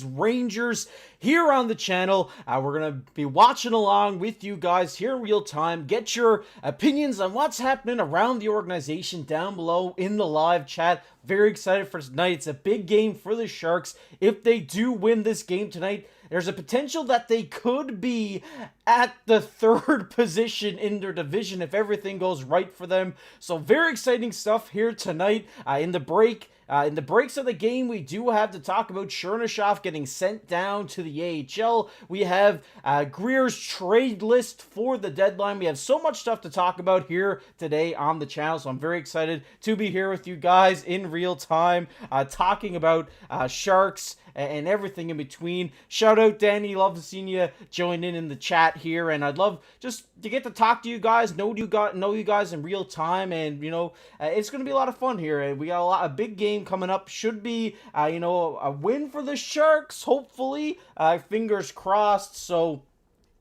Rangers here on the channel. We're going to be watching along with you guys here in real time. Get your opinions on what's happening around the organization down below in the live chat. Very excited for tonight. It's a big game for the Sharks. If they do win this game tonight, there's a potential that they could be at the third position in their division if everything goes right for them. So very exciting stuff here tonight. In the breaks of the game, we do have to talk about Chernyshov getting sent down to the AHL. We have Grier's trade list for the deadline. We have so much stuff to talk about here today on the channel, so I'm very excited to be here with you guys in real time, talking about Sharks and everything in between. Shout out Danny, love to see you join in the chat here, and I'd love just to get to talk to you guys, know you guys in real time, and it's going to be a lot of fun here. We got a big game coming up. Should be a win for the Sharks, hopefully. Fingers crossed. So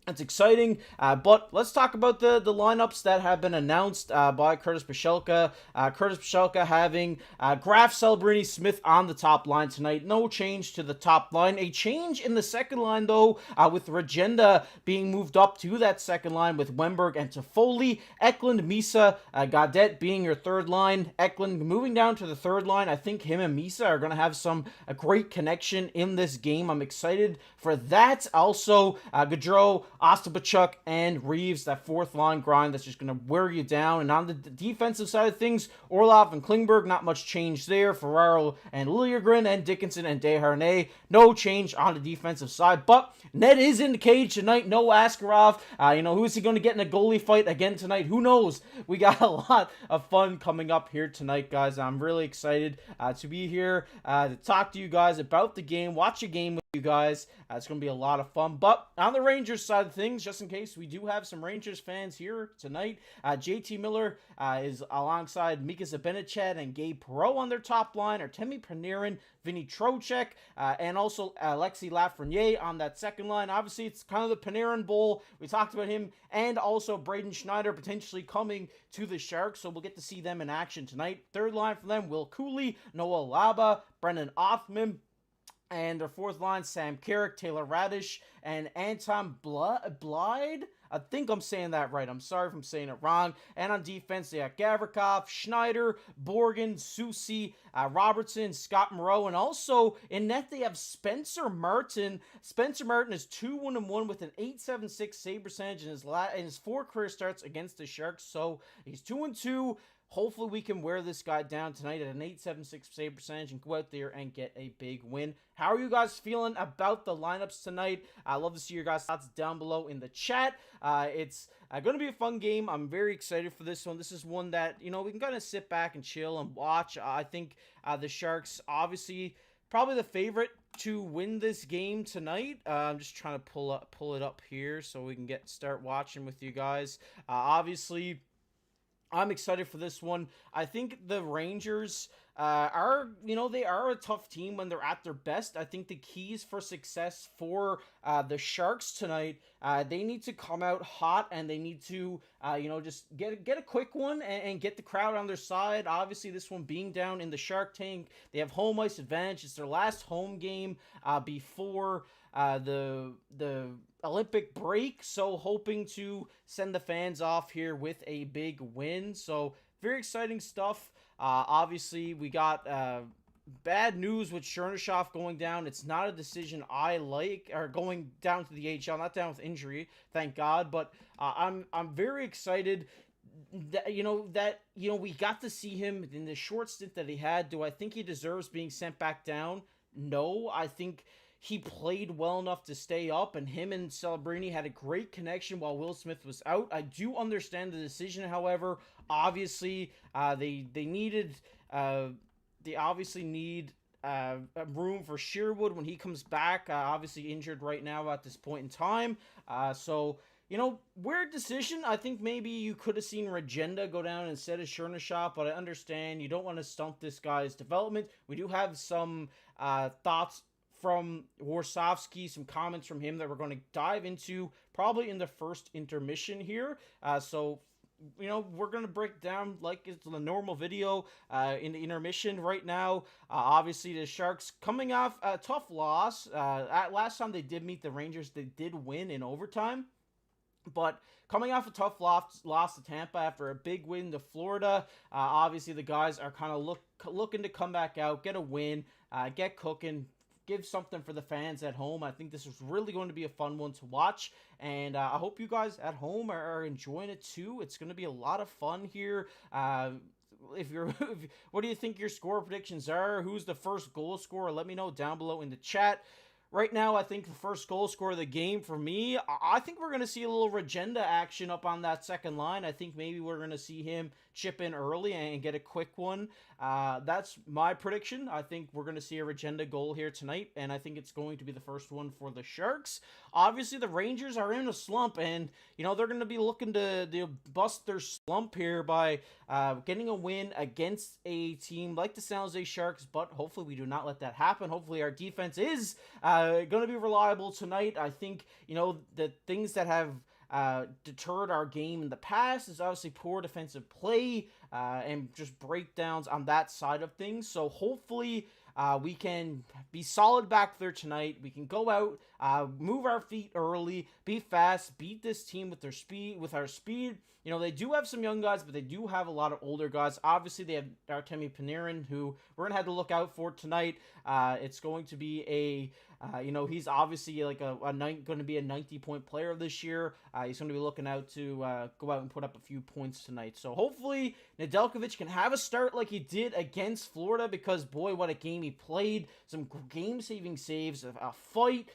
it's exciting, but let's talk about the lineups that have been announced by Curtis Pichelka. Curtis Pichelka having Graf, Celebrini, Smith on the top line tonight. No change to the top line. A change in the second line, though, with Regenda being moved up to that second line with Wennberg and Toffoli. Eklund, Misa, Gaudette being your third line. Eklund moving down to the third line. I think him and Misa are going to have a great connection in this game. I'm excited for that. Also, Gaudreau, Ostapachuk, and Reeves, that fourth line grind that's just going to wear you down. And on the defensive side of things, Orlov and Klingberg, not much change there. Ferraro and Liljegren and Dickinson and Desharnais, no change on the defensive side. But Ned is in the cage tonight. No Askarov. Who is he going to get in a goalie fight again tonight? Who knows? We got a lot of fun coming up here tonight, guys. I'm really excited to be here to talk to you guys about the game, watch a game with you guys. It's going to be a lot of fun. But on the Rangers side of things, just in case, we do have some Rangers fans here tonight. JT Miller is alongside Mika Zibanejad and Gabe Perreault on their top line, Artemi Panarin, Vinny Trocheck, and also Alexis Lafreniere on that second line. Obviously, it's kind of the Panarin Bowl. We talked about him, and also Braden Schneider potentially coming to the Sharks, so we'll get to see them in action tonight. Third line for them, Will Cooley, Noah Laba, Brendan Othman, and their fourth line, Sam Carrick, Taylor Radish, and Anton Blyde. I think I'm saying that right. I'm sorry if I'm saying it wrong. And on defense, they have Gavrikov, Schneider, Borgen, Susi, Robertson, Scott Moreau, and also in net they have Spencer Martin. Spencer Martin is 2-1-1 with an .876 save percentage in his 4 career starts against the Sharks. So he's 2-2. Hopefully we can wear this guy down tonight at an .876 save percentage and go out there and get a big win. How are you guys feeling about the lineups tonight? I love to see your guys' thoughts down below in the chat. It's going to be a fun game. I'm very excited for this one. This is one that, we can kind of sit back and chill and watch. I think the Sharks, obviously, probably the favorite to win this game tonight. I'm just trying to pull it up here so we can start watching with you guys. Obviously, I'm excited for this one. I think the Rangers are a tough team when they're at their best. I think the keys for success for the Sharks tonight, they need to come out hot, and they need to, just get a quick one and get the crowd on their side. Obviously, this one being down in the Shark Tank, they have home ice advantage. It's their last home game before the Olympic break, so hoping to send the fans off here with a big win. So very exciting stuff. Obviously, we got bad news with Chernyshov going down. It's not a decision I like, or going down to the AHL, not down with injury, thank God. But I'm very excited that we got to see him in the short stint that he had. Do I think he deserves being sent back down? No, I think he played well enough to stay up, and him and Celebrini had a great connection while Will Smith was out. I do understand the decision, however. Obviously, they obviously need a room for Sherwood when he comes back. Obviously injured right now at this point in time. So, weird decision. I think maybe you could have seen Regenda go down instead of Chernyshov, but I understand you don't want to stunt this guy's development. We do have some thoughts from Warsofsky, some comments from him that we're going to dive into probably in the first intermission here. So we're going to break down like it's the normal video in the intermission right now. Obviously, the Sharks coming off a tough loss. Last time they did meet the Rangers, they did win in overtime. But coming off a tough loss to Tampa after a big win to Florida, obviously the guys are kind of looking to come back out, get a win, get cooking, give something for the fans at home. I think this is really going to be a fun one to watch, and I hope you guys at home are enjoying it too. It's going to be a lot of fun here. What do you think your score predictions are? Who's the first goal scorer? Let me know down below in the chat. Right now, I think the first goal scorer of the game for me, I think we're going to see a little Regenda action up on that second line. I think maybe we're going to see him chip in early and get a quick one. That's my prediction. I think we're going to see a Regenda goal here tonight, and I think it's going to be the first one for the Sharks. Obviously, the Rangers are in a slump, and, they're going to be looking to bust their slump here by getting a win against a team like the San Jose Sharks, but hopefully we do not let that happen. Hopefully our defense is going to be reliable tonight. I think, the things that have deterred our game in the past is obviously poor defensive play and just breakdowns on that side of things. So hopefully we can be solid back there tonight. We can go out, move our feet early, be fast, beat this team with our speed. They do have some young guys, but they do have a lot of older guys. Obviously, they have Artemi Panarin, who we're going to have to look out for tonight. It's going to be he's obviously like going to be a 90-point player this year. He's going to be looking out to go out and put up a few points tonight. So hopefully Nedeljkovic can have a start like he did against Florida, because boy, what a game he played. Some game-saving saves, a fight.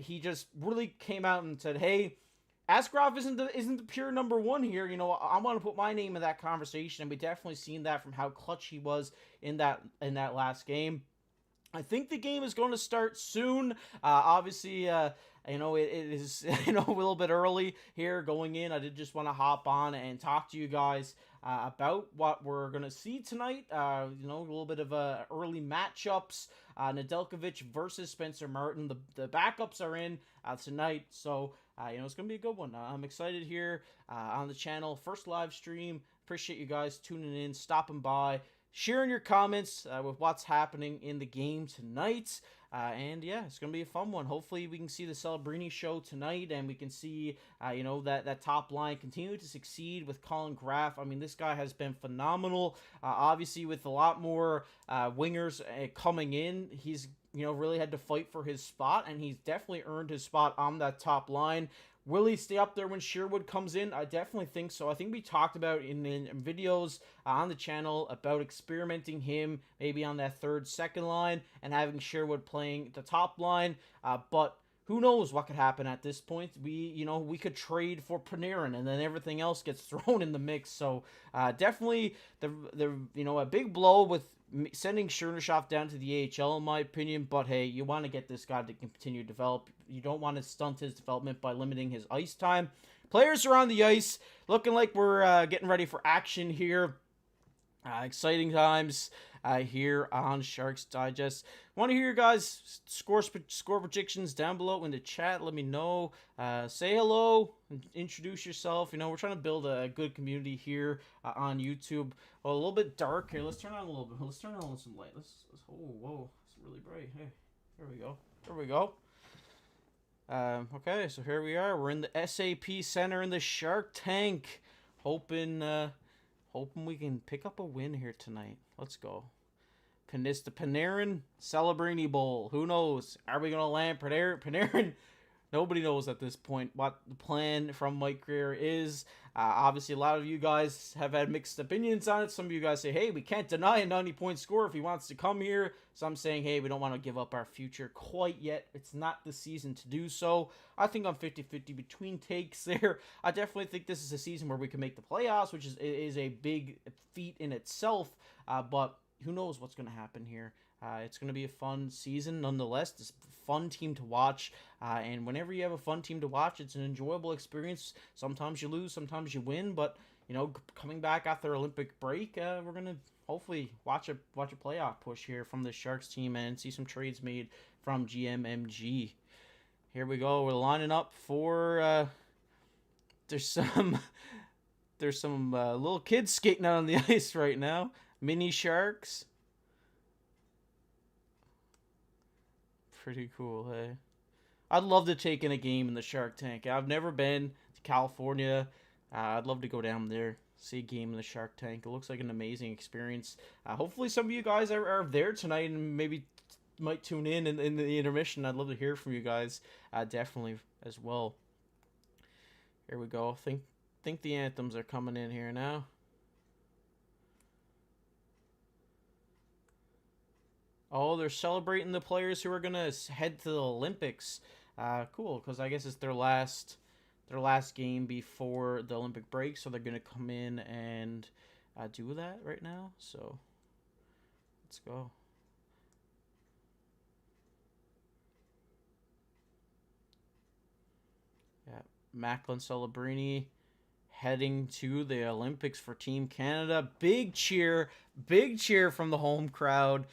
He just really came out and said, hey, Askarov isn't the pure number one here. I want to put my name in that conversation, and we definitely seen that from how clutch he was in that last game. I think the game is going to start soon. Obviously, it is a little bit early here going in. I did just want to hop on and talk to you guys about what we're going to see tonight. A little bit of early matchups. Nedeljkovic versus Spencer Martin. The backups are in tonight, so it's going to be a good one. I'm excited here on the channel. First live stream. Appreciate you guys tuning in, stopping by, sharing your comments with what's happening in the game tonight. And yeah, it's going to be a fun one. Hopefully we can see the Celebrini show tonight, and we can see, that top line continue to succeed with Colin, Graf. I mean, this guy has been phenomenal. Obviously, with a lot more wingers coming in, he's, really had to fight for his spot, and he's definitely earned his spot on that top line. Will he stay up there when Sherwood comes in? I definitely think so. I think we talked about in videos on the channel about experimenting him maybe on that second line and having Sherwood playing the top line. But who knows what could happen at this point? We could trade for Panarin, and then everything else gets thrown in the mix. So definitely a big blow with sending Chernyshov down to the AHL, in my opinion. But hey, you want to get this guy to continue to develop. You don't want to stunt his development by limiting his ice time. Players are on the ice, looking like we're getting ready for action here. Exciting times here on Sharks Digest. Want to hear your guys' score predictions down below in the chat. Let me know. Say hello. Introduce yourself. We're trying to build a good community here on YouTube. Well, a little bit dark here. Let's turn on a little bit. Let's turn on some light. Whoa, it's really bright. Hey, there we go. Okay, so here we are. We're in the SAP Center in the Shark Tank. Hoping we can pick up a win here tonight. Let's go. The Panarin Celebrini Bowl. Who knows? Are we going to land Panarin? Nobody knows at this point what the plan from Mike Grier is. Obviously, a lot of you guys have had mixed opinions on it. Some of you guys say, hey, we can't deny a 90-point score if he wants to come here. Some saying, hey, we don't want to give up our future quite yet. It's not the season to do so. I think I'm 50-50 between takes there. I definitely think this is a season where we can make the playoffs, which is a big feat in itself. But who knows what's going to happen here. It's going to be a fun season nonetheless. It's a fun team to watch. And whenever you have a fun team to watch, it's an enjoyable experience. Sometimes you lose, sometimes you win. But, coming back after Olympic break, we're going to hopefully watch a playoff push here from the Sharks team and see some trades made from GMMG. Here we go. We're lining up for... there's some... there's some little kids skating out on the ice right now. Mini sharks. Pretty cool, hey? I'd love to take in a game in the Shark Tank. I've never been to California. I'd love to go down there, see a game in the Shark Tank. It looks like an amazing experience. Hopefully some of you guys are there tonight and maybe might tune in the intermission. I'd love to hear from you guys definitely as well. Here we go. Think the anthems are coming in here now. Oh, they're celebrating the players who are gonna head to the Olympics. Cool, because I guess it's their last game before the Olympic break, so they're gonna come in and do that right now. So let's go. Yeah, Macklin Celebrini heading to the Olympics for Team Canada. Big cheer from the home crowd.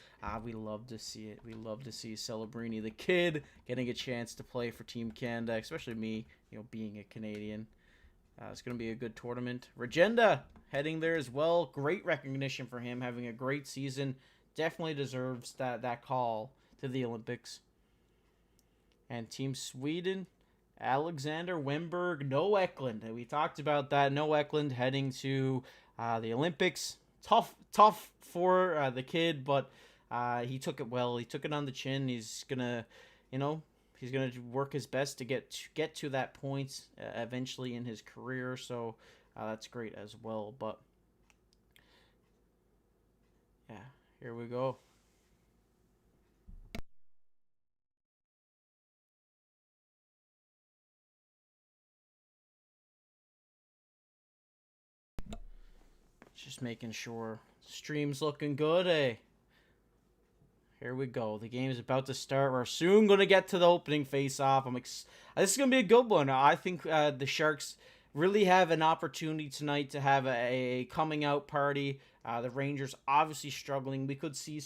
We love to see it. We love to see Celebrini, the kid, getting a chance to play for Team Canada, especially me, being a Canadian. It's going to be a good tournament. Regenda heading there as well. Great recognition for him, having a great season. Definitely deserves that call to the Olympics. And Team Sweden, Alexander Wennberg, no Eklund. We talked about that. No Eklund heading to the Olympics. Tough for the kid, but he took it well. He took it on the chin. He's gonna, he's gonna work his best to get to that point eventually in his career. So that's great as well. But yeah, here we go. Just making sure stream's looking good, eh? Here we go. The game is about to start. We're soon going to get to the opening face-off. This is going to be a good one. I think the Sharks really have an opportunity tonight to have a coming-out party. The Rangers obviously struggling. We could see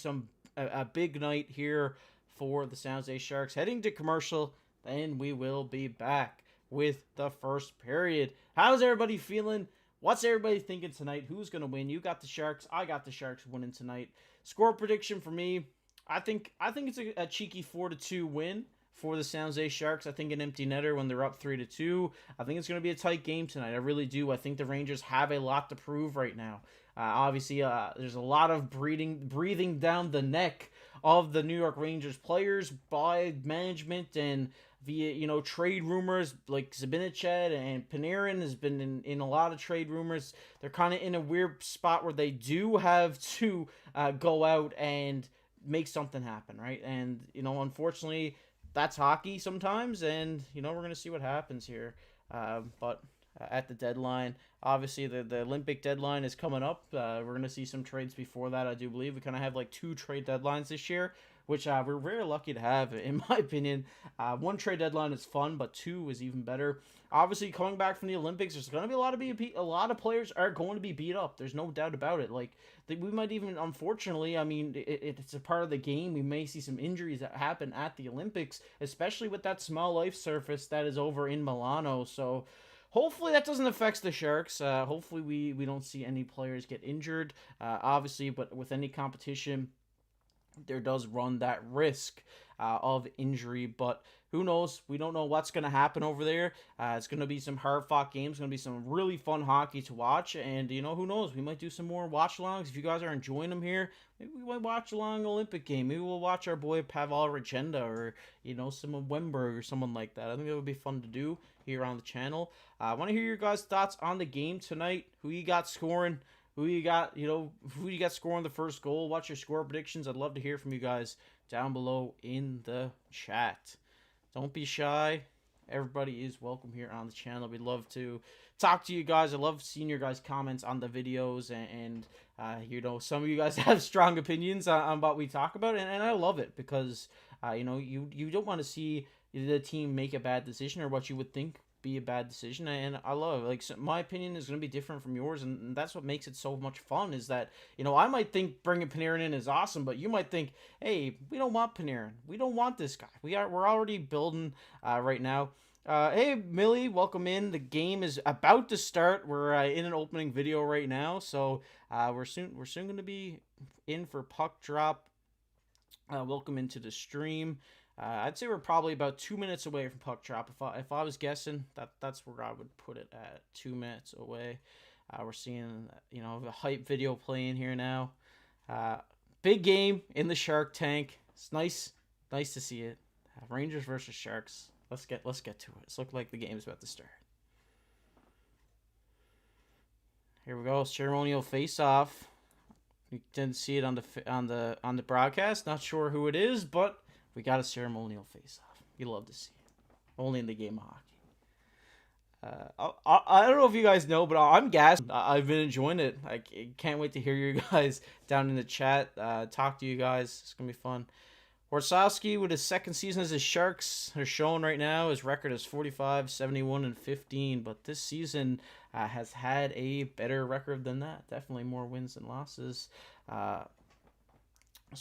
a big night here for the San Jose Sharks. Heading to commercial, then we will be back with the first period. How's everybody feeling? What's everybody thinking tonight? Who's going to win? You got the Sharks. I got the Sharks winning tonight. Score prediction for me, I think it's a cheeky 4-2 win for the San Jose Sharks. I think an empty netter when they're up 3-2. I think it's going to be a tight game tonight. I really do. I think the Rangers have a lot to prove right now. Obviously, there's a lot of breathing down the neck of the New York Rangers players by management and via trade rumors like Zibanejad and Panarin has been in a lot of trade rumors. They're kind of in a weird spot where they do have to go out and make something happen, right? And unfortunately, that's hockey sometimes, and we're gonna see what happens here. But at the deadline, obviously the Olympic deadline is coming up. We're gonna see some trades before that, I do believe. We kind of have like 2 trade deadlines this year, which we're very lucky to have, in my opinion. 1 trade deadline is fun, but 2 is even better. Obviously, coming back from the Olympics, there's going to be a lot of players are going to be beat up. There's no doubt about it. Like, we might even, unfortunately, I mean, it's a part of the game. We may see some injuries that happen at the Olympics, especially with that small life surface that is over in Milano. So hopefully that doesn't affect the Sharks. Hopefully we don't see any players get injured. Obviously, but with any competition, there does run that risk of injury, but who knows? We don't know what's going to happen over there. It's going to be some hard-fought games. It's going to be some really fun hockey to watch, and who knows? We might do some more watch-alongs. If you guys are enjoying them here, maybe we might watch along Olympic game. Maybe we'll watch our boy Pavel Regenda or some of Wennberg or someone like that. I think that would be fun to do here on the channel. I want to hear your guys' thoughts on the game tonight. Who you got scoring? Who you got scoring the first goal? What's your score predictions? I'd love to hear from you guys down below in the chat. Don't be shy. Everybody is welcome here on the channel. We'd love to talk to you guys. I love seeing your guys' comments on the videos, and some of you guys have strong opinions on what we talk about, and I love it because you don't want to see the team make a bad decision or what you would think be a bad decision, and I love it. Like, so my opinion is going to be different from yours, and that's what makes it so much fun. Is that I might think bringing Panarin in is awesome, but you might think, hey, we don't want Panarin, we don't want this guy. We're already building right now. Hey, Millie, welcome in. The game is about to start. We're in an opening video right now, so we're soon going to be in for puck drop. Welcome into the stream. I'd say we're probably about 2 minutes away from puck drop. If I was guessing, that's where I would put it at, 2 minutes away. We're seeing the hype video playing here now. Big game in the Shark Tank. It's nice to see it. Rangers versus Sharks. Let's get to it. It's looking like the game's about to start. Here we go. Ceremonial face-off. You didn't see it on the broadcast. Not sure who it is, but we got a ceremonial face-off. You love to see it. Only in the game of hockey. I don't know if you guys know, but I'm gassed. I've been enjoying it. I can't wait to hear you guys down in the chat. Talk to you guys. It's gonna be fun. Warsovsky with his second season as his Sharks are showing right now. His record is 45, 71, and 15. But this season has had a better record than that. Definitely more wins than losses. So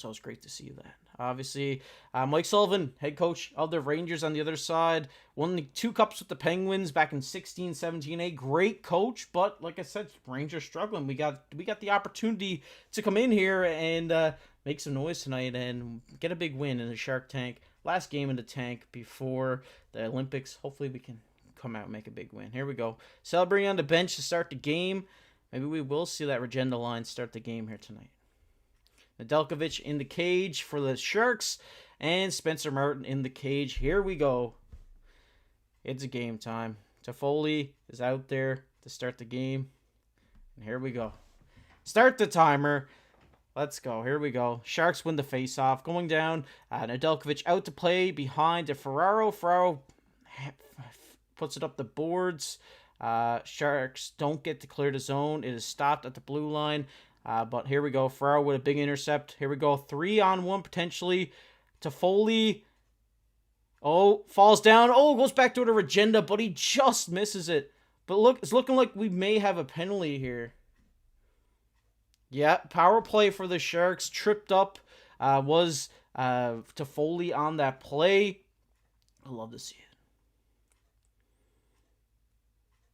it's great to see that. Obviously, Mike Sullivan, head coach of the Rangers on the other side. Won 2 cups with the Penguins back in 16, 17. A great coach, but like I said, Rangers struggling. We got the opportunity to come in here and make some noise tonight and get a big win in the Shark Tank. Last game in the tank before the Olympics. Hopefully we can come out and make a big win. Here we go. Celebrini on the bench to start the game. Maybe we will see that Regenda line start the game here tonight. Nedeljkovic in the cage for the Sharks. And Spencer Martin in the cage. Here we go. It's a game time. Toffoli is out there to start the game. And here we go. Start the timer. Let's go. Here we go. Sharks win the faceoff. Going down. Nedeljkovic out to play behind to Ferraro. Ferraro puts it up the boards. Sharks don't get to clear the zone. It is stopped at the blue line. But here we go. Ferraro with a big intercept. Here we go. 3-on-1 potentially. Toffoli. Oh, falls down. Oh, goes back to Regenda, but he just misses it. But look, it's looking like we may have a penalty here. Yeah, power play for the Sharks. Tripped up was Toffoli on that play. I love to see it.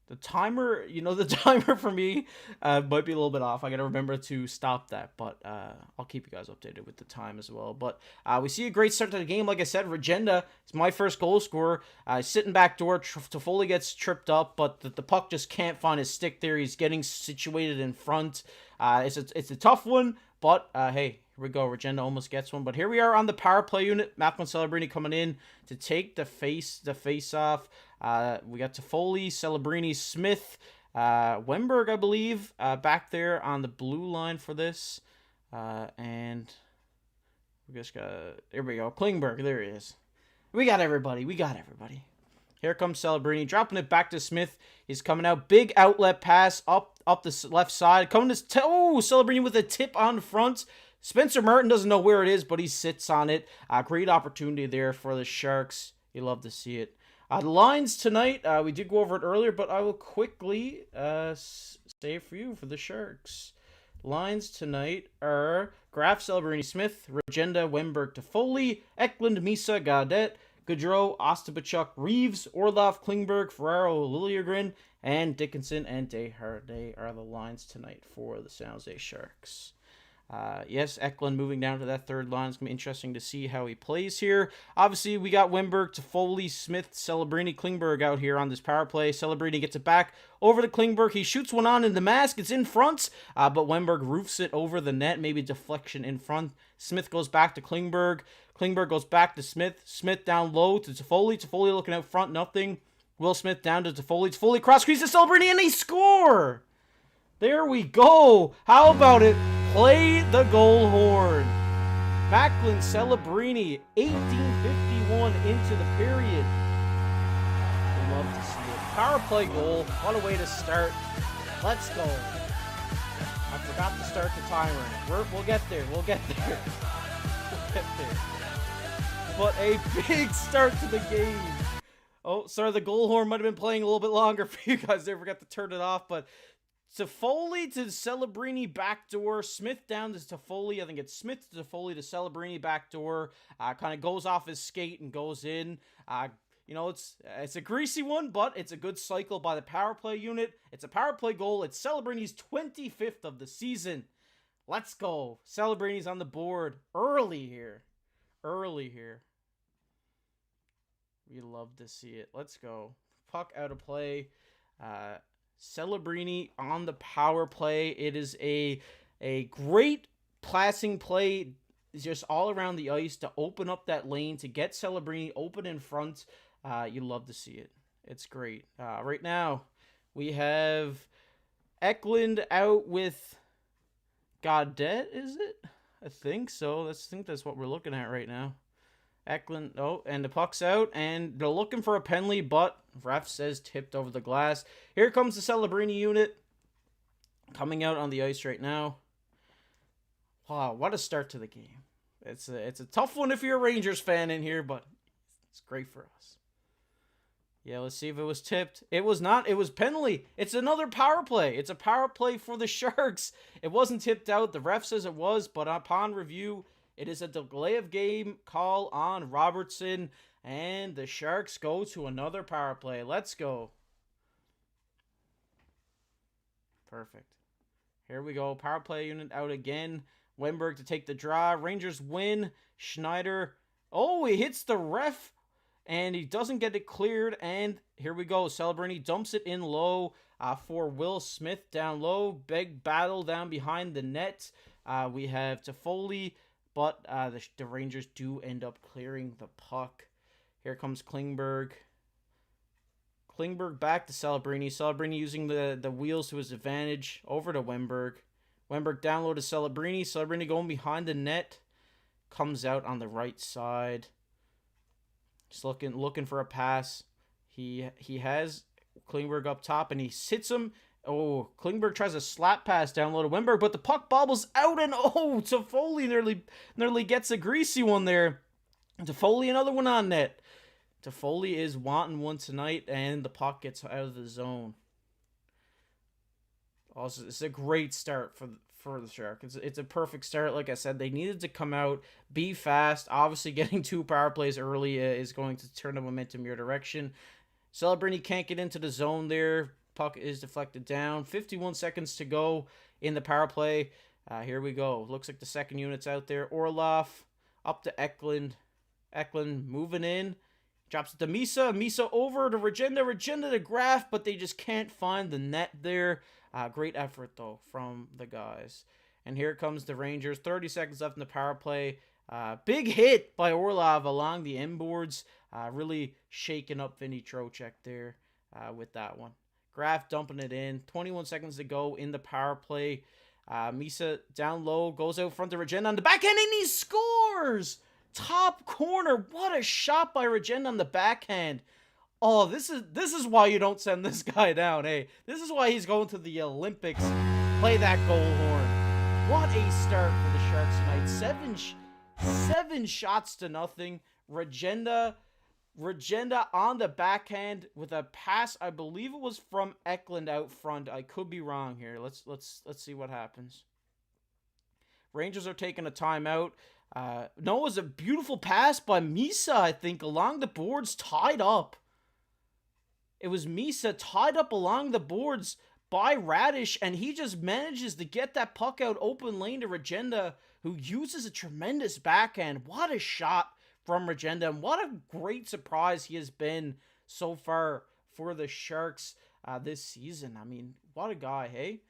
The timer, the timer for me might be a little bit off. I got to remember to stop that, but I'll keep you guys updated with the time as well. But we see a great start to the game. Like I said, Regenda is my first goal scorer. Sitting back door, Toffoli gets tripped up, but the puck just can't find his stick there. He's getting situated in front. It's a tough one, but hey, here we go. Regenda almost gets one, but here we are on the power play unit. Macklin Celebrini coming in to take the face off. We got Toffoli, Celebrini, Smith, Wennberg, I believe, back there on the blue line for this. And we just got, here we go, Klingberg, there he is. We got everybody. Here comes Celebrini, dropping it back to Smith. He's coming out, big outlet pass up the left side. Coming to, Celebrini with a tip on front. Spencer Martin doesn't know where it is, but he sits on it. Great opportunity there for the Sharks. You love to see it. The lines tonight, we did go over it earlier, but I will quickly say it for you for the Sharks. Lines tonight are Graf, Celebrini, Smith, Regenda, Wennberg, Toffoli, Eklund, Misa, Gaudet, Gaudreau, Ostapachuk, Reeves, Orlov, Klingberg, Ferraro, Liljegren, and Dickinson and Desharnais are the lines tonight for the San Jose Sharks. Yes, Eklund moving down to that third line. It's going to be interesting to see how he plays here. Obviously, we got Wennberg, Toffoli, Smith, Celebrini, Klingberg out here on this power play. Celebrini gets it back over to Klingberg. He shoots one on in the mask. It's in front, but Wennberg roofs it over the net. Maybe deflection in front. Smith goes back to Klingberg. Klingberg goes back to Smith. Smith down low to Toffoli. Toffoli looking out front, nothing. Will Smith down to Toffoli. Toffoli cross crease to Celebrini, and they score! There we go. How about it? Play the goal horn. Macklin Celebrini, 18:51 into the period. I love to see it. Power play goal. What a way to start. Let's go. I forgot to start the timer. We'll get there. We'll get there. But a big start to the game. Oh, sorry, the goal horn might have been playing a little bit longer for you guys. I forgot to turn it off, but Toffoli to Celebrini backdoor. Smith down to Toffoli. I think it's Smith to Toffoli to Celebrini backdoor. Kind of goes off his skate and goes in. You know, it's a greasy one, but it's a good cycle by the power play unit. It's a power play goal. It's Celebrini's 25th of the season. Let's go. Celebrini's on the board early here. Early here. We love to see it. Let's go. Puck out of play. Celebrini on the power play. It is a great passing play just all around the ice to open up that lane, to get Celebrini open in front. You love to see it. It's great. Right now, we have Eklund out with Godet, is it? I think so. I think that's what we're looking at right now. Eklund, oh, and the puck's out, and they're looking for a penalty, but ref says tipped over the glass. Here comes the Celebrini unit coming out on the ice right now. Wow, what a start to the game. It's a tough one if you're a Rangers fan in here, but it's great for us. Yeah, let's see if it was tipped. It was not. It was penalty. It's another power play. It's a power play for the Sharks. It wasn't tipped out. The ref says it was, but upon review, it is a delay of game call on Robertson, and the Sharks go to another power play. Let's go. Perfect. Here we go. Power play unit out again. Wennberg to take the draw. Rangers win. Schneider. Oh, he hits the ref, and he doesn't get it cleared. And here we go. Celebrini dumps it in low for Will Smith down low. Big battle down behind the net. We have Toffoli, but the Rangers do end up clearing the puck. Here comes Klingberg. Klingberg back to Celebrini. Celebrini using the wheels to his advantage. Over to Wennberg. Wennberg down low to Celebrini. Celebrini going behind the net. Comes out on the right side. Just looking for a pass. He has Klingberg up top, and he sits him. Oh, Klingberg tries a slap pass down low to Wennberg, but the puck bobbles out, and oh, Toffoli nearly gets a greasy one there. Toffoli another one on net. Toffoli is wanting one tonight, and the puck gets out of the zone. Also, it's a great start for the Sharks. It's a perfect start. Like I said, they needed to come out, be fast. Obviously, getting 2 power plays early is going to turn the momentum your direction. Celebrini can't get into the zone there. Puck is deflected down. 51 seconds to go in the power play. Here we go. Looks like the second unit's out there. Orlov up to Eklund. Eklund moving in. Drops it to Misa. Misa over to Regenda. Regenda to Graf, but they just can't find the net there. Great effort, though, from the guys. And here comes the Rangers. 30 seconds left in the power play. Big hit by Orlov along the inboards. Really shaking up Vinny Trocheck there with that one. Graf dumping it in. 21 seconds to go in the power play. Misa down low. Goes out front to Regenda on the backhand, and he scores! Top corner. What a shot by Regenda on the backhand. Oh, this is why you don't send this guy down, hey. This is why he's going to the Olympics. Play that goal horn. What a start for the Sharks tonight. Seven shots to nothing. Regenda on the backhand with a pass. I believe it was from Eklund out front. I could be wrong here. Let's see what happens. Rangers are taking a timeout. No, it was a beautiful pass by Misa, I think, along the boards, tied up. It was Misa tied up along the boards by Radish, and he just manages to get that puck out open lane to Regenda, who uses a tremendous backhand. What a shot from Regenda, and what a great surprise he has been so far for the Sharks this season. I mean, what a guy, hey?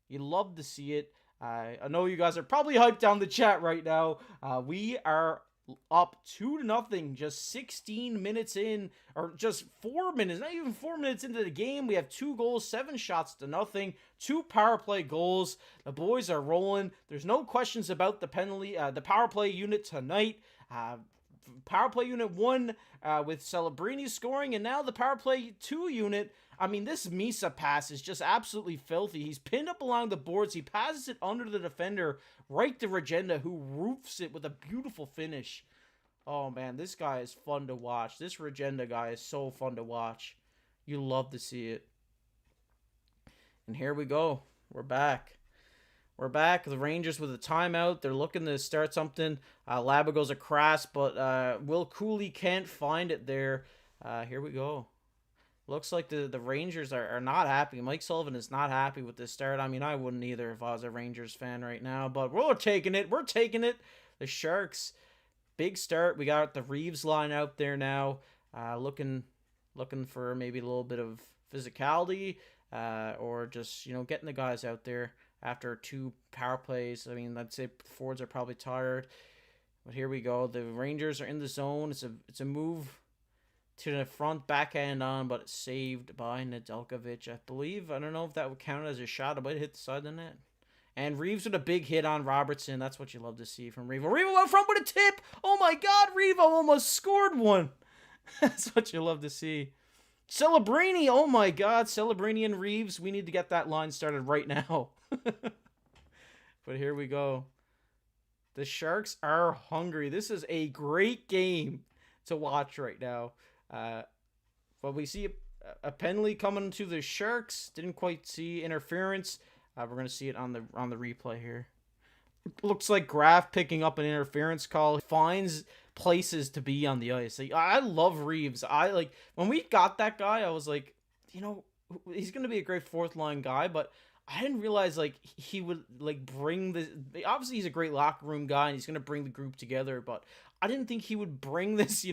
You love to see it. I know you guys are probably hyped down the chat right now. We are up 2-0, just 16 minutes in, or just 4 minutes, not even 4 minutes into the game. We have 2 goals, 7 shots to nothing, 2 power play goals. The boys are rolling. There's no questions about the penalty, the power play unit tonight. Power play unit 1 with Celebrini scoring, and now the power play 2 unit. I mean, this Misa pass is just absolutely filthy. He's pinned up along the boards. He passes it under the defender right to Regenda, who roofs it with a beautiful finish. Oh, man, this guy is fun to watch. This Regenda guy is so fun to watch. You love to see it. And here we go. We're back. We're back. The Rangers with a timeout. They're looking to start something. Laba goes across, but Will Cooley can't find it there. Here we go. Looks like the Rangers are not happy. Mike Sullivan is not happy with this start. I mean, I wouldn't either if I was a Rangers fan right now, but we're taking it. We're taking it. The Sharks, big start. We got the Reeves line out there now. Looking for maybe a little bit of physicality, or just, getting the guys out there after 2 power plays. I mean, I'd say the forwards are probably tired. But here we go. The Rangers are in the zone. It's a move to the front, backhand on, but it's saved by Nedeljkovic, I believe. I don't know if that would count as a shot. It might hit the side of the net. And Reeves with a big hit on Robertson. That's what you love to see from Revo. Revo out front with a tip. Oh my God, Revo almost scored one. That's what you love to see. Celebrini. Oh my God, Celebrini and Reeves. We need to get that line started right now. But here we go. The Sharks are hungry. This is a great game to watch right now. But we see a penalty coming to the Sharks. Didn't quite see interference. We're going to see it on the replay here. Looks like Graf picking up an interference call. Finds places to be on the ice. Like, I love Reeves. When we got that guy, I was like, he's going to be a great fourth line guy, but I didn't realize he would bring this. Obviously, he's a great locker room guy and he's going to bring the group together, but I didn't think he would bring this,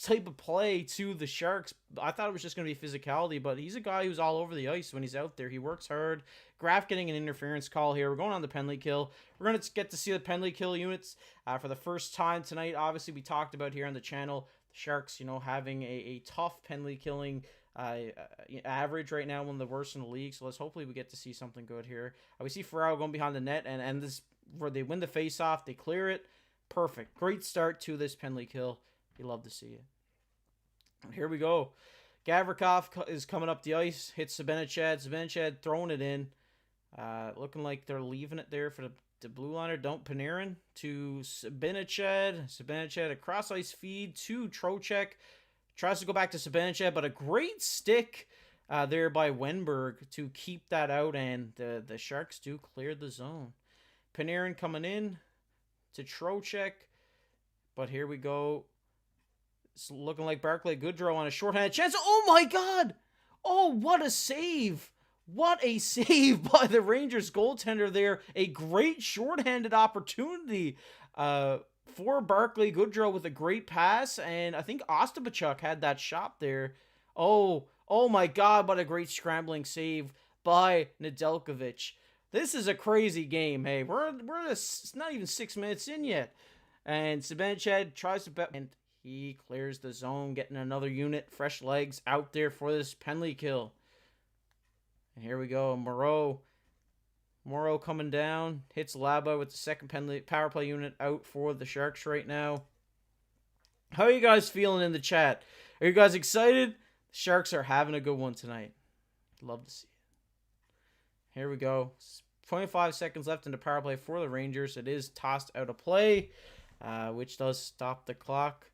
type of play to the Sharks. I thought it was just going to be physicality, but he's a guy who's all over the ice when he's out there. He works hard. Graf getting an interference call here. We're going on the penalty kill. We're going to get to see the penalty kill units for the first time tonight. Obviously, we talked about here on the channel, the Sharks, having a tough penalty killing average right now, one of the worst in the league. So hopefully we get to see something good here. We see Ferraro going behind the net, and this where they win the face-off, they clear it. Perfect. Great start to this penalty kill. You love to see it. Here we go. Gavrikov is coming up the ice. Hits Zibanejad. Zibanejad throwing it in. Looking like they're leaving it there for the blue liner. Panarin to Zibanejad. Zibanejad a cross ice feed to Trocheck. Tries to go back to Zibanejad, but a great stick there by Wennberg to keep that out, and the Sharks do clear the zone. Panarin coming in to Trocheck. But here we go. It's looking like Barclay Goodrow on a shorthanded chance. Oh my God! Oh, what a save! What a save by the Rangers goaltender there. A great shorthanded opportunity for Barclay Goodrow with a great pass. And I think Ostapachuk had that shot there. Oh my God, what a great scrambling save by Nedeljkovic. This is a crazy game. Hey, we're it's not even 6 minutes in yet. And Zibanejad tries to bet, and he clears the zone, getting another unit, fresh legs out there for this penalty kill. And here we go, Moreau coming down, hits Laba with the second penalty power play unit out for the Sharks right now. How are you guys feeling in the chat? Are you guys excited? The Sharks are having a good one tonight. Love to see it. Here we go. 25 seconds left in the power play for the Rangers. It is tossed out of play, which does stop the clock.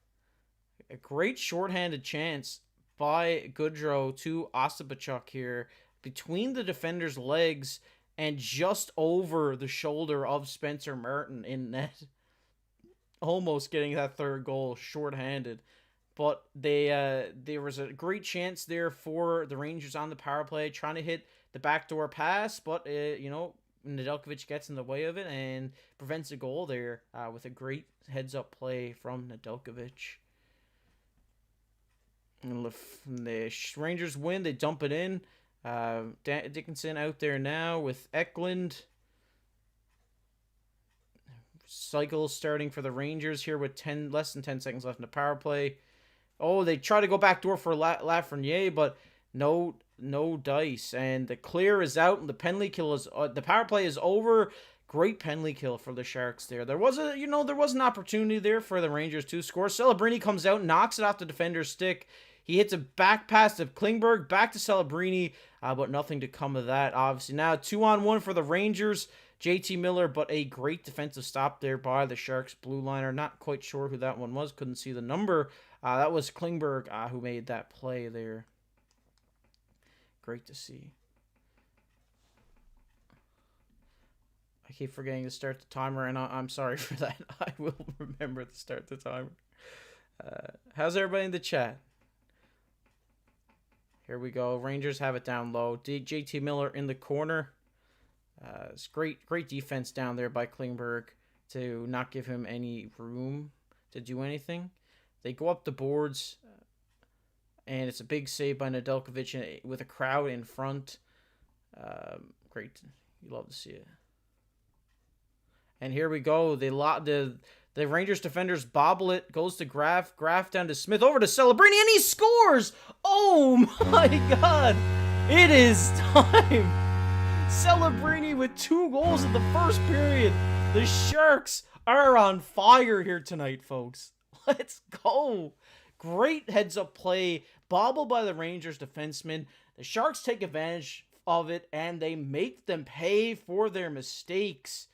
A great shorthanded chance by Goodrow to Ostapachuk here between the defender's legs and just over the shoulder of Spencer Martin in net. Almost getting that third goal shorthanded. But there was a great chance there for the Rangers on the power play, trying to hit the backdoor pass, but Nedeljkovic gets in the way of it and prevents a goal there with a great heads-up play from Nedeljkovic. And the Rangers win. They dump it in. Dickinson out there now with Eklund. Cycle starting for the Rangers here with less than 10 seconds left in the power play. Oh, they try to go back door for Lafreniere, but no dice. And the clear is out, and the penalty kill is the power play is over. Great penalty kill for the Sharks there. There was an opportunity there for the Rangers to score. Celebrini comes out, knocks it off the defender's stick. He hits a back pass to Klingberg, back to Celebrini, but nothing to come of that, obviously. Now, 2-on-1 for the Rangers. JT Miller, but a great defensive stop there by the Sharks blue liner. Not quite sure who that one was. Couldn't see the number. That was Klingberg who made that play there. Great to see. I keep forgetting to start the timer, and I'm sorry for that. I will remember to start the timer. How's everybody in the chat? Here we go. Rangers have it down low. JT Miller in the corner. It's great defense down there by Klingberg to not give him any room to do anything. They go up the boards, and it's a big save by Nedeljkovic with a crowd in front. Great. You love to see it. And here we go. The Rangers defenders bobble it. Goes to Graf. Graf down to Smith. Over to Celebrini. And he scores! Oh my god! It is time! Celebrini with 2 goals in the first period. The Sharks are on fire here tonight, folks. Let's go. Great heads-up play. Bobble by the Rangers defenseman. The Sharks take advantage of it, and they make them pay for their mistakes.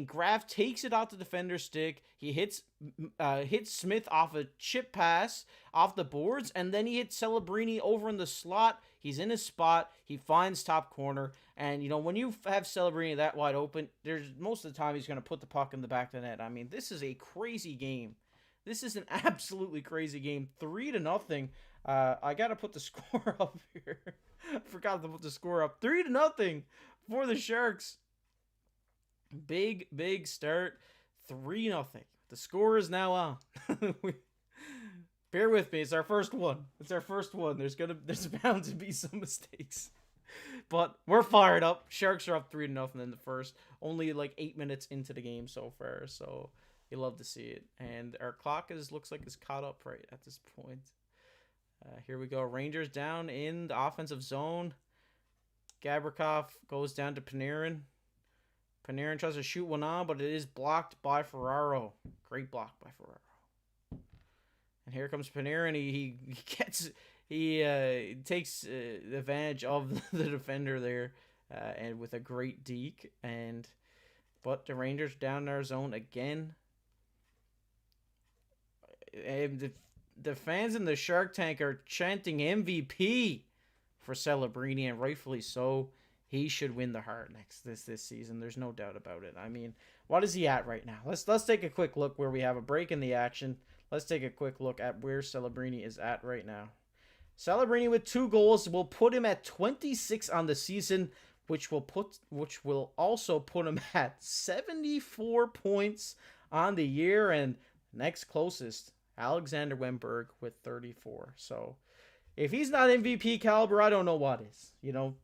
Graf takes it off the defender's stick. He hits Smith off a chip pass off the boards, and then he hits Celebrini over in the slot. He's in his spot. He finds top corner, and you know when you have Celebrini that wide open, there's most of the time he's going to put the puck in the back of the net. I mean, this is a crazy game. This is an absolutely crazy game. 3-0. I got to put the score up here. Forgot to put the score up. 3-0 for the Sharks. Big start. 3-0. The score is now on. Bear with me. It's our first one. There's bound to be some mistakes. But we're fired up. Sharks are up 3-0 in the first. Only like 8 minutes into the game so far. So you love to see it. And our clock looks like it's caught up right at this point. Here we go. Rangers down in the offensive zone. Gavrikov goes down to Panarin. Panarin tries to shoot one on, but it is blocked by Ferraro. Great block by Ferraro. And here comes Panarin. He takes advantage of the defender there, and with a great deke. But the Rangers down in our zone again. And the fans in the Shark Tank are chanting MVP for Celebrini, and rightfully so. He should win the Hart this season. There's no doubt about it. I mean, what is he at right now? Let's take a quick look where we have a break in the action. Let's take a quick look at where Celebrini is at right now. Celebrini with 2 goals will put him at 26 on the season, which will also put him at 74 points on the year, and next closest, Alexander Wennberg with 34. So if he's not MVP caliber, I don't know what is.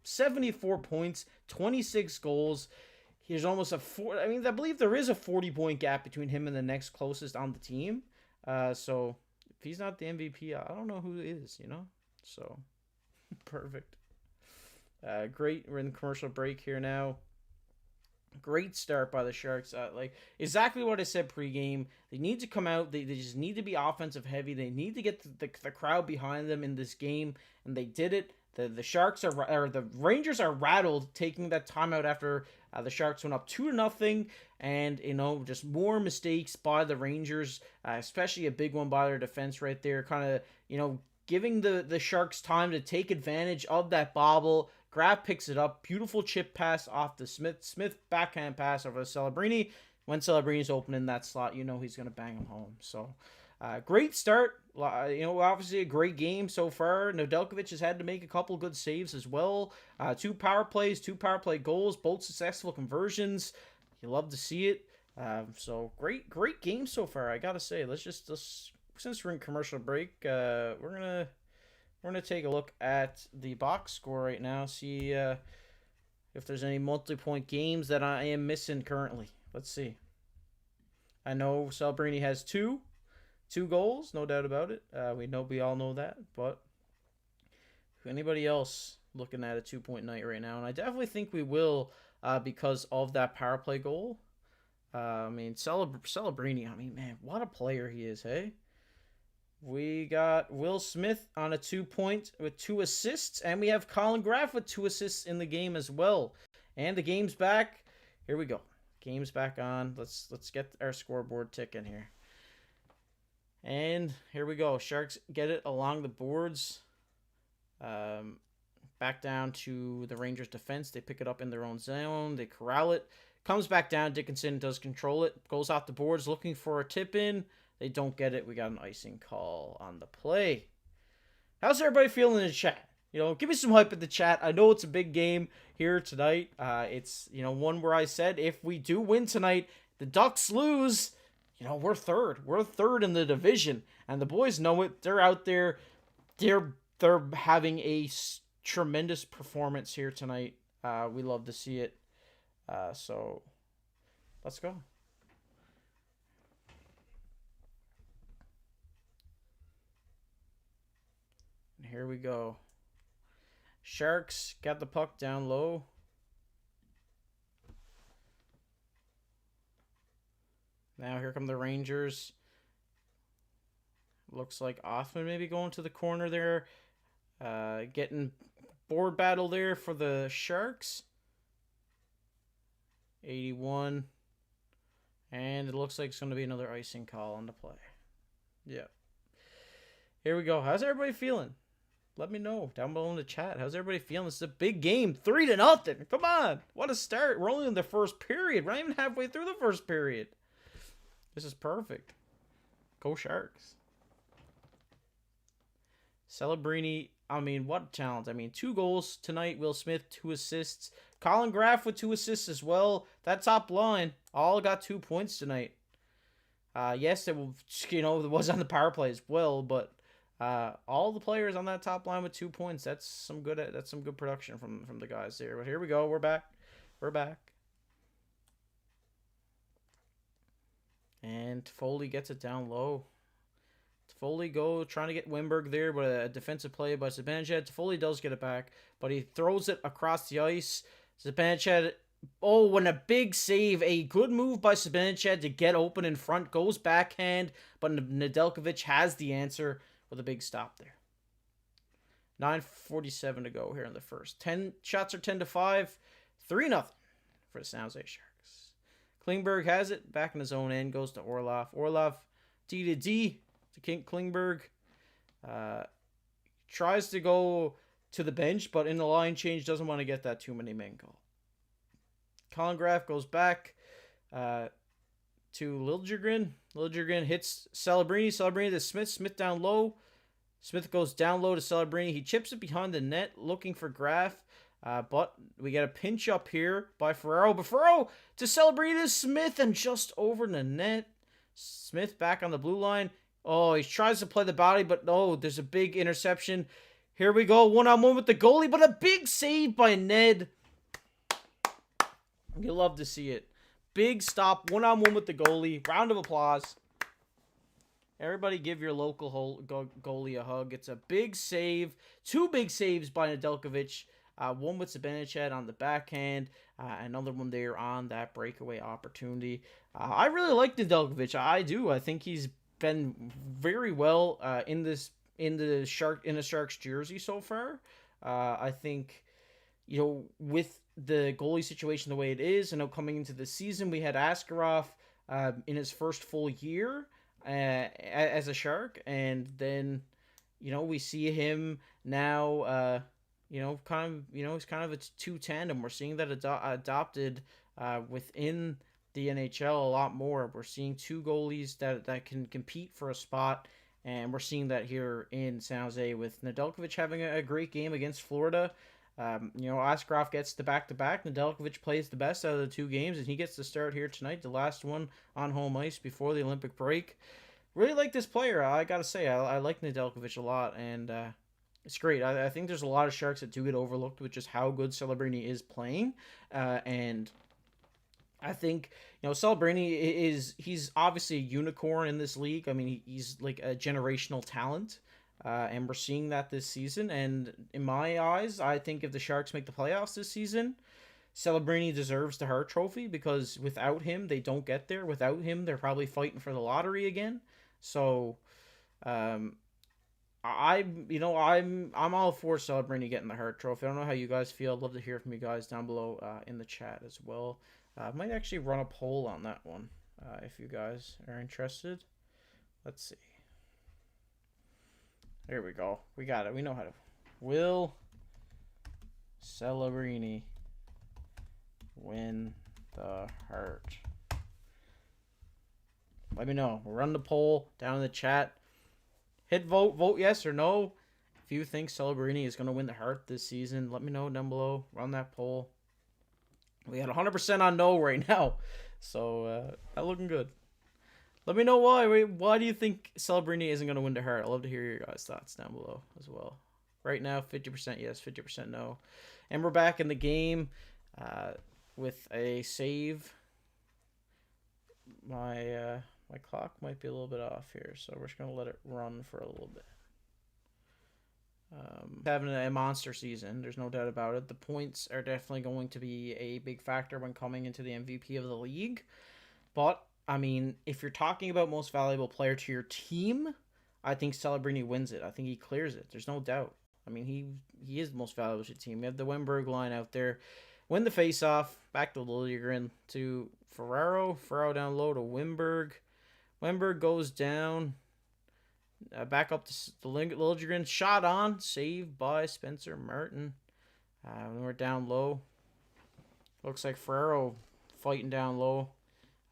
74 points, 26 goals. He's almost I believe there is a 40-point gap between him and the next closest on the team. So if he's not the MVP, I don't know who is, So, perfect. Great. We're in the commercial break here now. Great start by the Sharks. Exactly what I said pregame. They need to come out. They just need to be offensive heavy. They need to get the crowd behind them in this game, and they did it. The Sharks the Rangers are rattled, taking that timeout after the Sharks went up 2-0, and just more mistakes by the Rangers, especially a big one by their defense right there, kind of giving the Sharks time to take advantage of that bobble. Graf picks it up. Beautiful chip pass off the Smith. Smith backhand pass over to Celebrini. When Celebrini's open in that slot, he's going to bang him home. So, great start. Obviously a great game so far. Nedeljkovic has had to make a couple good saves as well. 2 power plays, 2 power play goals, both successful conversions. You love to see it. So, great game so far, I got to say. Since we're in commercial break, we're gonna take a look at the box score right now. See if there's any multi-point games that I am missing currently. Let's see. I know Celebrini has two goals, no doubt about it. We all know that. But anybody else looking at a 2-point night right now? And I definitely think we will because of that power play goal. Celebrini. Man, what a player he is, hey. We got Will Smith on a 2-point with 2 assists, and we have Colin Graf with 2 assists in the game as well. And the game's back. Here we go. Game's back on. Let's get our scoreboard ticking here. And here we go. Sharks get it along the boards. Back down to the Rangers defense. They pick it up in their own zone. They corral it. Comes back down. Dickinson does control it. Goes off the boards looking for a tip in. They don't get it. We got an icing call on the play. How's everybody feeling in the chat? Give me some hype in the chat. I know it's a big game here tonight. It's, one where I said if we do win tonight, the Ducks lose, we're third. We're third in the division. And the boys know it. They're out there. They're having a tremendous performance here tonight. We love to see it. So let's go. And here we go. Sharks got the puck down low. Now here come the Rangers. Looks like Othman maybe going to the corner there. Getting board battle there for the Sharks. 81. And it looks like it's going to be another icing call on the play. Yeah. Here we go. How's everybody feeling? Let me know down below in the chat. How's everybody feeling? This is a big game. 3-0. Come on. What a start. We're only in the first period. We're not even halfway through the first period. This is perfect. Go Sharks. Celebrini, what talent. 2 goals tonight. Will Smith, 2 assists. Colin Graf with 2 assists as well. That top line all got 2 points tonight. Yes, it was on the power play as well, but all the players on that top line with 2 points. That's some good production from the guys there. But here we go. We're back. And Toffoli gets it down low. Toffoli trying to get Wennberg there, but a defensive play by Zibanejad. Toffoli does get it back, but he throws it across the ice. Zibanejad, and a big save. A good move by Zibanejad to get open in front. Goes backhand, but Nedeljkovic has the answer with a big stop there. 9:47 to go here in the first. 10 shots are 10-5. 3-0 for the San Jose Sharks. Klingberg has it back in his own end. Goes to Orlov. Orlov D to Klingberg. Tries to go to the bench, but in the line change doesn't want to get that too many men goal. Colin Graf goes back to Liljegren. Liljegren hits Celebrini. Celebrini to Smith. Smith down low. Smith goes down low to Celebrini. He chips it behind the net looking for Graf. But we get a pinch up here by Ferraro. But Ferraro to Celebrini to Smith and just over the net. Smith back on the blue line. Oh, he tries to play the body, but no, there's a big interception. Here we go, one-on-one with the goalie, but a big save by Ned. You love to see it. Big stop, one-on-one with the goalie. Round of applause. Everybody give your local goalie a hug. It's a big save. 2 big saves by Nedeljkovic. One with Zibanejad on the backhand. Another one there on that breakaway opportunity. I really like Nedeljkovic. I do. I think he's been very well in the Sharks jersey so far. I think with the goalie situation the way it is, coming into the season we had Askarov in his first full year as a Shark, and then we see him now he's kind of a 2 tandem. We're seeing that adopted within the NHL a lot more. We're seeing 2 goalies that can compete for a spot, and we're seeing that here in San Jose with Nedeljkovic having a great game against Florida. Askarov gets the back-to-back. Nedeljkovic plays the best out of the 2 games, and he gets to start here tonight, the last one on home ice before the Olympic break. Really like this player. I gotta say, I like Nedeljkovic a lot, and it's great. I think there's a lot of Sharks that do get overlooked with just how good Celebrini is playing, and I think, Celebrini he's obviously a unicorn in this league. He's like a generational talent, and we're seeing that this season. And in my eyes, I think if the Sharks make the playoffs this season, Celebrini deserves the Hart Trophy, because without him, they don't get there. Without him, they're probably fighting for the lottery again. So, I'm all for Celebrini getting the Hart Trophy. I don't know how you guys feel. I'd love to hear from you guys down below in the chat as well. I might actually run a poll on that one if you guys are interested. Let's see. There we go. We got it. We know how to. Will Celebrini win the Hart? Let me know. We'll run the poll down in the chat. Hit vote. Vote yes or no. If If you think Celebrini is going to win the Hart this season, let me know down below. Run that poll. We got 100% on no right now. So, not looking good. Let me know why. Why do you think Celebrini isn't going to win the Hart? I'd love to hear your guys' thoughts down below as well. Right now, 50% yes, 50% no. And we're back in the game with a save. My clock might be a little bit off here, so we're just going to let it run for a little bit. Having a monster season, there's no doubt about it. The points are definitely going to be a big factor when coming into the MVP of the league. But, I mean, if you're talking about most valuable player to your team, I think Celebrini wins it. I think he clears it. There's no doubt. I mean, he is the most valuable to your team. You have the Wennberg line out there. Win the face-off. Back to Liljegren to Ferraro. Ferraro down low to Wennberg. Wennberg goes down. Back up to the Liljegren. Shot on. Saved by Spencer Martin. When we're down low. Looks like Ferraro fighting down low.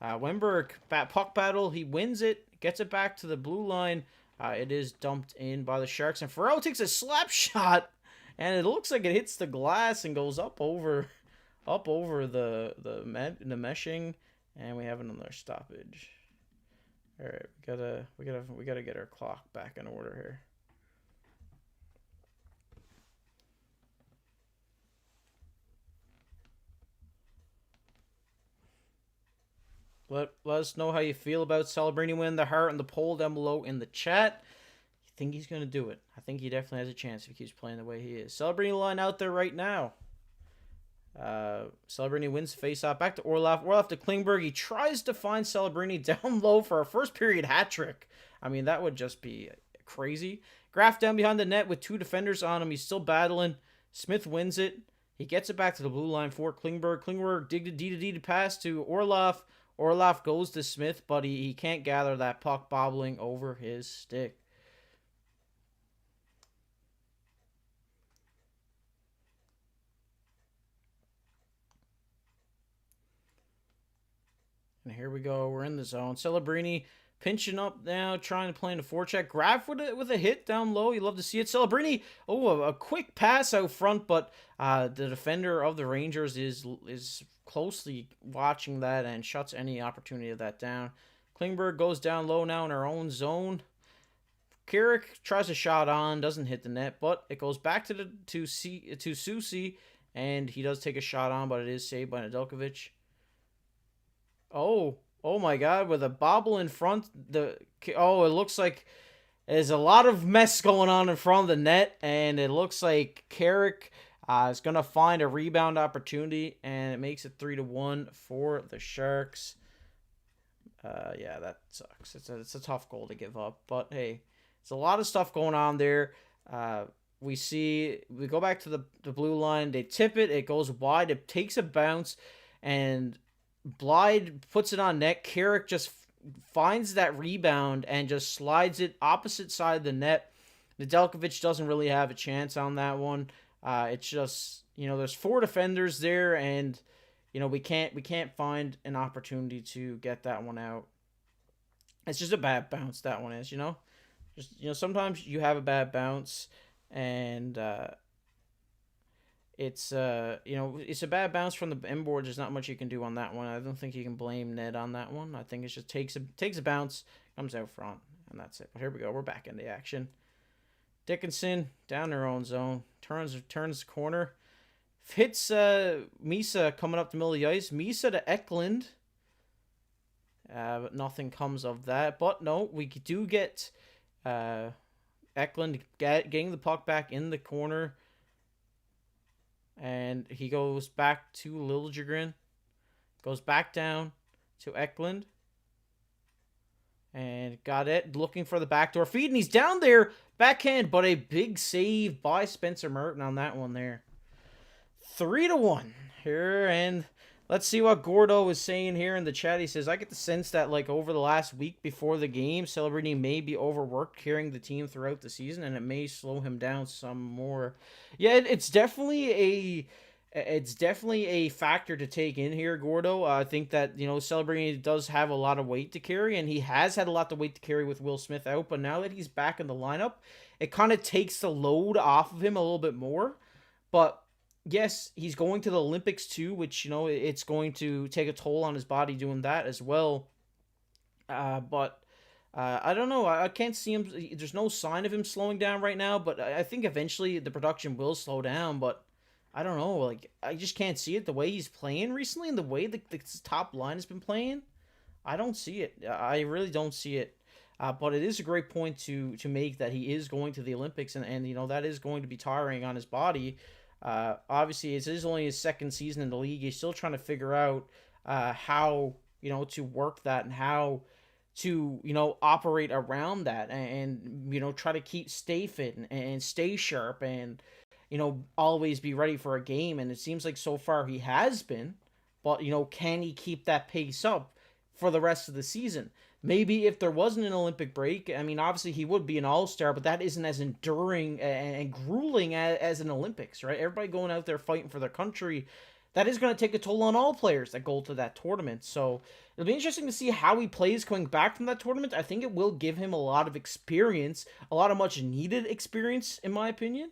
Wennberg, puck battle. He wins it. Gets it back to the blue line. It is dumped in by the Sharks. And Ferraro takes a slap shot. And it looks like it hits the glass and goes up over the meshing. And we have another stoppage. All right, we gotta get our clock back in order here. Let us know how you feel about Celebrini winning the Hart and the poll down below in the chat. You think he's gonna do it? I think he definitely has a chance if he keeps playing the way he is. Celebrini line out there right now. Celebrini wins face-off. Back to Orlov. Orlov to Klingberg. He tries to find Celebrini down low for a first-period hat trick. I mean, that would just be crazy. Graf down behind the net with two defenders on him. He's still battling. Smith wins it. He gets it back to the blue line for Klingberg. Klingberg dig to D to pass to Orlov. Orlov goes to Smith, but he can't gather that puck bobbling over his stick. And here we go. We're in the zone. Celebrini pinching up now, trying to play in a forecheck. Graf with a hit down low. You love to see it. Celebrini, a quick pass out front, but the defender of the Rangers is closely watching that and shuts any opportunity of that down. Klingberg goes down low now in our own zone. Carrick tries a shot on, doesn't hit the net, but it goes back to Susi, and he does take a shot on, but it is saved by Nedeljkovic. Oh my God, with a bobble in front. It looks like there's a lot of mess going on in front of the net, and it looks like Carrick is going to find a rebound opportunity, and it makes it 3-1 for the Sharks. Yeah, that sucks. It's a tough goal to give up, but hey, it's a lot of stuff going on there. We go back to the blue line. They tip it. It goes wide. It takes a bounce, and Blythe puts it on net. Carrick just finds that rebound and just slides it opposite side of the net. Nedeljkovic doesn't really have a chance on that one. It's just, there's four defenders there, and we can't find an opportunity to get that one out. It's just a bad bounce, that one is, Just sometimes you have a bad bounce, and it's a bad bounce from the inboard. There's not much you can do on that one. I don't think you can blame Ned on that one. I think it just takes a bounce, comes out front, and that's it. But here we go. We're back into action. Dickinson down their own zone, turns the corner, hits Misa coming up the middle of the ice. Misa to Eklund, but nothing comes of that. But no, we do get Eklund getting the puck back in the corner. And he goes back to Liljegren. Goes back down to Eklund. And got it. Looking for the backdoor feed. And he's down there. Backhand. But a big save by Spencer Merton on that one there. 3-1 here. And let's see what Gordo is saying here in the chat. He says, I get the sense that over the last week before the game, Celebrini may be overworked carrying the team throughout the season, and it may slow him down some more. Yeah, it's definitely a factor to take in here, Gordo. I think that, Celebrini does have a lot of weight to carry, and he has had a lot of weight to carry with Will Smith out, but now that he's back in the lineup, it kind of takes the load off of him a little bit more. But yes, he's going to the Olympics too, which, it's going to take a toll on his body doing that as well. But I don't know. I can't see him. There's no sign of him slowing down right now, but I think eventually the production will slow down. But I don't know. Like, I just can't see it the way he's playing recently and the way the top line has been playing. I don't see it. I really don't see it. But it is a great point to make that he is going to the Olympics, and that is going to be tiring on his body. Obviously, it is only his second season in the league. He's still trying to figure out how to work that and how to operate around that, and try to stay fit and stay sharp, and always be ready for a game. And it seems like so far he has been, but can he keep that pace up for the rest of the season? Maybe if there wasn't an Olympic break, I mean, obviously he would be an all-star, but that isn't as enduring and grueling as an Olympics, right? Everybody going out there fighting for their country, that is going to take a toll on all players that go to that tournament. So it'll be interesting to see how he plays coming back from that tournament. I think it will give him a lot of experience, a lot of much needed experience, in my opinion.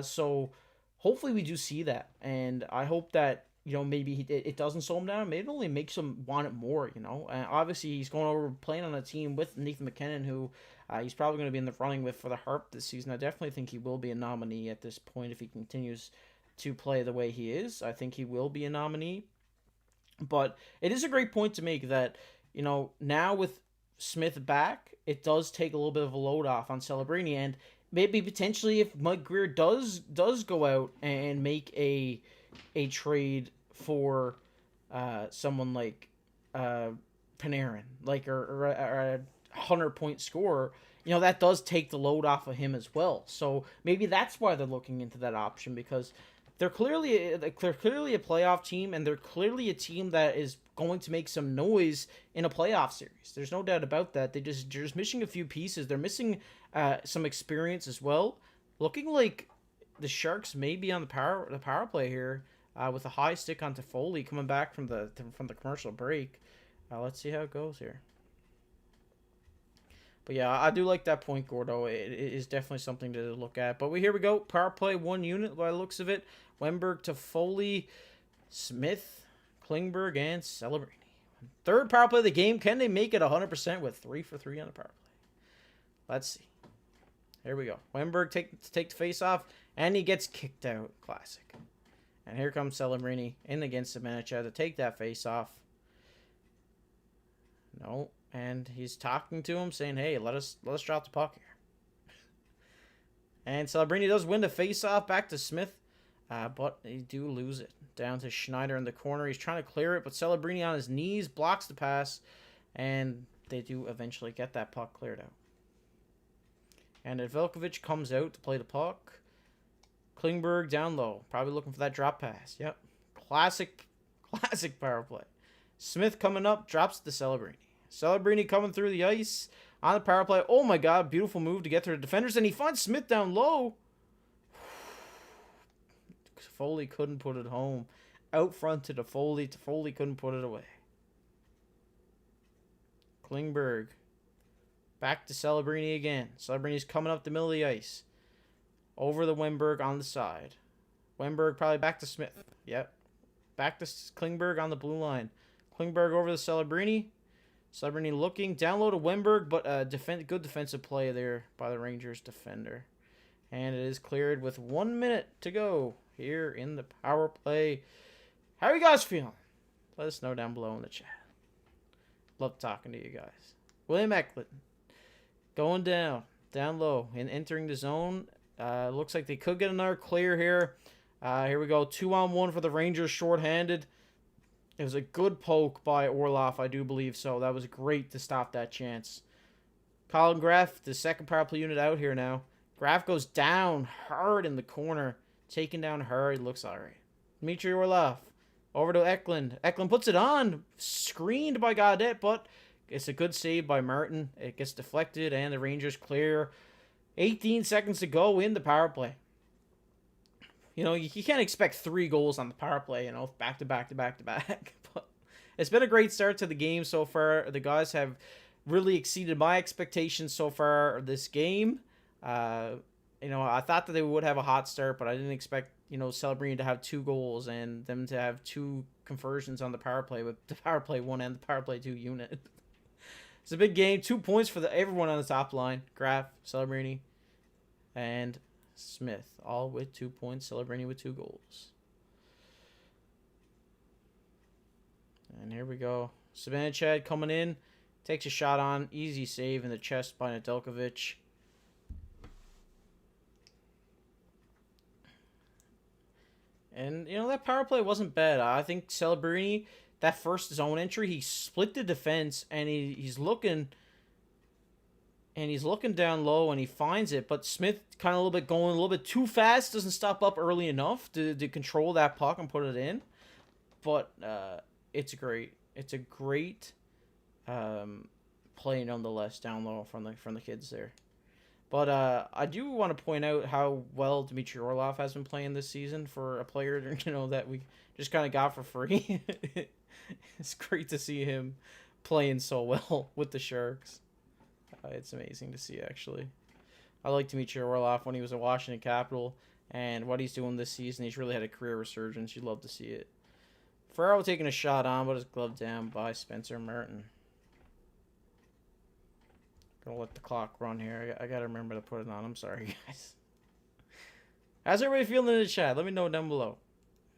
So hopefully we do see that, and I hope that maybe it doesn't slow him down. Maybe it only makes him want it more, And obviously, he's going over playing on a team with Nathan MacKinnon, who he's probably going to be in the running with for the Harp this season. I definitely think he will be a nominee at this point if he continues to play the way he is. I think he will be a nominee. But it is a great point to make that, now with Smith back, it does take a little bit of a load off on Celebrini. And maybe potentially if Mike Grier does go out and make a trade for someone like Panarin, or a 100-point scorer, that does take the load off of him as well. So maybe that's why they're looking into that option, because they're clearly a playoff team, and they're clearly a team that is going to make some noise in a playoff series. There's no doubt about that. They're just missing a few pieces. They're missing some experience as well. Looking like the Sharks may be on the power play here. With a high stick on Toffoli coming back from the commercial break. Let's see how it goes here. But yeah, I do like that point, Gordo. It is definitely something to look at. But here we go. Power play, 1 unit by the looks of it. Wennberg, Toffoli, Smith, Klingberg, and Celebrini. Third power play of the game. Can they make it 100% with 3 for 3 on the power play? Let's see. Here we go. Wennberg take the face off, and he gets kicked out. Classic. And here comes Celebrini in against Domenici to take that face off. No, and he's talking to him, saying, "Hey, let us drop the puck here." And Celebrini does win the face off back to Smith, but they do lose it down to Schneider in the corner. He's trying to clear it, but Celebrini on his knees blocks the pass, and they do eventually get that puck cleared out. And Velkovic comes out to play the puck. Klingberg down low, probably looking for that drop pass. Yep, classic power play. Smith coming up, drops to Celebrini. Celebrini coming through the ice on the power play. Oh my God, beautiful move to get through the defenders, and he finds Smith down low. Toffoli couldn't put it home. Out front to Toffoli. Toffoli couldn't put it away. Klingberg back to Celebrini again. Celebrini's coming up the middle of the ice. Over the Wennberg on the side. Wennberg probably back to Smith. Yep. Back to Klingberg on the blue line. Klingberg over to Celebrini. Celebrini looking down low to Wennberg, but good defensive play there by the Rangers defender. And it is cleared with 1 minute to go here in the power play. How are you guys feeling? Let us know down below in the chat. Love talking to you guys. William Macklin going down low and entering the zone. Looks like they could get another clear here. Here we go. 2-on-1 for the Rangers, shorthanded. It was a good poke by Orlov, I do believe so. That was great to stop that chance. Colin Graf, the second power play unit out here now. Graf goes down hard in the corner. Taken down hard. Looks all right. Dmitry Orlov over to Eklund. Eklund puts it on. Screened by Gaudette, but it's a good save by Martin. It gets deflected, and the Rangers clear. 18 seconds to go in the power play. You can't expect 3 goals on the power play, back to back. But it's been a great start to the game so far. The guys have really exceeded my expectations so far this game. You know, I thought that they would have a hot start, but I didn't expect, you know, Celebrini to have 2 goals and them to have 2 conversions on the power play with the power play 1 and the power play 2 unit. It's a big game. 2 points for everyone on the top line. Graf, Celebrini, and Smith, all with 2 points. Celebrini with 2 goals. And here we go. Zibanejad coming in. Takes a shot on. Easy save in the chest by Nedeljkovic. And, you know, that power play wasn't bad. I think Celebrini, that first zone entry, he split the defense, and he's looking down low, and he finds it. But Smith kind of going a little bit too fast, doesn't stop up early enough to control that puck and put it in. But it's great. It's a great play nonetheless down low from the kids there. But I do want to point out how well Dmitry Orlov has been playing this season for a player, you know, that we just kind of got for free. It's great to see him playing so well with the Sharks. It's amazing to see, actually. I like Dmitry Orlov when he was a Washington Capital, and what he's doing this season, he's really had a career resurgence. You'd love to see it. Ferraro taking a shot on, but is gloved down by Spencer Martin. Gonna let the clock run here. I gotta remember to put it on. I'm sorry, guys. How's everybody feeling in the chat? Let me know down below.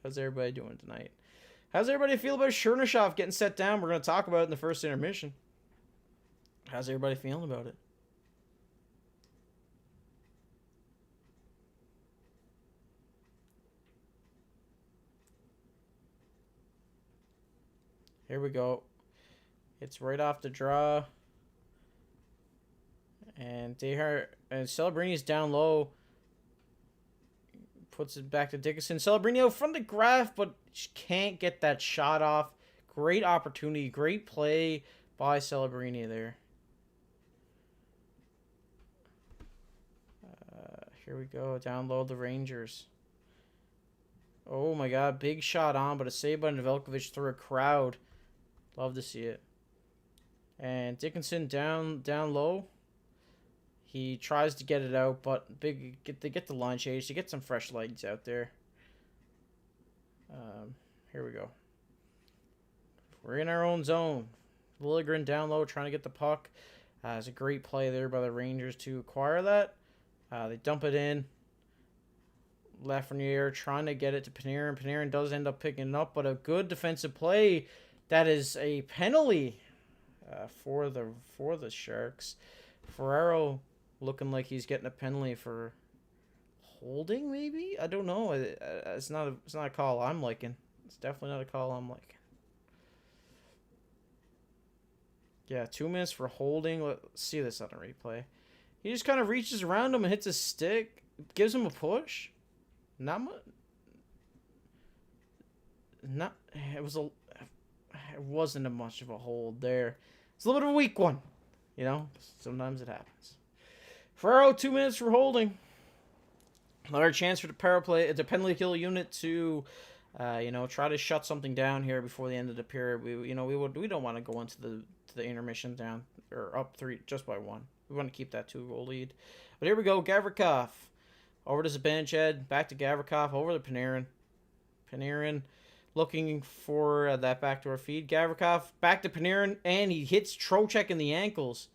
How's everybody doing tonight? How's everybody feel about Chernyshov getting set down? We're gonna talk about it in the first intermission. How's everybody feeling about it? Here we go. It's right off the draw. And Celebrini's down low. Puts it back to Dickinson. Celebrini out front of Graf, but can't get that shot off. Great opportunity. Great play by Celebrini there. Here we go. Down low, the Rangers. Oh my god. Big shot on, but a save by Nedeljkovic through a crowd. Love to see it. And Dickinson down low. He tries to get it out, but they get the line change. To get some fresh legs out there. Here we go. We're in our own zone. Liljegren down low, trying to get the puck. It's a great play there by the Rangers to acquire that. They dump it in. Lafreniere trying to get it to Panarin. Panarin does end up picking it up, but a good defensive play. That is a penalty for the Sharks. Ferraro looking like he's getting a penalty for holding, maybe? I don't know. It's not a call I'm liking. It's definitely not a call I'm liking. Yeah, 2 minutes for holding. Let's see this on a replay. He just kind of reaches around him and hits his stick. Gives him a push. Not much. It wasn't much of a hold there. It's a little bit of a weak one. You know, sometimes it happens. Ferraro, 2 minutes for holding. Another chance for the power play, the penalty kill unit to, try to shut something down here before the end of the period. We don't want to go into the intermission down or up 3 just by 1. We want to keep that 2-goal lead. But here we go, Gavrikov over to Zibanejad, back to Gavrikov, over to Panarin. Panarin looking for that backdoor feed. Gavrikov back to Panarin, and he hits Trocheck in the ankles.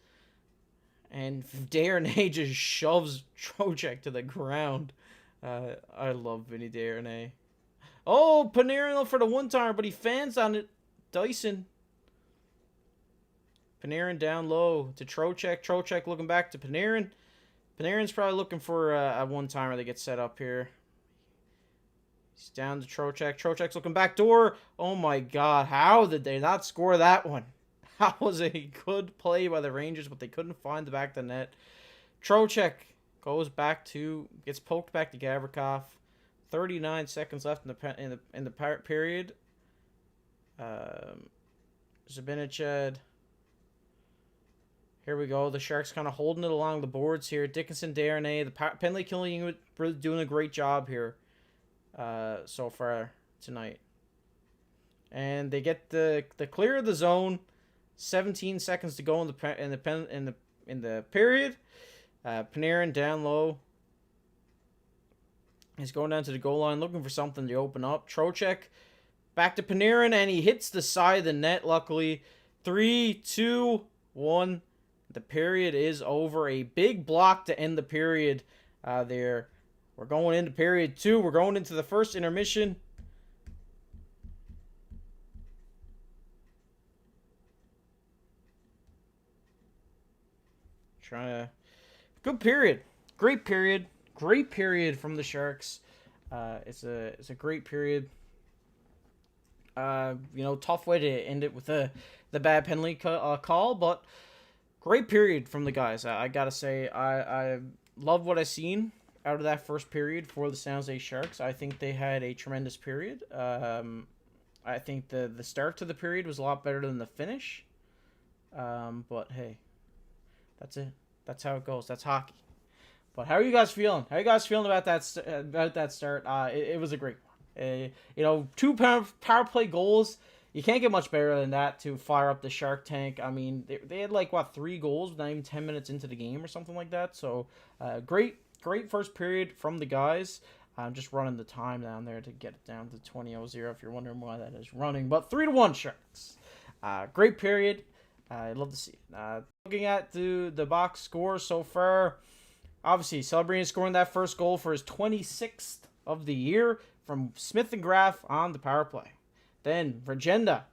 And Desharnais just shoves Trocheck to the ground. I love Vinny Desharnais. Oh, Panarin for the one-timer, but he fans on it. Dyson. Panarin down low to Trocheck. Trocheck looking back to Panarin. Panarin's probably looking for a one-timer that gets set up here. He's down to Trocheck. Trocheck's looking back door. Oh my god, how did they not score that one? That was a good play by the Rangers, but they couldn't find the back of the net. Trocheck gets poked back to Gavrikov. 39 seconds left in the period. Zibanejad. Here we go. The Sharks kind of holding it along the boards here. Dickinson, Desharnais, the penalty killing unit really doing a great job here so far tonight. And they get the clear of the zone. 17 seconds to go in the period. Panarin down low. He's going down to the goal line, looking for something to open up. Trocheck back to Panarin, and he hits the side of the net, luckily. 3, 2, 1. The period is over. A big block to end the period there. We're going into period 2. We're going into the first intermission. Good period. Great period. Great period from the Sharks. It's a great period. Tough way to end it with the bad penalty call, but great period from the guys. I gotta say, I love what I seen out of that first period for the San Jose Sharks. I think they had a tremendous period. I think the start to the period was a lot better than the finish. But hey, that's it. That's how it goes. That's hockey. But how are you guys feeling? How are you guys feeling about that start? It was a great one. 2 power play goals. You can't get much better than that to fire up the Shark Tank. I mean, they had 3 goals not even 10 minutes into the game or something like that. So great first period from the guys. I'm just running the time down there to get it down to 20:00 if you're wondering why that is running. But 3-1 Sharks. Great period. I'd love to see it. Looking at the box score so far, obviously Celebrini scoring that first goal for his 26th of the year from Smith and Graf on the power play. Then Regenda,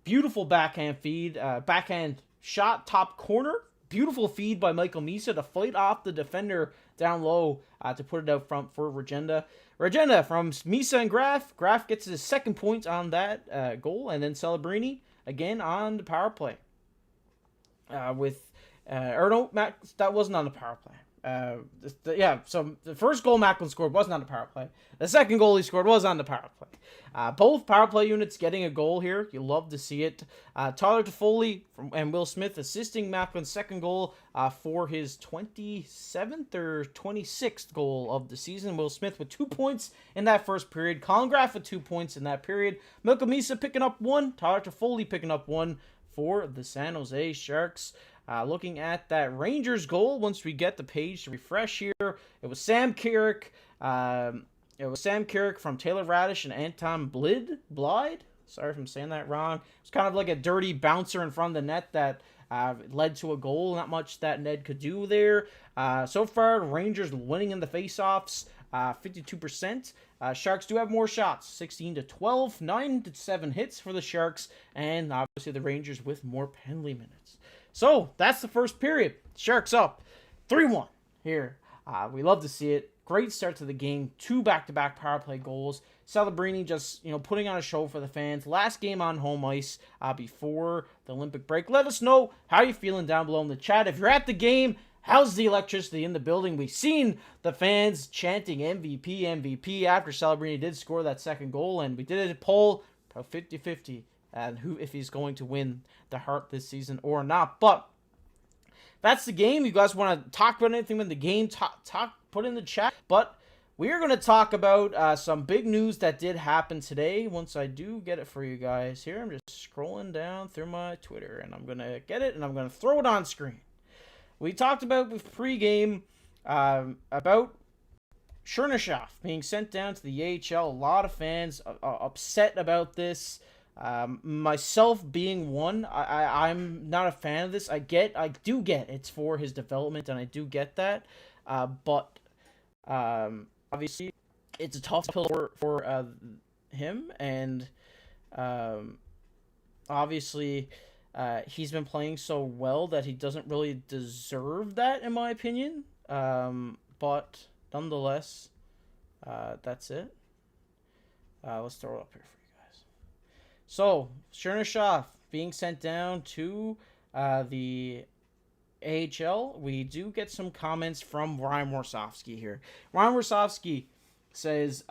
beautiful backhand feed, backhand shot, top corner. Beautiful feed by Michael Misa to fight off the defender down low to put it out front for Regenda. Regenda from Misa and Graf. Graf gets his second point on that goal, and then Celebrini again on the power play. That wasn't on the power play. So the first goal Macklin scored wasn't on the power play. The second goal he scored was on the power play. Both power play units getting a goal here. You love to see it. Tyler Toffoli and Will Smith assisting Macklin's second goal for his 27th or 26th goal of the season. Will Smith with 2 points in that first period. Colin Graf with 2 points in that period. Milka Misa picking up 1. Tyler Toffoli picking up 1 for the San Jose Sharks. Looking at that Rangers goal, once we get the page to refresh here, it was Sam Carrick. From Taylor Radish and Anton Blide. Sorry if I'm saying that wrong. It's kind of like a dirty bouncer in front of the net that led to a goal. Not much that Ned could do there. So far, Rangers winning in the faceoffs, 52%. Sharks do have more shots, 16-12, 9-7 hits for the Sharks, and obviously the Rangers with more penalty minutes. So that's the first period. Sharks up 3-1 here. We love to see it. Great start to the game. 2 back-to-back power play goals. Celebrini just, putting on a show for the fans. Last game on home ice before the Olympic break. Let us know how you're feeling down below in the chat. If you're at the game, how's the electricity in the building? We've seen the fans chanting MVP, MVP after Celebrini did score that second goal, and we did a poll, about 50-50, and if he's going to win the Hart this season or not. But that's the game. You guys want to talk about anything in the game, put in the chat. But we are going to talk about some big news that did happen today. Once I do get it for you guys here, I'm just scrolling down through my Twitter, and I'm going to get it, and I'm going to throw it on screen. We talked about with pregame about Chernyshov being sent down to the AHL. A lot of fans upset about this. Myself being one, I'm not a fan of this. I do get it's for his development, and I do get that. But obviously, it's a tough pill for him, and obviously, he's been playing so well that he doesn't really deserve that, in my opinion. But nonetheless, that's it. Let's throw it up here for you guys. So, Chernyshov being sent down to the AHL. We do get some comments from Ryan Warsofsky here. Ryan Warsofsky says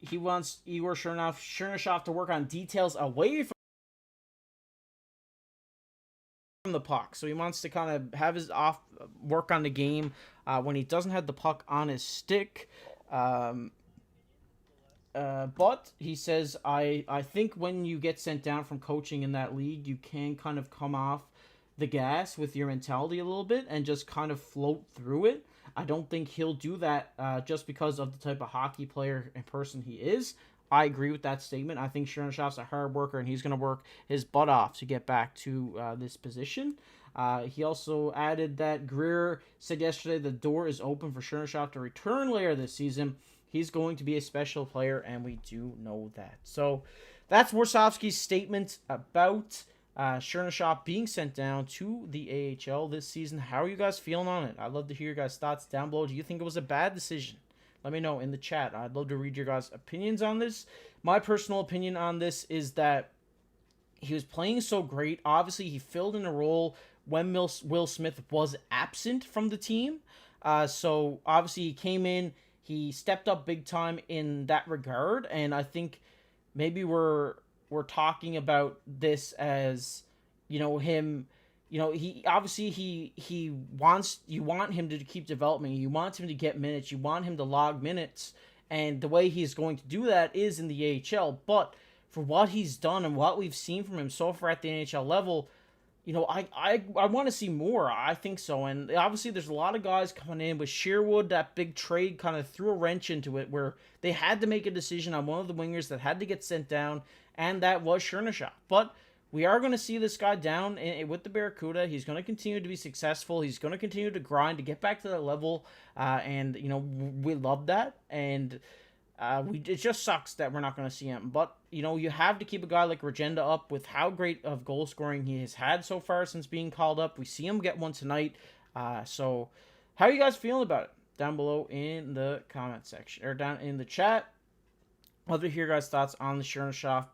he wants Igor Chernyshov to work on details away from the puck. So he wants to kind of have his work on the game when he doesn't have the puck on his stick. But he says, I think when you get sent down from coaching in that league, you can kind of come off the gas with your mentality a little bit and just kind of float through it. I don't think he'll do that just because of the type of hockey player and person he is. I agree with that statement. I think Chernishov's a hard worker, and he's going to work his butt off to get back to this position. He also added that Grier said yesterday the door is open for Chernyshov to return later this season. He's going to be a special player, and we do know that. So that's Warsofsky's statement about Chernyshov being sent down to the AHL this season. How are you guys feeling on it? I'd love to hear your guys' thoughts down below. Do you think it was a bad decision? Let me know in the chat. I'd love to read your guys' opinions on this. My personal opinion on this is that he was playing so great. Obviously, he filled in a role when Will Smith was absent from the team. So, obviously, he came in. He stepped up big time in that regard. And I think maybe we're talking about this as, him... he obviously he wants, you want him to keep developing. You want him to get minutes. You want him to log minutes. And the way he's going to do that is in the AHL. But for what he's done and what we've seen from him so far at the NHL level, I want to see more. I think so. And obviously there's a lot of guys coming in with Sherwood. That big trade kind of threw a wrench into it where they had to make a decision on one of the wingers that had to get sent down. And that was Chernyshov. But we are going to see this guy down with the Barracuda. He's going to continue to be successful. He's going to continue to grind to get back to that level. And, we love that. And it just sucks that we're not going to see him. But, you have to keep a guy like Regenda up with how great of goal scoring he has had so far since being called up. We see him get one tonight. So how are you guys feeling about it? Down below in the comment section or down in the chat. Love to hear your guys' thoughts on the Chernyshov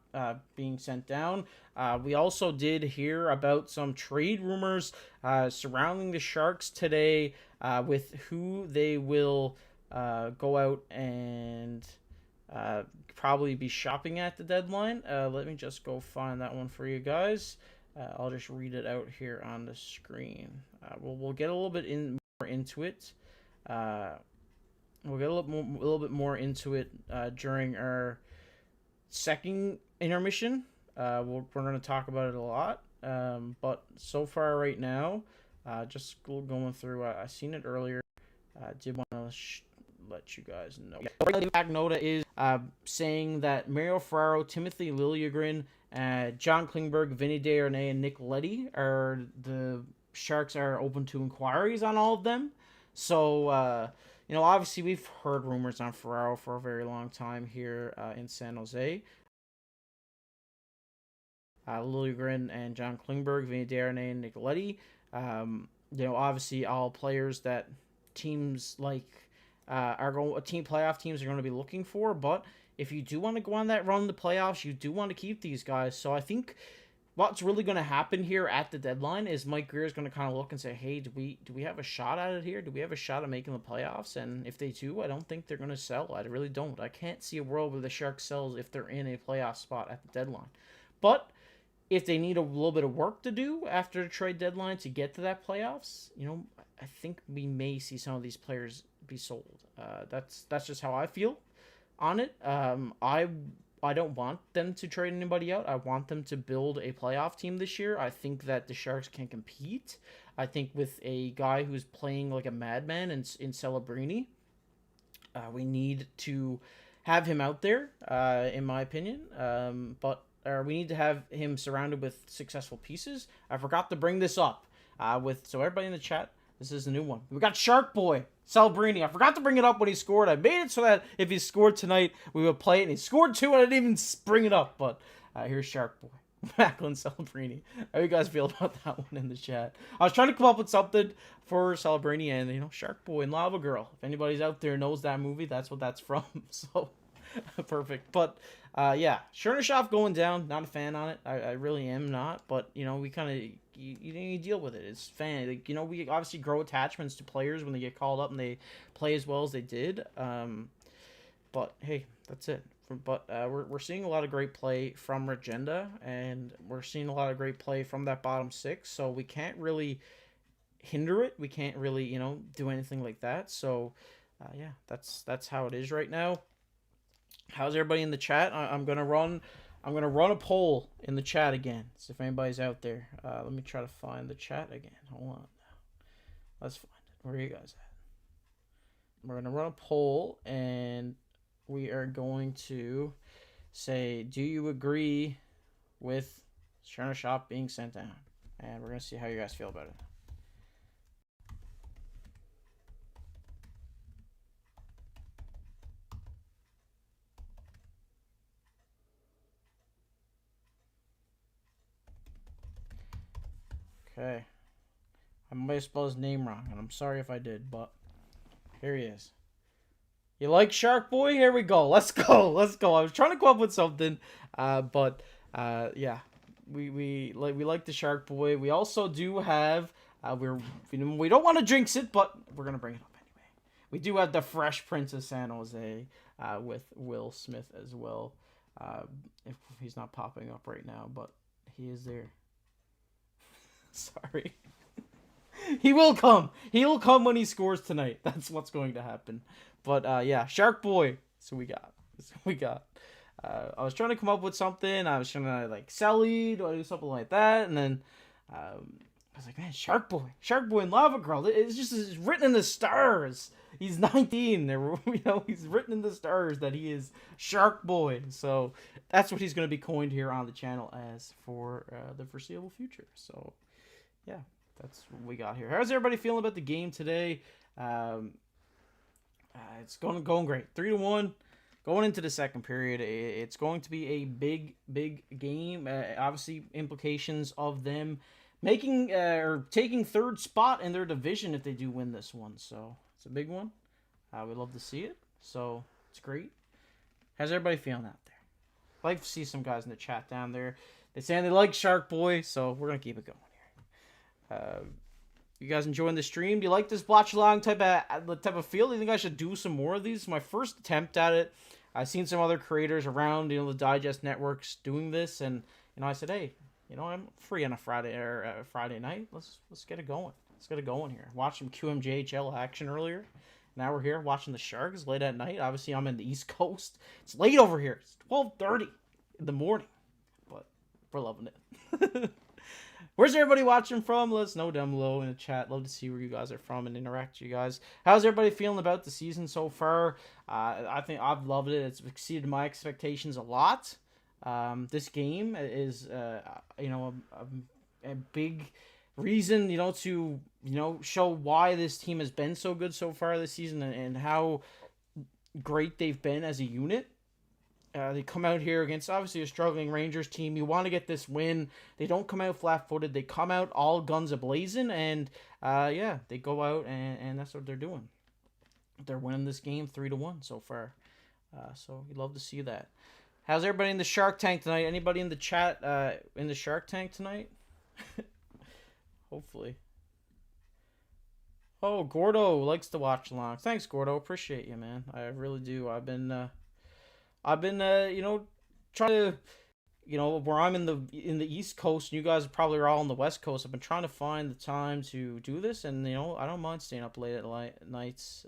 being sent down. We also did hear about some trade rumors surrounding the Sharks today with who they will go out and probably be shopping at the deadline. Let me just go find that one for you guys. I'll just read it out here on the screen. We'll get a little bit more into it. We'll get a little bit more into it during our second intermission. We're going to talk about it a lot. But so far right now, just going through, I seen it earlier. I did want to let you guys know. Cagnoni is saying that Mario Ferraro, Timothy Liljegren, John Klingberg, Vinny Desharnais, and Nick Leddy are the Sharks are open to inquiries on all of them. So, obviously we've heard rumors on Ferraro for a very long time here in San Jose. Liljegren and John Klingberg, Vinny Desharnais, and Nick Leddy. Obviously all players that teams like playoff teams are going to be looking for. But if you do want to go on that run in the playoffs, you do want to keep these guys. So I think what's really going to happen here at the deadline is Mike Grier is going to kind of look and say, hey, do we have a shot at it here? Do we have a shot at making the playoffs? And if they do, I don't think they're going to sell. I really don't. I can't see a world where the Sharks sells if they're in a playoff spot at the deadline. But if they need a little bit of work to do after the trade deadline to get to that playoffs, I think we may see some of these players be sold. That's just how I feel on it. I don't want them to trade anybody out. I want them to build a playoff team this year. I think that the Sharks can compete. I think with a guy who's playing like a madman in Celebrini, we need to have him out there, in my opinion. But we need to have him surrounded with successful pieces. I forgot to bring this up. So everybody in the chat, this is a new one. We got Shark Boy Celebrini. I forgot to bring it up when he scored. I made it so that if he scored tonight, we would play it. And he scored 2, and I didn't even bring it up. But here's Shark Boy, Macklin Celebrini. How you guys feel about that one in the chat? I was trying to come up with something for Celebrini, and Shark Boy and Lava Girl. If anybody's out there knows that movie, that's what that's from. So perfect. But yeah, Chernyshov going down. Not a fan on it. I really am not. But we kind of you deal with it. It's fan. We obviously grow attachments to players when they get called up and they play as well as they did. But hey, that's it. But we're seeing a lot of great play from Regenda, and we're seeing a lot of great play from that bottom six. So we can't really hinder it. We can't really do anything like that. So yeah, that's how it is right now. How's everybody in the chat? I'm gonna run I'm going to run a poll in the chat again. So if anybody's out there, let me try to find the chat again. Hold on. Let's find it. Where are you guys at? We're going to run a poll, and we are going to say, do you agree with Chernyshov being sent down? And we're going to see how you guys feel about it. Okay. I might have spelled his name wrong, and I'm sorry if I did, but here he is. You like Shark Boy? Here we go. Let's go. Let's go. I was trying to come up with something, but yeah, we like the Shark Boy. We also do have we don't want to jinx it, but we're gonna bring it up anyway. We do have the Fresh Prince of San Jose with Will Smith as well. If he's not popping up right now, but he is there. Sorry. He will come. He will come when he scores tonight. That's what's going to happen. But yeah, Shark Boy. So we got. I was trying to come up with something. I was trying to like Selly, do I do something like that? And then I was like, man, Shark Boy and Lava Girl. It's written in the stars. He's 19. He's written in the stars that he is Shark Boy. So that's what he's going to be coined here on the channel as for the foreseeable future. So yeah, that's what we got here. How's everybody feeling about the game today? It's going great. 3-1. Going into the second period, it's going to be a big game. Obviously, implications of them making or taking third spot in their division if they do win this one. So it's a big one. We'd love to see it. So it's great. How's everybody feeling out there? I'd like to see some guys in the chat down there. They're saying they like Shark Boy, so we're gonna keep it going here. You guys enjoying the stream? Do you like this watch along type of feel? Do you think I should do some more of these? My first attempt at it. I've seen some other creators around, the digest networks doing this, and I said, hey, I'm free on a Friday night. Let's get it going. Let's get it going here. Watched some QMJHL action earlier. Now we're here watching the Sharks late at night. Obviously, I'm in the East Coast. It's late over here. It's 12:30 in the morning, but we're loving it. Where's everybody watching from? Let us know down below in the chat. Love to see where you guys are from and interact with you guys. How's everybody feeling about the season so far? I think I've loved it. It's exceeded my expectations a lot. This game is, a big reason, to, show why this team has been so good so far this season and how great they've been as a unit. They come out here against, obviously, a struggling Rangers team. You want to get this win. They don't come out flat-footed. They come out all guns a-blazing, and, they go out, and that's what they're doing. They're winning this game 3-1 so far. So you'd love to see that. How's everybody in the Shark Tank tonight? Anybody in the chat in the Shark Tank tonight? Hopefully. Oh, Gordo likes to watch along. Thanks, Gordo. Appreciate you, man. I really do. I've been trying to, where I'm in the East Coast, and you guys probably are all on the West Coast. I've been trying to find the time to do this, and, I don't mind staying up late at nights.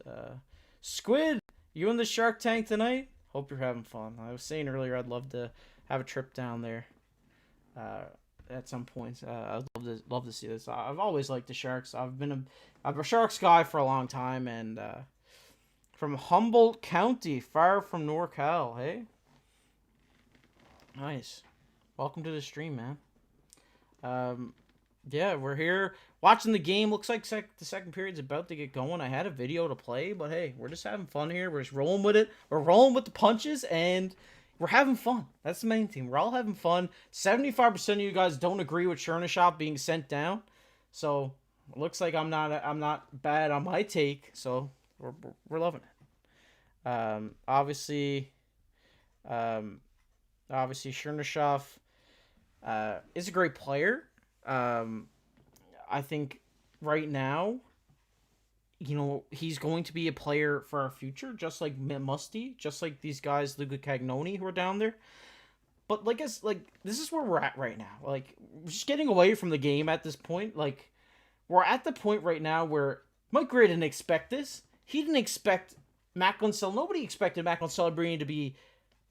Squid, you in the Shark Tank tonight? Hope you're having fun. I was saying earlier I'd love to have a trip down there at some point. I'd love to see this. I've always liked the Sharks. I'm a Sharks guy for a long time, and from Humboldt County, far from NorCal, hey? Nice. Welcome to the stream, man. Yeah, we're here watching the game. Looks like the second period's about to get going. I had a video to play, but hey, we're just having fun here. We're just rolling with it. We're rolling with the punches, and we're having fun. That's the main thing. We're all having fun. 75% of you guys don't agree with Chernyshov being sent down, so it looks like I'm not bad on my take. So we're loving it. Obviously, Chernyshov is a great player. I think right now, he's going to be a player for our future, just like Musty, just like these guys, Luca, Cagnoni, who are down there. But this is where we're at right now. We're just getting away from the game at this point. We're at the point right now where Mike Grier didn't expect this. He didn't expect Macklin Nobody expected Macklin Celebrini to be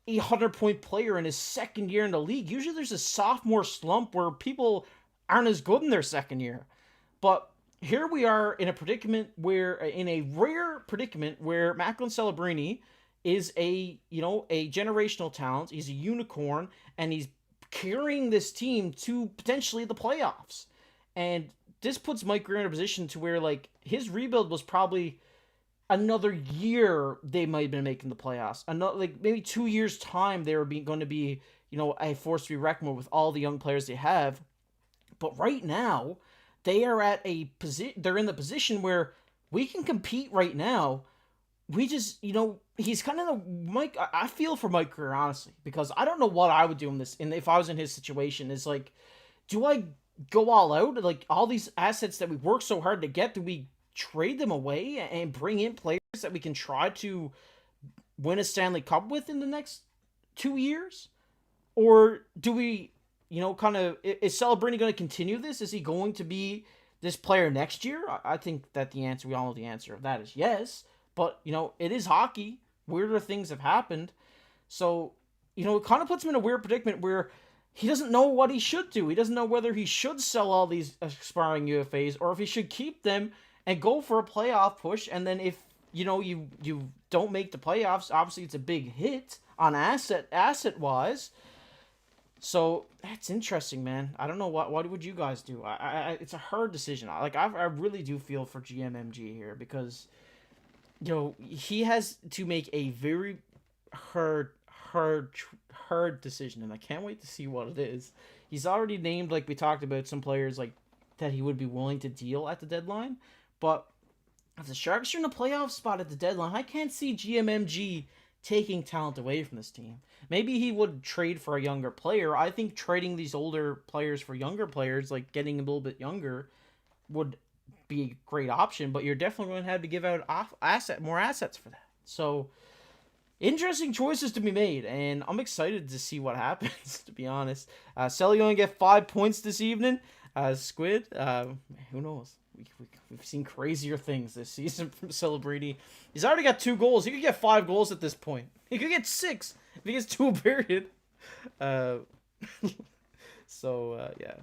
a 100-point player in his second year in the league. Usually there's a sophomore slump where people aren't as good in their second year. But here we are in a rare predicament where Macklin Celebrini is a generational talent. He's a unicorn, and he's carrying this team to potentially the playoffs. And this puts Mike Grier in a position to where, like, his rebuild was probably another year they might have been making the playoffs. Another, like, maybe 2 years' time they were going to be, a force to be reckoned with all the young players they have. But right now, they are at they're in the position where we can compete right now. We just, he's kind of Mike. I feel for Mike Grier, honestly, because I don't know what I would do in this. And if I was in his situation, is like, do I go all out? Like, all these assets that we worked so hard to get, do we trade them away and bring in players that we can try to win a Stanley Cup with in the next 2 years? Or do we, is Celebrini going to continue this? Is he going to be this player next year? I think that we all know the answer of that is yes. But, it is hockey. Weirder things have happened. So, it kind of puts him in a weird predicament where he doesn't know what he should do. He doesn't know whether he should sell all these expiring UFAs or if he should keep them and go for a playoff push. And then if, you don't make the playoffs, obviously it's a big hit on asset-wise. So that's interesting, man. I don't know what would you guys do. It's a hard decision. I really do feel for GMMG here because, he has to make a very hard decision, and I can't wait to see what it is. He's already named, like we talked about, some players like that he would be willing to deal at the deadline. But if the Sharks are in a playoff spot at the deadline, I can't see GMMG taking talent away from this team. Maybe he would trade for a younger player. I think trading these older players for younger players, like getting a little bit younger, would be a great option, but you're definitely going to have to give out more assets for that. So, interesting choices to be made, and I'm excited to see what happens, to be honest. Celly going to get 5 points this evening. Squid, who knows? We've seen crazier things this season from Celebrini. He's already got 2 goals. He could get 5 goals at this point. He could get 6 if he gets 2 a period. Yeah,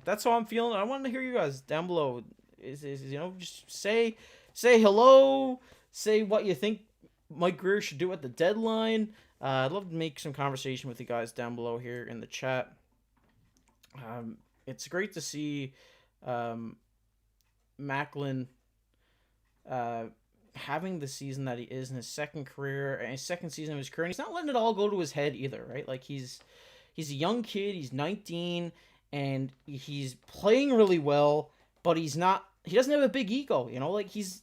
that's how I'm feeling. I want to hear you guys down below. Just say hello, say what you think Mike Grier should do at the deadline. I'd love to make some conversation with you guys down below here in the chat. It's great to see Macklin having the season that he is in his second season of his career. And he's not letting it all go to his head either, right? Like, he's a young kid. He's 19, and he's playing really well, but he doesn't have a big ego, like he's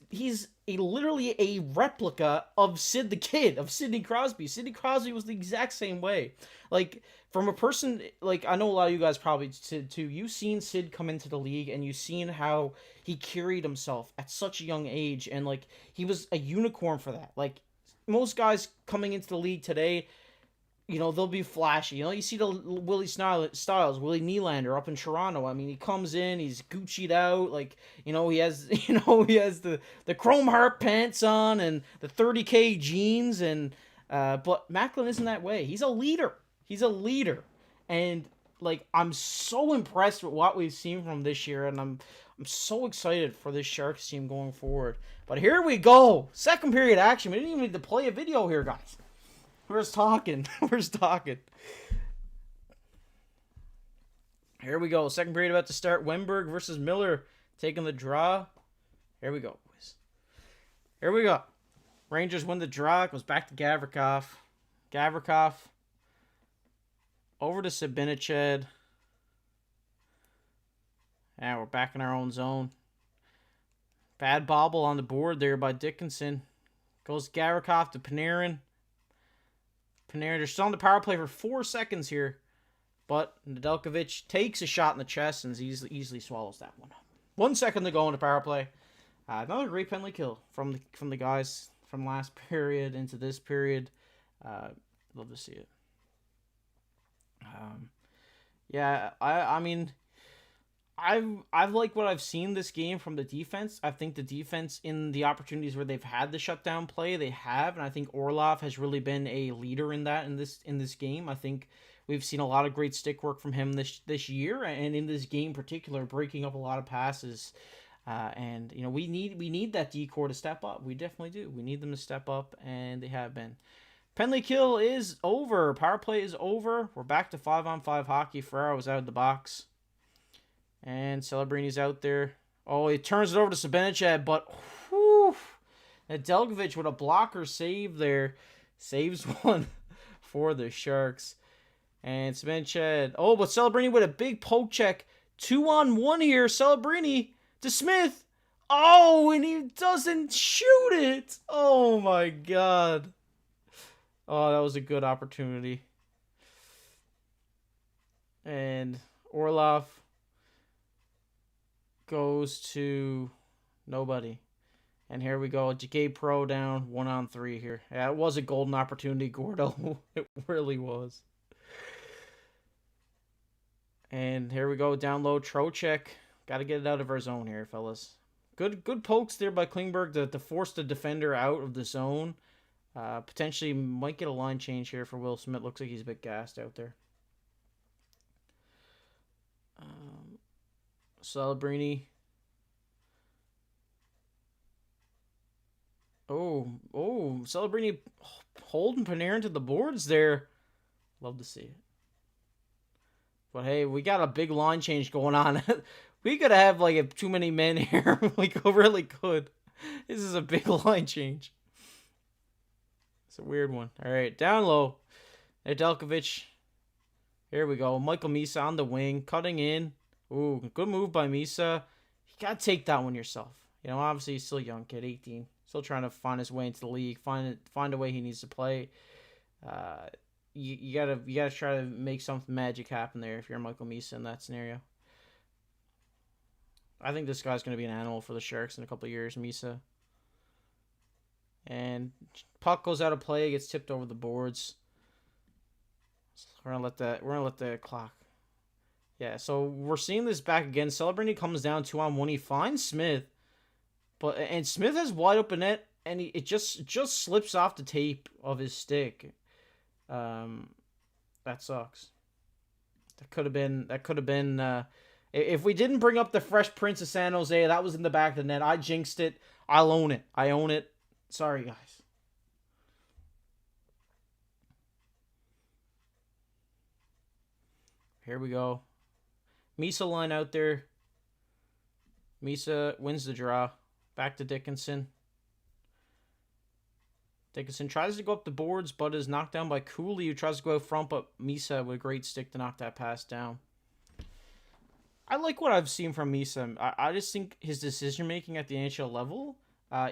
literally a replica of Sid the Kid, of Sidney Crosby. Sidney Crosby was the exact same way. Like, from a person, like, I know a lot of you guys probably too, you've seen Sid come into the league, and you've seen how he carried himself at such a young age, and, like, he was a unicorn for that. Like, most guys coming into the league today, they'll be flashy. You see the Willie Styles, Willie Nylander up in Toronto. I mean, he comes in, he's Gucci'd out, like, he has the chrome heart pants on and the 30K jeans, and but Macklin isn't that way. He's a leader. And, like, I'm so impressed with what we've seen from this year, and I'm so excited for this Sharks team going forward. But here we go, second period action. We didn't even need to play a video here, guys. We're just talking. Here we go. Second period about to start. Wennberg versus Miller taking the draw. Here we go, boys. Here we go. Rangers win the draw. Goes back to Gavrikov. Over to Sabinached. And we're back in our own zone. Bad bobble on the board there by Dickinson. Goes Gavrikov to Panarin. They're still on the power play for 4 seconds here. But Nedeljkovic takes a shot in the chest and easily swallows that one. 1 second to go in the power play. Another great penalty kill from the guys from last period into this period. Love to see it. I mean, I've liked what I've seen this game from the defense. I think the defense in the opportunities where they've had the shutdown play, they have, and I think Orlov has really been a leader in that in this game. I think we've seen a lot of great stick work from him this year, and in this game in particular, breaking up a lot of passes. And you know we need that decor to step up. We definitely do. We need them to step up, and they have been. Penalty kill is over. Power play is over. We're back to 5-on-5 hockey. Ferraro was out of the box. And Celebrini's out there. Oh, he turns it over to Sabenicek, but whew, Nedeljkovic with a blocker save there. Saves one for the Sharks. And Sabenicek. Oh, but Celebrini with a big poke check. 2-on-1 here. Celebrini to Smith. Oh, and he doesn't shoot it. Oh, my God. Oh, that was a good opportunity. And Orlov goes to nobody. And here we go. JK Pro down 1-on-3 here. Yeah, it was a golden opportunity, Gordo. It really was. And here we go. Down low. Trocheck. Got to get it out of our zone here, fellas. Good pokes there by Klingberg to force the defender out of the zone. Potentially might get a line change here for Will Smith. Looks like he's a bit gassed out there. Celebrini. Oh, Celebrini holding Panarin to the boards there. Love to see it. But hey, we got a big line change going on. We could have like too many men here. We really could. This is a big line change. It's a weird one. All right, down low. Nedeljkovic. Here we go. Michael Misa on the wing, cutting in. Ooh, good move by Misa. You got to take that one yourself. You know, obviously he's still a young kid, 18. Still trying to find his way into the league, find a way he needs to play. You gotta try to make something magic happen there if you're Michael Misa in that scenario. I think this guy's gonna be an animal for the Sharks in a couple of years, Misa. And puck goes out of play, gets tipped over the boards. So we're gonna let the clock. Yeah, so we're seeing this back again. Celebrini comes down 2-on-1. He finds Smith, and Smith has wide open net, and it just slips off the tape of his stick. That sucks. That could have been. If we didn't bring up the Fresh Prince of San Jose, that was in the back of the net. I jinxed it. I'll own it. I own it. Sorry, guys. Here we go. Misa line out there. Misa wins the draw. Back to Dickinson. Dickinson tries to go up the boards, but is knocked down by Cooley, who tries to go out front, but Misa with a great stick to knock that pass down. I like what I've seen from Misa. I just think his decision-making at the NHL level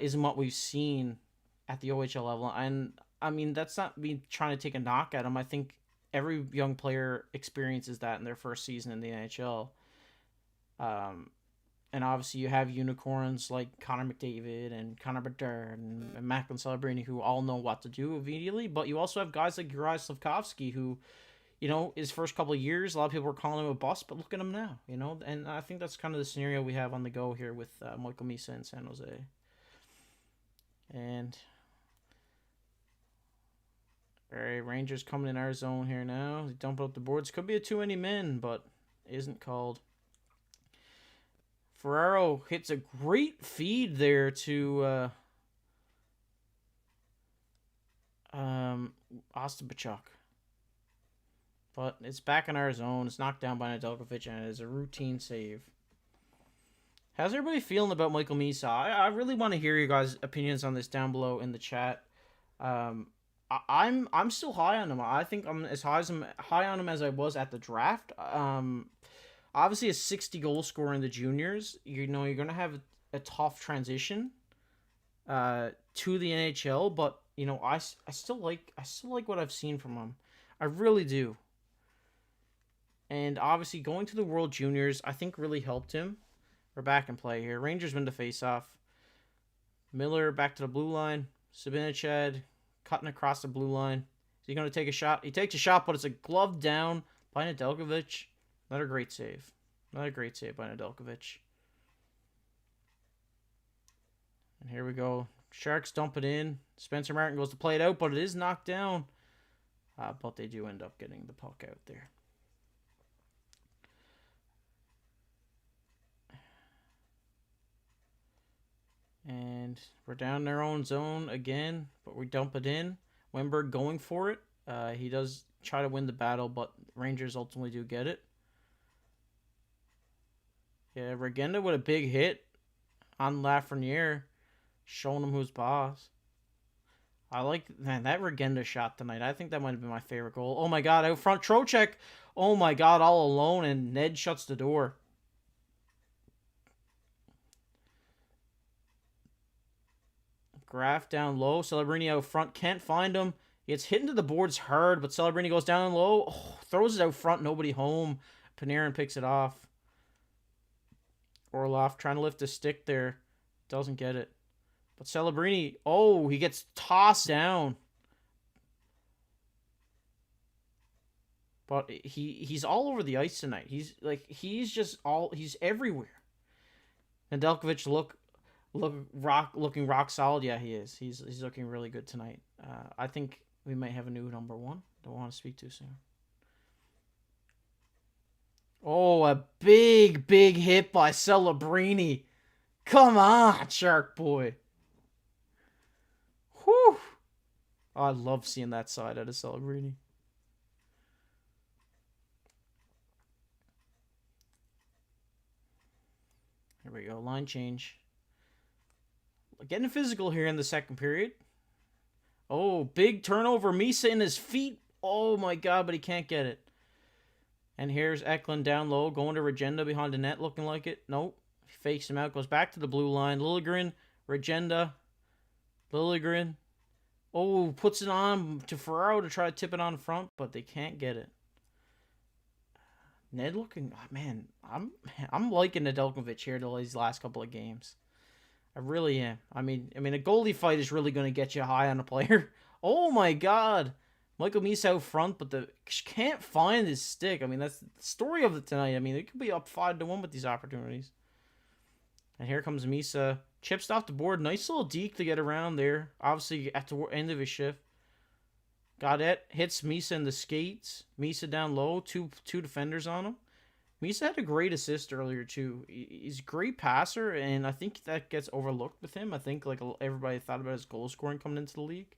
isn't what we've seen at the OHL level. And, I mean, that's not me trying to take a knock at him. I think every young player experiences that in their first season in the NHL. And obviously you have unicorns like Connor McDavid and Connor Bedard and Macklin Celebrini who all know what to do immediately. But you also have guys like Yaroslav who, you know, his first couple of years, a lot of people were calling him a bust, but look at him now, you know. And I think that's kind of the scenario we have on the go here with Michael Misa in San Jose. And all right, Rangers coming in our zone here now. They dump up the boards. Could be a too many men, but isn't called. Ferraro hits a great feed there to Ostapchuk. But it's back in our zone. It's knocked down by Nedeljkovic, and it is a routine save. How's everybody feeling about Michael Misa? I really want to hear you guys' opinions on this down below in the chat. I'm still high on him. I think I'm as high on him as I was at the draft. Obviously, a 60 goal scorer in the juniors, you know, you're gonna have a tough transition to the NHL. But you know, I still like what I've seen from him. I really do. And obviously, going to the World Juniors, I think really helped him. We're back in play here. Rangers win the faceoff. Miller back to the blue line. Sabenicek cutting across the blue line. Is he going to take a shot? He takes a shot, but it's a glove down by Nedeljkovic. Another great save. Another great save by Nedeljkovic. And here we go. Sharks dump it in. Spencer Martin goes to play it out, but it is knocked down. But they do end up getting the puck out there. And we're down in their own zone again, but we dump it in. Wennberg going for it. He does try to win the battle, but Rangers ultimately do get it. Yeah, Regenda with a big hit on Lafreniere, showing him who's boss. I like that Regenda shot tonight. I think that might have been my favorite goal. Oh my god, out front, Trocheck. Oh my god, all alone, and Ned shuts the door. Graf down low. Celebrini out front. Can't find him. He gets hit into the boards hard, but Celebrini goes down low. Oh, throws it out front. Nobody home. Panarin picks it off. Orlov trying to lift his stick there. Doesn't get it. But Celebrini, oh, he gets tossed down. But he's all over the ice tonight. He's everywhere. Nedeljkovic looking rock solid. Yeah, he is. He's looking really good tonight. I think we might have a new number one. Don't want to speak too soon. Oh, a big hit by Celebrini. Come on, Shark Boy. Whew. Oh, I love seeing that side out of Celebrini. Here we go. Line change. Getting physical here in the second period. Oh, big turnover. Misa in his feet. Oh my god, but he can't get it. And here's Eklund down low, going to Regenda behind the net, looking like it. Nope. He fakes him out, goes back to the blue line. Liljegren, Regenda. Liljegren. Oh, puts it on to Ferraro to try to tip it on front, but they can't get it. Ned looking, oh, man, I'm liking Nedeljkovic here these last couple of games. I really am. I mean, a goalie fight is really going to get you high on a player. Oh my god. Michael Misa out front, but can't find his stick. I mean, that's the story of it tonight. I mean, it could be up 5-1 with these opportunities. And here comes Misa. Chips off the board. Nice little deke to get around there. Obviously, at the end of his shift. Got it. Hits Misa in the skates. Misa down low. Two defenders on him. Misa had a great assist earlier, too. He's a great passer, and I think that gets overlooked with him. I think like everybody thought about his goal scoring coming into the league.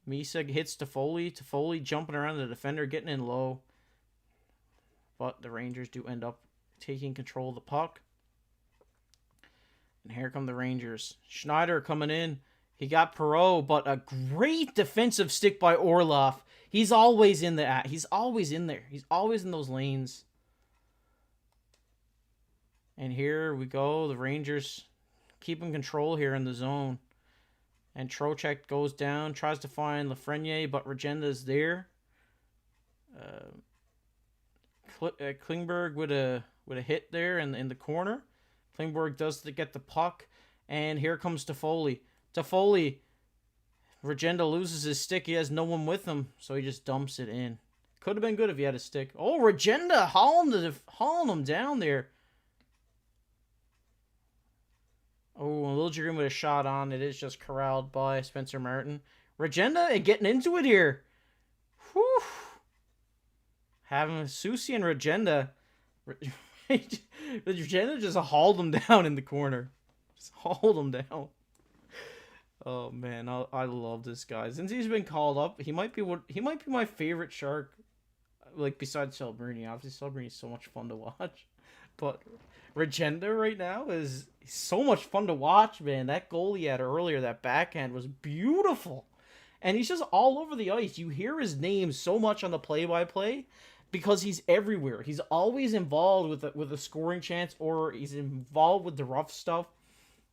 Misa hits Toffoli. Toffoli jumping around the defender, getting in low. But the Rangers do end up taking control of the puck. And here come the Rangers. Schneider coming in. He got Perreault, but a great defensive stick by Orlov. He's always in the He's always in there. He's always in those lanes. And here we go. The Rangers keeping control here in the zone. And Trocheck goes down, tries to find Lafreniere, but Regenda is there. Klingberg with a hit there in the corner. Klingberg does get the puck, and here comes Toffoli. Toffoli, Regenda loses his stick. He has no one with him, so he just dumps it in. Could have been good if he had a stick. Oh, Regenda hauling him down there. Oh, a little Liljegren with a shot on. It is just corralled by Spencer Martin. Regenda getting into it here. Whew. Having Susie and Regenda. Regenda just hauled him down in the corner. Just hauled him down. Oh man, I love this guy. Since he's been called up, he might be my favorite Shark. Like besides Celebrini, obviously Celebrini is so much fun to watch. But Regenda right now is so much fun to watch, man. That goal he had earlier, that backhand was beautiful. And he's just all over the ice. You hear his name so much on the play-by-play because he's everywhere. He's always involved with a scoring chance, or he's involved with the rough stuff.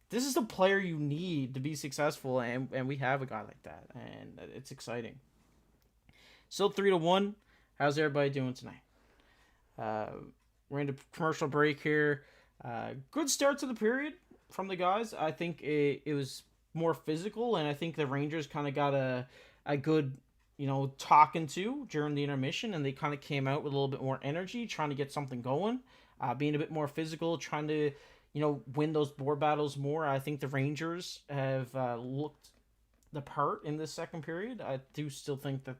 This is the player you need to be successful, and we have a guy like that, and it's exciting. Still 3-1. How's everybody doing tonight? We're into commercial break here. Good start to the period from the guys. I think it was more physical, and I think the Rangers kind of got a good, talking to during the intermission, and they kind of came out with a little bit more energy, trying to get something going, being a bit more physical, trying to, win those board battles more. I think the Rangers have looked the part in this second period. I do still think that,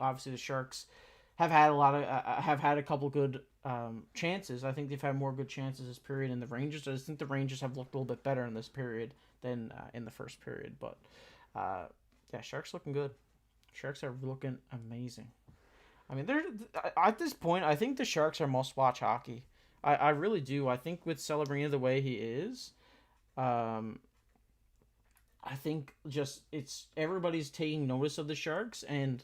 obviously the Sharks have had a couple good chances. I think they've had more good chances this period than the Rangers. I just think the Rangers have looked a little bit better in this period than in the first period. But yeah, Sharks looking good. Sharks are looking amazing. I mean, they're at this point, I think the Sharks are must-watch hockey. I really do. I think with Celebrini the way he is, I think just everybody's taking notice of the Sharks, and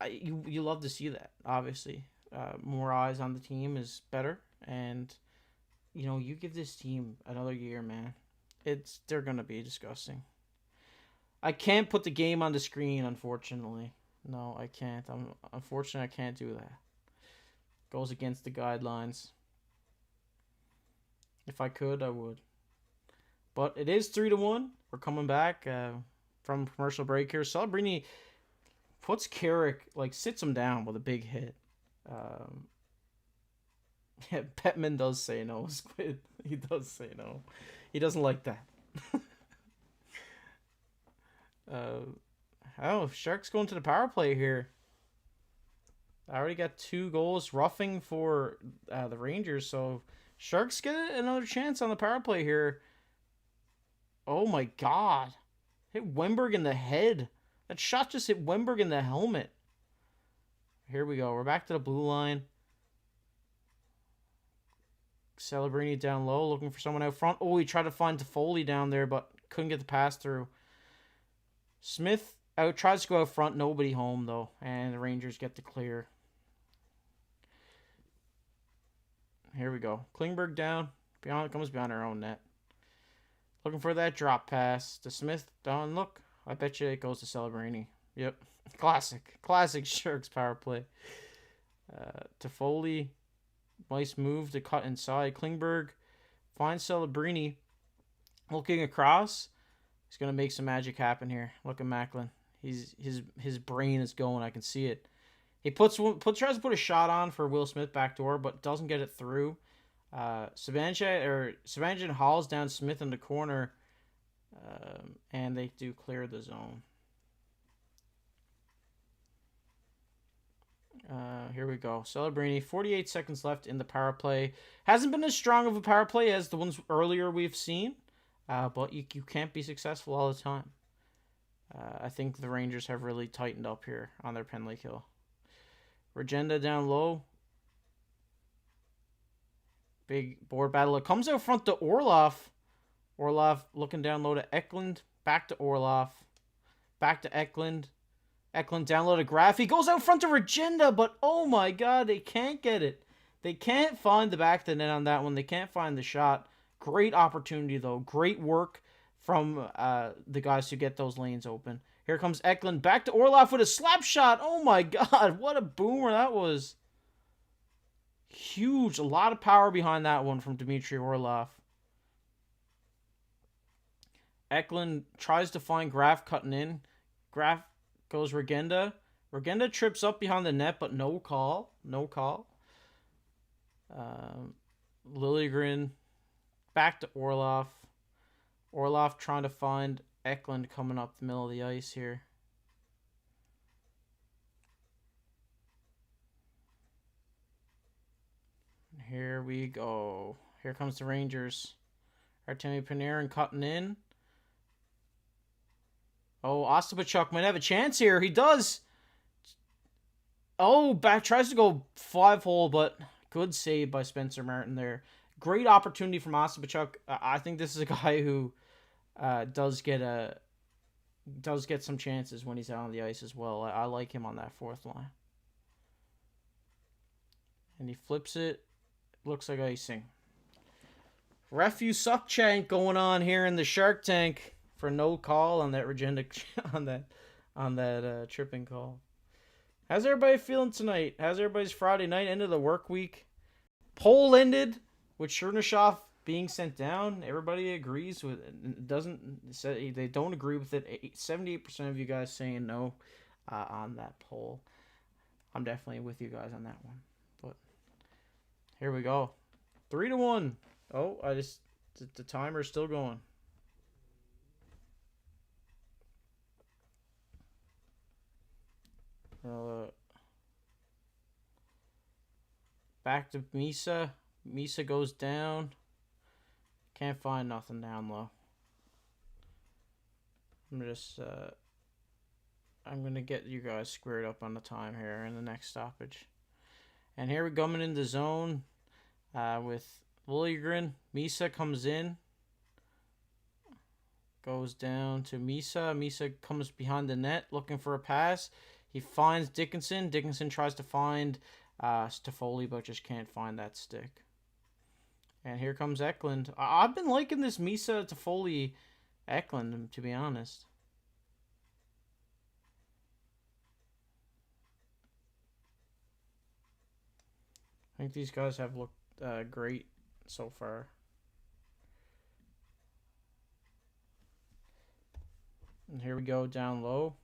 you love to see that. Obviously, more eyes on the team is better, and you give this team another year, man. They're gonna be disgusting. I can't put the game on the screen, unfortunately. No, I can't. Unfortunately, I can't do that. Goes against the guidelines. If I could, I would. But it is 3-1. We're coming back from commercial break here. Celebrini puts Carrick, sits him down with a big hit. Yeah, Bettman does say no, Squid. He does say no. He doesn't like that. Sharks going to the power play here. I already got 2 goals roughing for the Rangers, so Sharks get another chance on the power play here. Oh my god. Hit Wennberg in the head. That shot just hit Wennberg in the helmet. Here we go. We're back to the blue line. Celebrini down low, looking for someone out front. Oh, he tried to find Toffoli down there, but couldn't get the pass through. Smith tries to go out front. Nobody home, though. And the Rangers get the clear. Here we go. Klingberg down. Comes beyond our own net. Looking for that drop pass to Smith. Down, look. I bet you it goes to Celebrini. Yep. Classic Sharks power play. Toffoli. Nice move to cut inside. Klingberg finds Celebrini. Looking across. He's going to make some magic happen here. Look at Macklin. His brain is going. I can see it. He tries to put a shot on for Will Smith backdoor, but doesn't get it through. Sabanjan hauls down Smith in the corner, and they do clear the zone. Here we go. Celebrini, 48 seconds left in the power play. Hasn't been as strong of a power play as the ones earlier we've seen, but you can't be successful all the time. I think the Rangers have really tightened up here on their penalty kill. Regenda down low. Big board battle. It comes out front to Orlov. Orlov looking down low to Eklund. Back to Orlov. Back to Eklund. Eklund down low to Graf. He goes out front to Regenda, but oh my god, they can't get it. They can't find the back of the net on that one. They can't find the shot. Great opportunity, though. Great work from the guys who get those lanes open. Here comes Eklund. Back to Orlov with a slap shot. Oh my god, what a boomer that was. Huge. A lot of power behind that one from Dmitry Orlov. Eklund tries to find Graf cutting in. Graf goes Regenda. Regenda trips up behind the net, but no call. No call. Liljegren back to Orlov. Orlov trying to find Eklund coming up the middle of the ice here. Here we go. Here comes the Rangers. Artemi Panarin cutting in. Oh, Ostapachuk might have a chance here. He does. Oh, tries to go 5-hole, but good save by Spencer Martin there. Great opportunity from Ostapachuk. I think this is a guy who does get some chances when he's out on the ice as well. I like him on that fourth line. And he flips it. Looks like icing. Ref you suck chant going on here in the Shark Tank for no call on that Regenda on that tripping call. How's everybody feeling tonight? How's everybody's Friday night end of the work week? Poll ended with Chernyshov being sent down. Everybody agrees with it. They don't agree with it. 78% of you guys saying no. on that poll. I'm definitely with you guys on that one. But here we go. 3-1. Oh, the timer's still going. Back to Misa. Misa goes down. Can't find nothing down low. I'm gonna get you guys squared up on the time here in the next stoppage. And here we're coming in the zone with Lilligren. Misa comes in. Goes down to Misa. Misa comes behind the net looking for a pass. He finds Dickinson. Dickinson tries to find Toffoli, but just can't find that stick. And here comes Eklund. I've been liking this Misa Toffoli Eklund, to be honest. I think these guys have looked great so far. And here we go down low.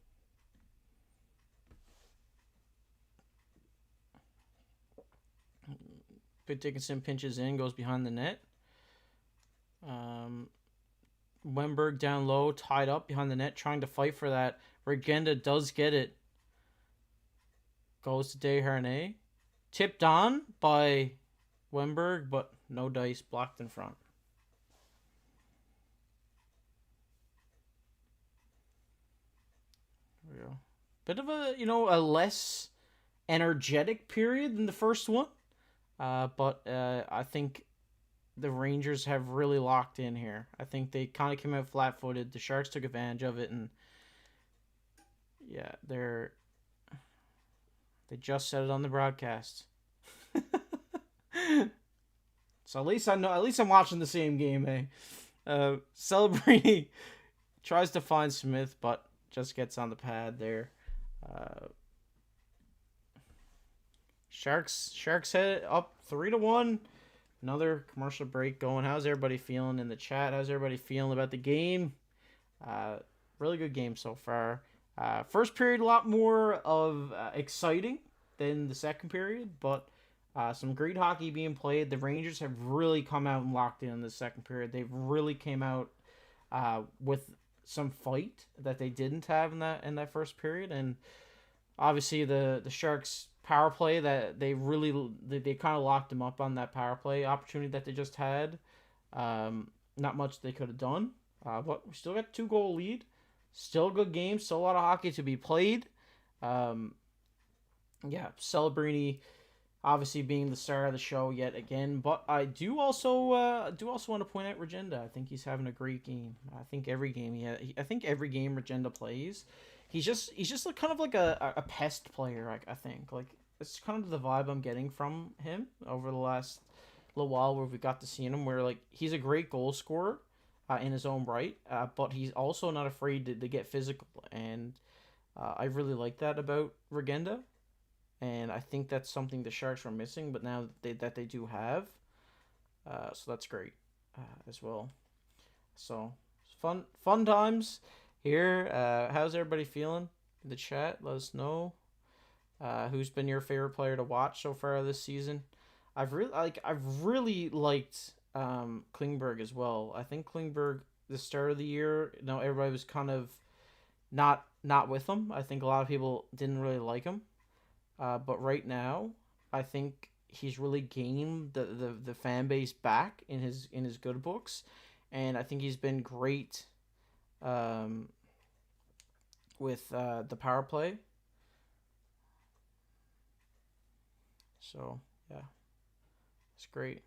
Dickinson pinches in, goes behind the net. Wennberg down low, tied up behind the net, trying to fight for that. Regenda does get it. Goes to Desharnais. Tipped on by Wennberg, but no dice, blocked in front. There we go. Bit of a less energetic period than the first one. But I think the Rangers have really locked in here. I think they kind of came out flat-footed. The Sharks took advantage of it, and yeah, they just said it on the broadcast. So at least I know. At least I'm watching the same game, eh? Celebrini tries to find Smith, but just gets on the pad there. Sharks head up 3-1. Another commercial break going. How's everybody feeling in the chat? How's everybody feeling about the game? Really good game so far. First period a lot more of exciting than the second period, but some great hockey being played. The Rangers have really come out and locked in the second period. They've really came out with some fight that they didn't have in that first period, and obviously the Sharks power play that they kind of locked them up on that power play opportunity that they just had. Not much they could have done, but we still got a 2-goal lead. Still a good game. Still a lot of hockey to be played. Celebrini obviously being the star of the show yet again, but I do also want to point out Regenda. I think he's having a great game. I think every game Regenda plays, he's just kind of like a pest player. I think like it's kind of the vibe I'm getting from him over the last little while where we got to see him, where like he's a great goal scorer in his own right, but he's also not afraid to get physical, and I really like that about Regenda, and I think that's something the Sharks were missing, but now that they do have, so that's great as well. So fun times here. How's everybody feeling in the chat? Let us know. Who's been your favorite player to watch so far this season? I've really liked Klingberg as well. I think Klingberg, the start of the year, everybody was kind of not with him. I think a lot of people didn't really like him. But right now, I think he's really gained the fan base back in his good books, and I think he's been great with the power play. So yeah, it's great.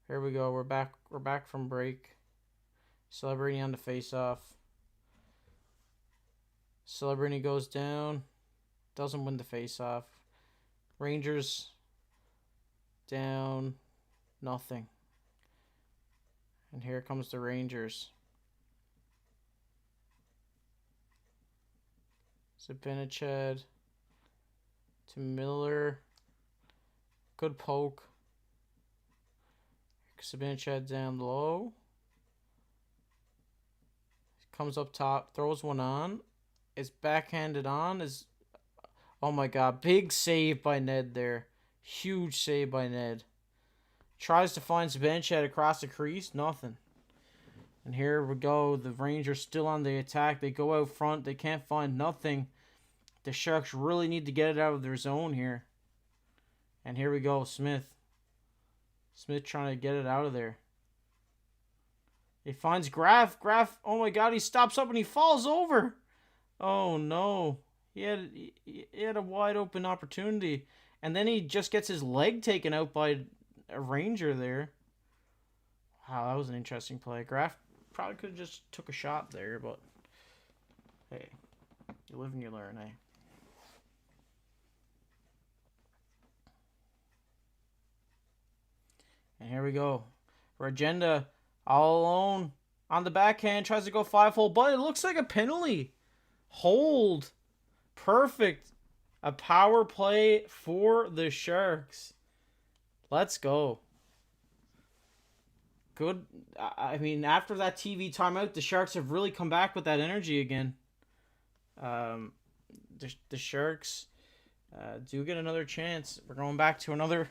Here we go. We're back from break. Celebrini on the face-off. Celebrini goes down. Doesn't win the face-off. Rangers down. Nothing. And here comes the Rangers. Zibanejad to Miller. Good poke. Zibanejad down low. Comes up top, throws one on. is backhanded on. Oh my god, big save by Ned there. Huge save by Ned. Tries to find Zbenchad across the crease, nothing. And here we go. The Rangers still on the attack. They go out front. They can't find nothing. The Sharks really need to get it out of their zone here. And here we go, Smith. Smith trying to get it out of there. He finds Graf. Graf, oh my god, he stops up and he falls over. Oh no. He had a wide open opportunity. And then he just gets his leg taken out by a Ranger there. Wow, that was an interesting play. Graf probably could have just took a shot there, but hey, you live and you learn, eh? And here we go. Regenda all alone on the backhand, tries to go 5-hole, but it looks like a penalty. Hold. Perfect. A power play for the Sharks. Let's go. Good. I mean, after that TV timeout, the Sharks have really come back with that energy again. The Sharks do get another chance. We're going back to another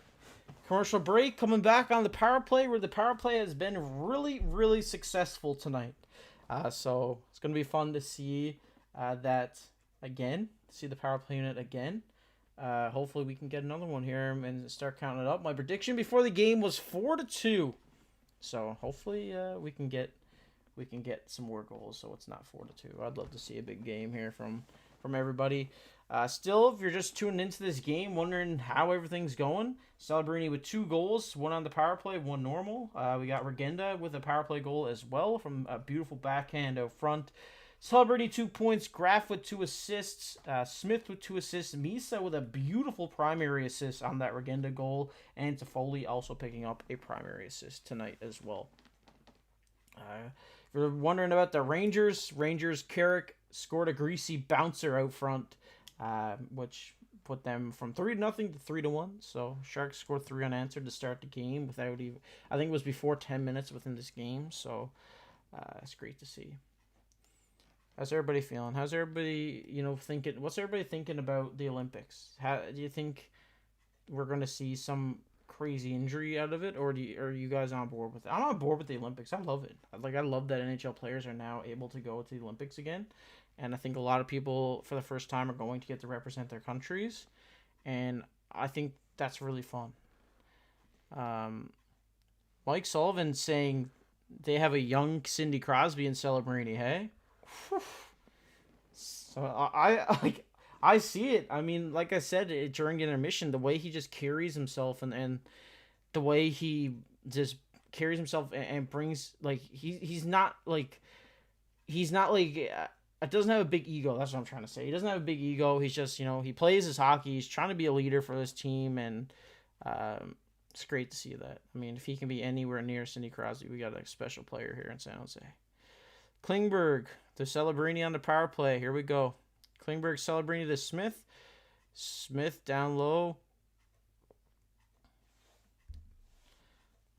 commercial break, coming back on the power play, where the power play has been really, really successful tonight. So it's going to be fun to see that again, see the power play unit again. Hopefully we can get another one here and start counting it up. My prediction before the game was 4-2. So hopefully we can get some more goals, so it's not 4-2. I'd love to see a big game here from everybody. Still, if you're just tuning into this game, wondering how everything's going, Celebrini with 2 goals, 1 on the power play, 1 normal. We got Regenda with a power play goal as well from a beautiful backhand out front. Celebrini 2 points, Graf with 2 assists, Smith with 2 assists, Misa with a beautiful primary assist on that Regenda goal, and Toffoli also picking up a primary assist tonight as well. If you're wondering about the Rangers, Carrick scored a greasy bouncer out front, which put them from 3-0 to 3-1. So Sharks scored 3 unanswered to start the game without even, I think it was before 10 minutes within this game. So it's great to see. How's everybody feeling? How's everybody, thinking? What's everybody thinking about the Olympics? How do you think we're going to see some crazy injury out of it, or are you guys on board with it? I'm on board with the Olympics. I love it. I love that NHL players are now able to go to the Olympics again, and I think a lot of people for the first time are going to get to represent their countries, and I think that's really fun. Mike Sullivan saying they have a young Cindy Crosby in Celebrini. Hey. So I see it. I mean, like I said, during intermission, the way he just carries himself and the way he just carries himself and brings, like, he's not like it doesn't have a big ego. That's what I'm trying to say. He doesn't have a big ego. He's just, he plays his hockey. He's trying to be a leader for this team, and it's great to see that. I mean, if he can be anywhere near Cindy Crosby, we got a special player here in San Jose. Klingberg to Celebrini on the power play. Here we go. Klingberg, Celebrini to Smith. Smith down low.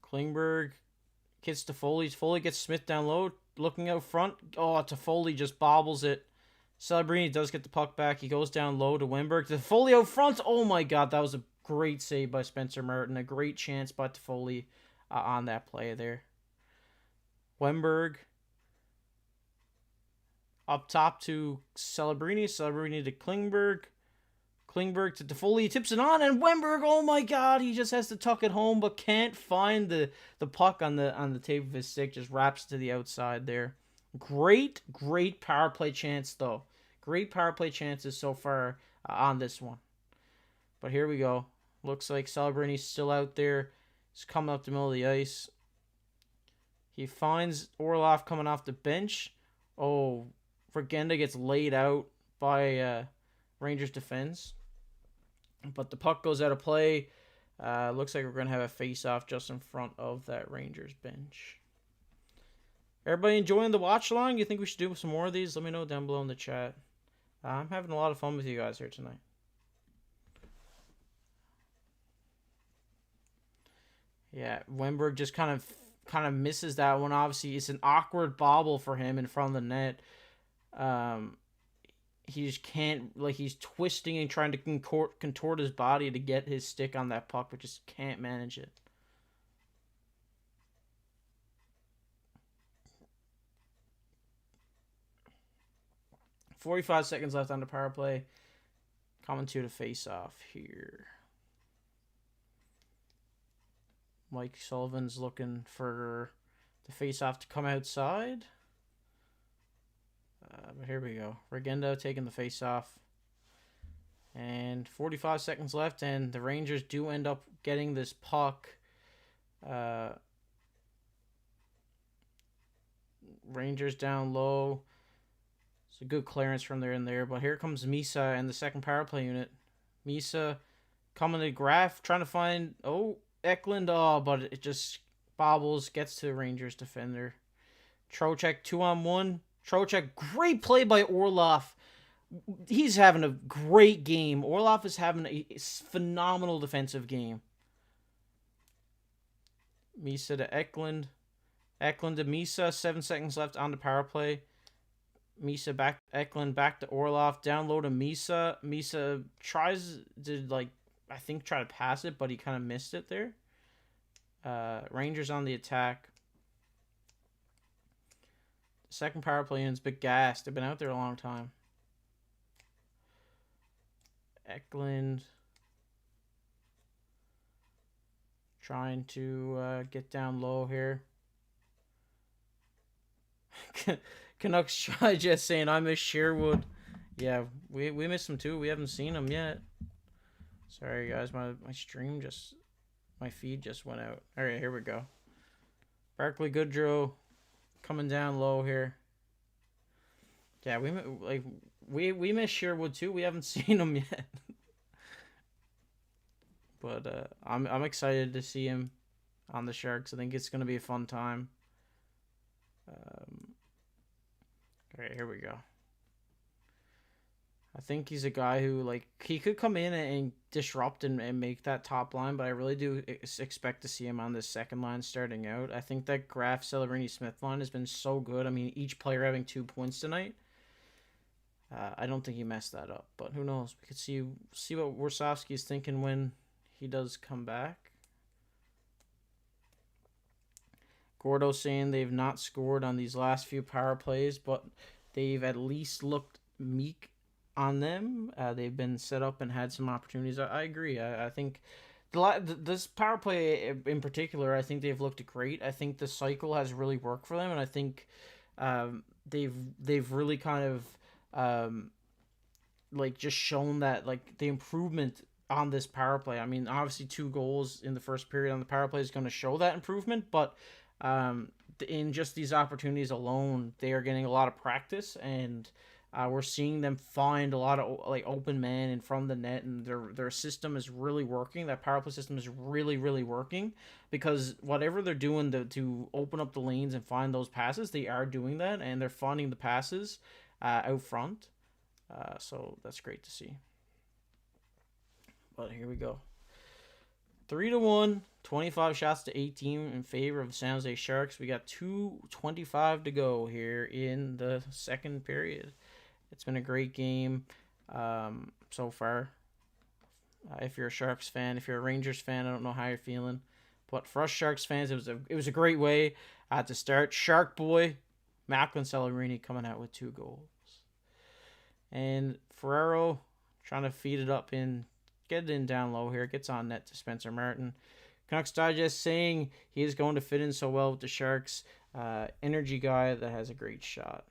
Klingberg gets Toffoli. Toffoli gets Smith down low. Looking out front. Oh, Toffoli just bobbles it. Celebrini does get the puck back. He goes down low to Wennberg. Toffoli out front. Oh my god, that was a great save by Spencer Martin. A great chance by Toffoli on that play there. Wennberg. Up top to Celebrini. Celebrini to Klingberg. Klingberg to Toffoli. He tips it on, and Wennberg, oh my god, he just has to tuck it home, but can't find the puck on the tape of his stick. Just wraps to the outside there. Great power play chance, though. Great power play chances so far on this one. But here we go. Looks like Celebrini's still out there. He's coming up the middle of the ice. He finds Orlov coming off the bench. Oh, Regenda gets laid out by Rangers defense. But the puck goes out of play. Looks like we're going to have a face-off just in front of that Rangers bench. Everybody enjoying the watch-along? You think we should do some more of these? Let me know down below in the chat. I'm having a lot of fun with you guys here tonight. Yeah, Wennberg just kind of misses that one. Obviously, it's an awkward bobble for him in front of the net. he just can't, like, he's twisting and trying to contort his body to get his stick on that puck, but just can't manage it. .45 seconds left on the power play. Coming to the face-off here. Mike Sullivan's looking for the face-off to come outside. But here we go. Regendo taking the face-off. And 45 seconds left, and the Rangers do end up getting this puck. Rangers down low. It's a good clearance from there and there. But here comes Misa and the second power play unit. Misa coming to Graf, trying to find... Oh, Eklund. Oh, but it just bobbles. Gets to the Rangers defender. Trocheck 2-on-1. Trocheck, great play by Orlov. He's having a great game. Orlov is having a phenomenal defensive game. Misa to Eklund. Eklund to Misa. 7 seconds left on the power play. Misa back. Eklund back to Orlov. Down low to Misa. Misa tries to, like, I think try to pass it, but he kind of missed it there. Rangers on the attack. Second power play unit's a bit gassed. They've been out there a long time. Eklund trying to get down low here. Canucks try just saying, I miss Sherwood. Yeah, we miss him too. We haven't seen him yet. Sorry, guys. My stream just... My feed just went out. All right, here we go. Barclay Goodrow coming down low here. Yeah, we miss Sherwood too. We haven't seen him yet. But I'm excited to see him on the Sharks. I think it's gonna be a fun time. All right, here we go. I think he's a guy who, like, he could come in and disrupt and make that top line, but I really do expect to see him on this second line starting out. I think that Graf, Celebrini, Smith line has been so good. I mean, each player having 2 points tonight. I don't think he messed that up, but who knows? We could see what Warsofsky is thinking when he does come back. Gordo saying they've not scored on these last few power plays, but they've at least looked meek on them. They've been set up and had some opportunities. I agree. I think this power play in particular, I think they've looked great. I think the cycle has really worked for them, and I think they've really kind of like just shown that, like, the improvement on this power play. I mean, obviously 2 goals in the first period on the power play is going to show that improvement, but in just these opportunities alone, they are getting a lot of practice, and we're seeing them find a lot of, like, open man in front of the net, and their system is really working. That power play system is really, really working, because whatever they're doing to open up the lanes and find those passes, they are doing that, and they're finding the passes out front. So that's great to see. But here we go. 3-1, 25 shots to 18 in favor of the San Jose Sharks. We got 2:25 to go here in the second period. It's been a great game so far. If you're a Sharks fan, if you're a Rangers fan, I don't know how you're feeling. But for us Sharks fans, it was a great way to start. Shark Boy, Macklin Celebrini coming out with 2 goals. And Ferraro trying to feed it up in, get it in down low here. Gets on net to Spencer Martin. Canucks Digest saying he is going to fit in so well with the Sharks. Energy guy that has a great shot.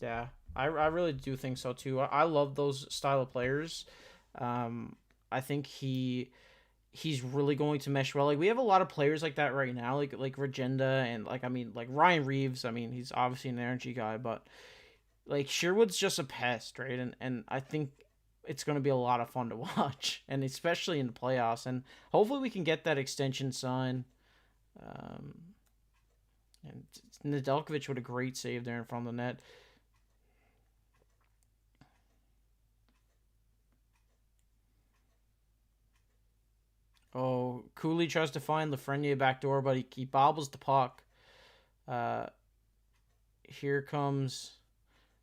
Yeah, I really do think so too. I love those style of players. I think he's really going to mesh well. Like, we have a lot of players like that right now, like Regenda and, like, I mean, like Ryan Reeves. I mean, he's obviously an energy guy, but, like, Sherwood's just a pest, right? And I think it's going to be a lot of fun to watch, and especially in the playoffs. And hopefully we can get that extension signed. And Nedeljkovic with a great save there in front of the net. Oh, Cooley tries to find Lafreniere back door, but he bobbles the puck. Here comes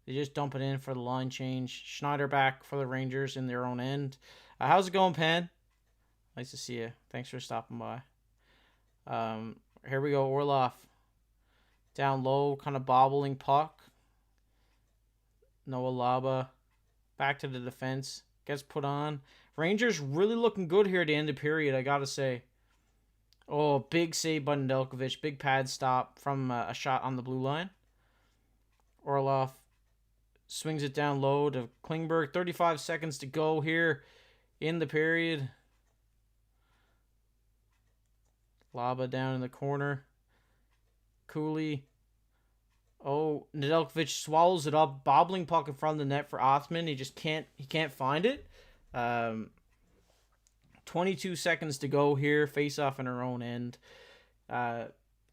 They just dump it in for the line change. Schneider back for the Rangers in their own end. How's it going, Pan? Nice to see you. Thanks for stopping by. Here we go, Orlov. Down low, kind of bobbling puck. Noah Laba. Back to the defense. Gets put on. Rangers really looking good here at the end of the period, I gotta say. Oh, big save by Nedeljkovic. Big pad stop from a shot on the blue line. Orlov swings it down low to Klingberg. 35 seconds to go here in the period. Laba down in the corner. Cooley. Oh, Nedeljkovic swallows it up. Bobbling puck in front of the net for Othman. He can't find it. 22 seconds to go here. Face off in our own end.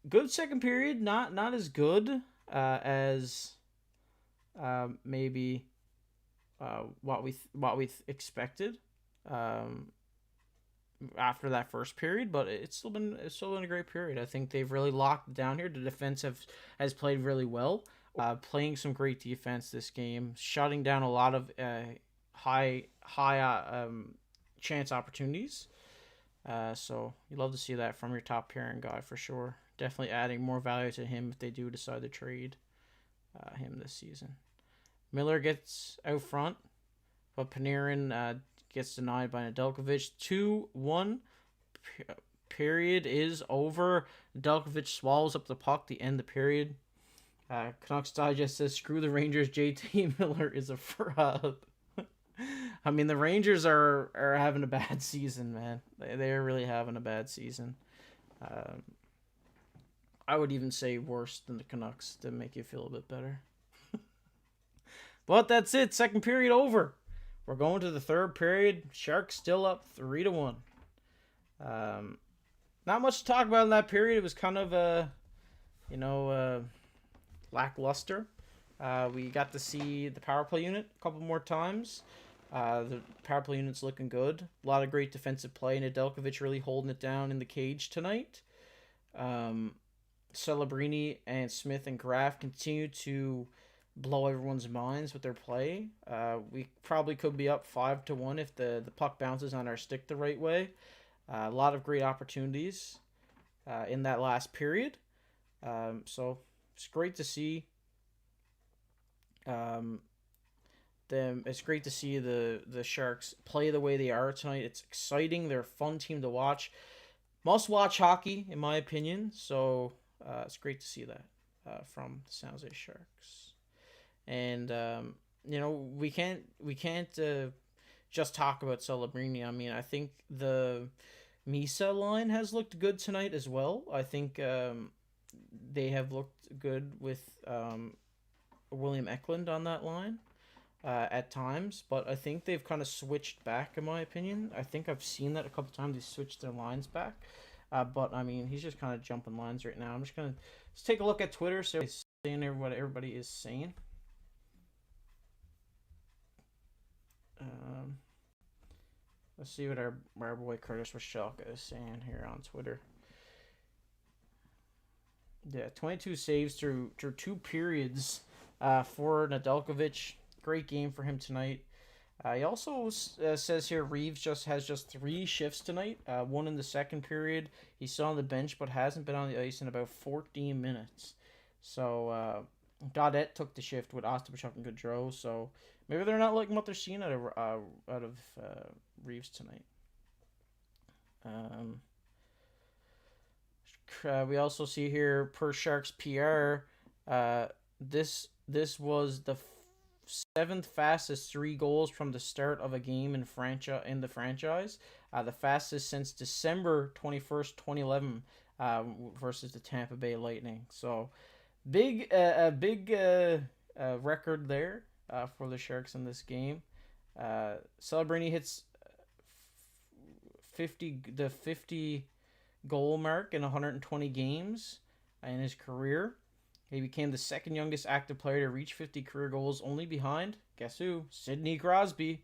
Good second period. Not as good as maybe what we expected after that first period, but it's still been a great period. I think they've really locked it down here. The defense has played really well, playing some great defense this game, shutting down a lot of high chance opportunities. So you love to see that from your top pairing guy for sure. Definitely adding more value to him if they do decide to trade him this season. Miller gets out front, but Panarin gets denied by Nedeljkovic. 2-1. Period is over. Nedeljkovic swallows up the puck to end the period. Canucks Digest says, screw the Rangers. JT Miller is a fraud. I mean, the Rangers are having a bad season, man. They are really having a bad season. I would even say worse than the Canucks to make you feel a bit better. But that's it. Second period over. We're going to the third period. Sharks still up 3-1. Not much to talk about in that period. It was kind of lackluster. We got to see the power play unit a couple more times. The power play unit's looking good. A lot of great defensive play. Nedeljkovic really holding it down in the cage tonight. Celebrini and Smith and Graf continue to blow everyone's minds with their play. We probably could be up 5-1 if the puck bounces on our stick the right way. A lot of great opportunities in that last period. So it's great to see. It's great to see the Sharks play the way they are tonight. It's exciting. They're a fun team to watch. Must watch hockey, in my opinion. So it's great to see that from the San Jose Sharks. And we can't just talk about Celebrini. I mean, I think the Misa line has looked good tonight as well. I think they have looked good with William Eklund on that line at times, but I think they've kind of switched back, in my opinion. I think I've seen that a couple times. They switched their lines back, but I mean, he's just kind of jumping lines right now. I'm just gonna take a look at Twitter, so seeing what everybody is saying. Let's see what our boy Curtis Washelka is saying here on Twitter. Yeah, 22 saves through 2 periods for Nedeljkovic. Great game for him tonight. He also says here Reeves has just 3 shifts tonight. One in the second period. He's still on the bench, but hasn't been on the ice in about 14 minutes. So Gaudette took the shift with Ostapchuk and Gaudreau. So maybe they're not liking what they're seeing out of Reeves tonight. We also see here per Sharks PR, this was the 7th fastest 3 goals from the start of a game in the franchise. The fastest since December 21st, 2011, versus the Tampa Bay Lightning. So big record there for the Sharks in this game. Celebrini hits 50 goal mark in 120 games in his career. He became the second youngest active player to reach 50 career goals, only behind, guess who? Sidney Crosby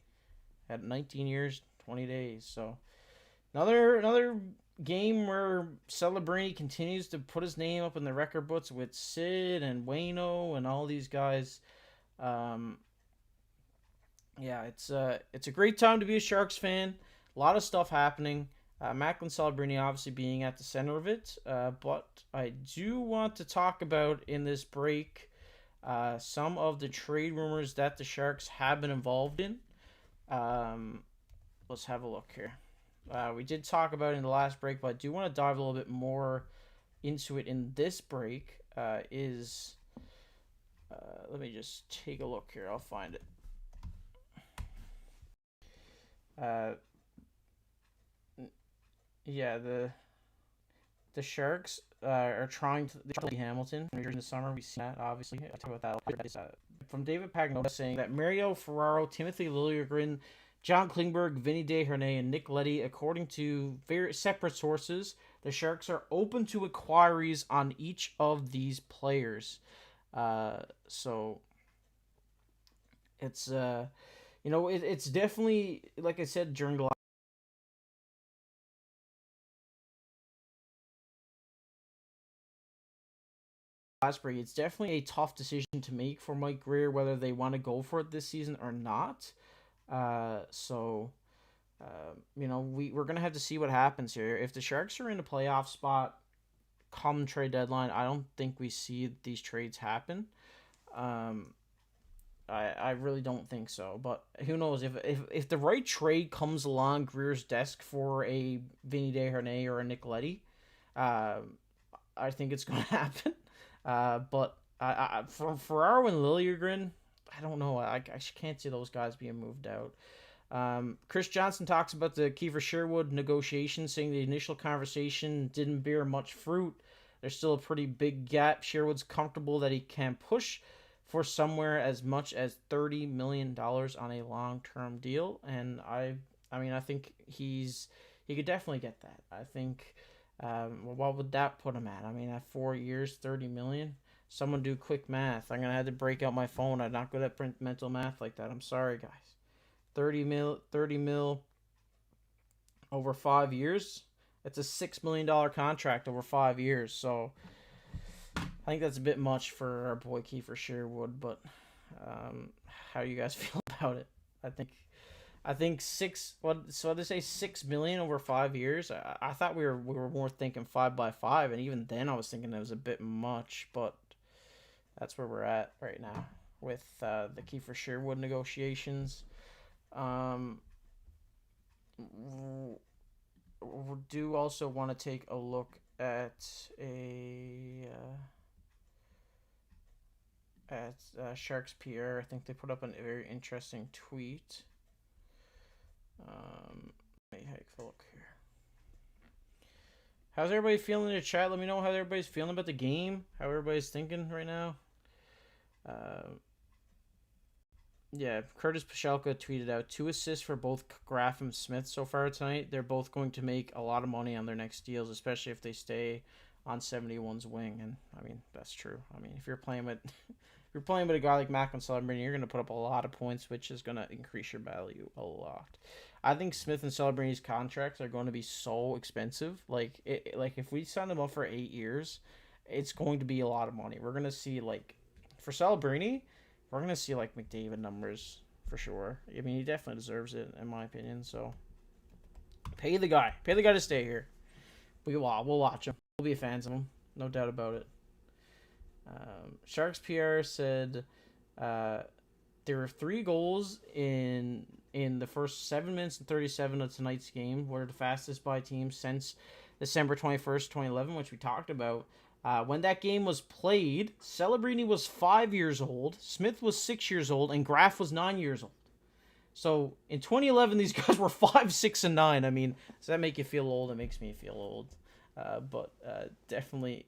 at 19 years, 20 days. So another game where Celebrini continues to put his name up in the record books with Sid and Waino and all these guys. Um, yeah, it's a great time to be a Sharks fan. A lot of stuff happening. Macklin Celebrini obviously being at the center of it. But I do want to talk about in this break some of the trade rumors that the Sharks have been involved in. Um, let's have a look here. We did talk about it in the last break, but I do want to dive a little bit more into it in this break. Let me just take a look here. I'll find it. Uh, yeah, the Sharks are trying to Hamilton during the summer. We see that obviously. I'll talk about that. From David Pagnoni saying that Mario Ferraro, Timothy Liljegren, John Klingberg, Vinny DeHernay, and Nick Leddy, according to very separate sources, the Sharks are open to inquiries on each of these players. So it's it's definitely, like I said during the last break, it's definitely a tough decision to make for Mike Grier whether they want to go for it this season or not. So we're gonna have to see what happens here. If the Sharks are in a playoff spot come trade deadline, I don't think we see these trades happen. Um, I really don't think so. But who knows, if the right trade comes along Grier's desk for a Vinny DeHernay or a Nick Leddy, uh, I think it's gonna happen. But for Ferraro and Liljegren, I don't know. I can't see those guys being moved out. Chris Johnson talks about the Kiefer Sherwood negotiations, saying the initial conversation didn't bear much fruit. There's still a pretty big gap. Sherwood's comfortable that he can push for somewhere as much as $30 million on a long-term deal, and I think he could definitely get that. I think. What would that put him at? I mean, at 4 years, 30 million. Someone do quick math. I'm gonna have to break out my phone. I'm not good at mental math like that. I'm sorry, guys. 30 mil over 5 years. It's a $6 million contract over 5 years. So I think that's a bit much for our boy Kiefer Sherwood. But how do you guys feel about it? I think six. So they say 6 million over 5 years. I thought we were more thinking 5x5, and even then I was thinking it was a bit much. But that's where we're at right now with the Kiefer Sherwood negotiations. We do also want to take a look at Sharks PR. I think they put up a very interesting tweet. Let me take a look here. How's everybody feeling in the chat? Let me know how everybody's feeling about the game. How everybody's thinking right now. Yeah, Curtis Pashelka tweeted out 2 assists for both Graf and Smith so far tonight. They're both going to make a lot of money on their next deals, especially if they stay on 71's wing. And I mean, that's true. I mean, if you're playing with a guy like Macklin Celebrini, you're going to put up a lot of points, which is going to increase your value a lot. I think Smith and Celebrini's contracts are going to be so expensive. Like if we sign them up for 8 years, it's going to be a lot of money. We're going to see, like, for Celebrini, we're going to see, like, McDavid numbers for sure. I mean, he definitely deserves it, in my opinion. So, pay the guy. Pay the guy to stay here. We'll watch him. We'll be fans of him. No doubt about it. Sharks PR said there were 3 goals in the first 7 minutes and 37 of tonight's game. We're the fastest by team since December 21st, 2011, which we talked about. When that game was played, Celebrini was 5 years old, Smith was 6 years old, and Graf was 9 years old. So in 2011, these guys were 5, 6, and 9. I mean, does that make you feel old? It makes me feel old. But definitely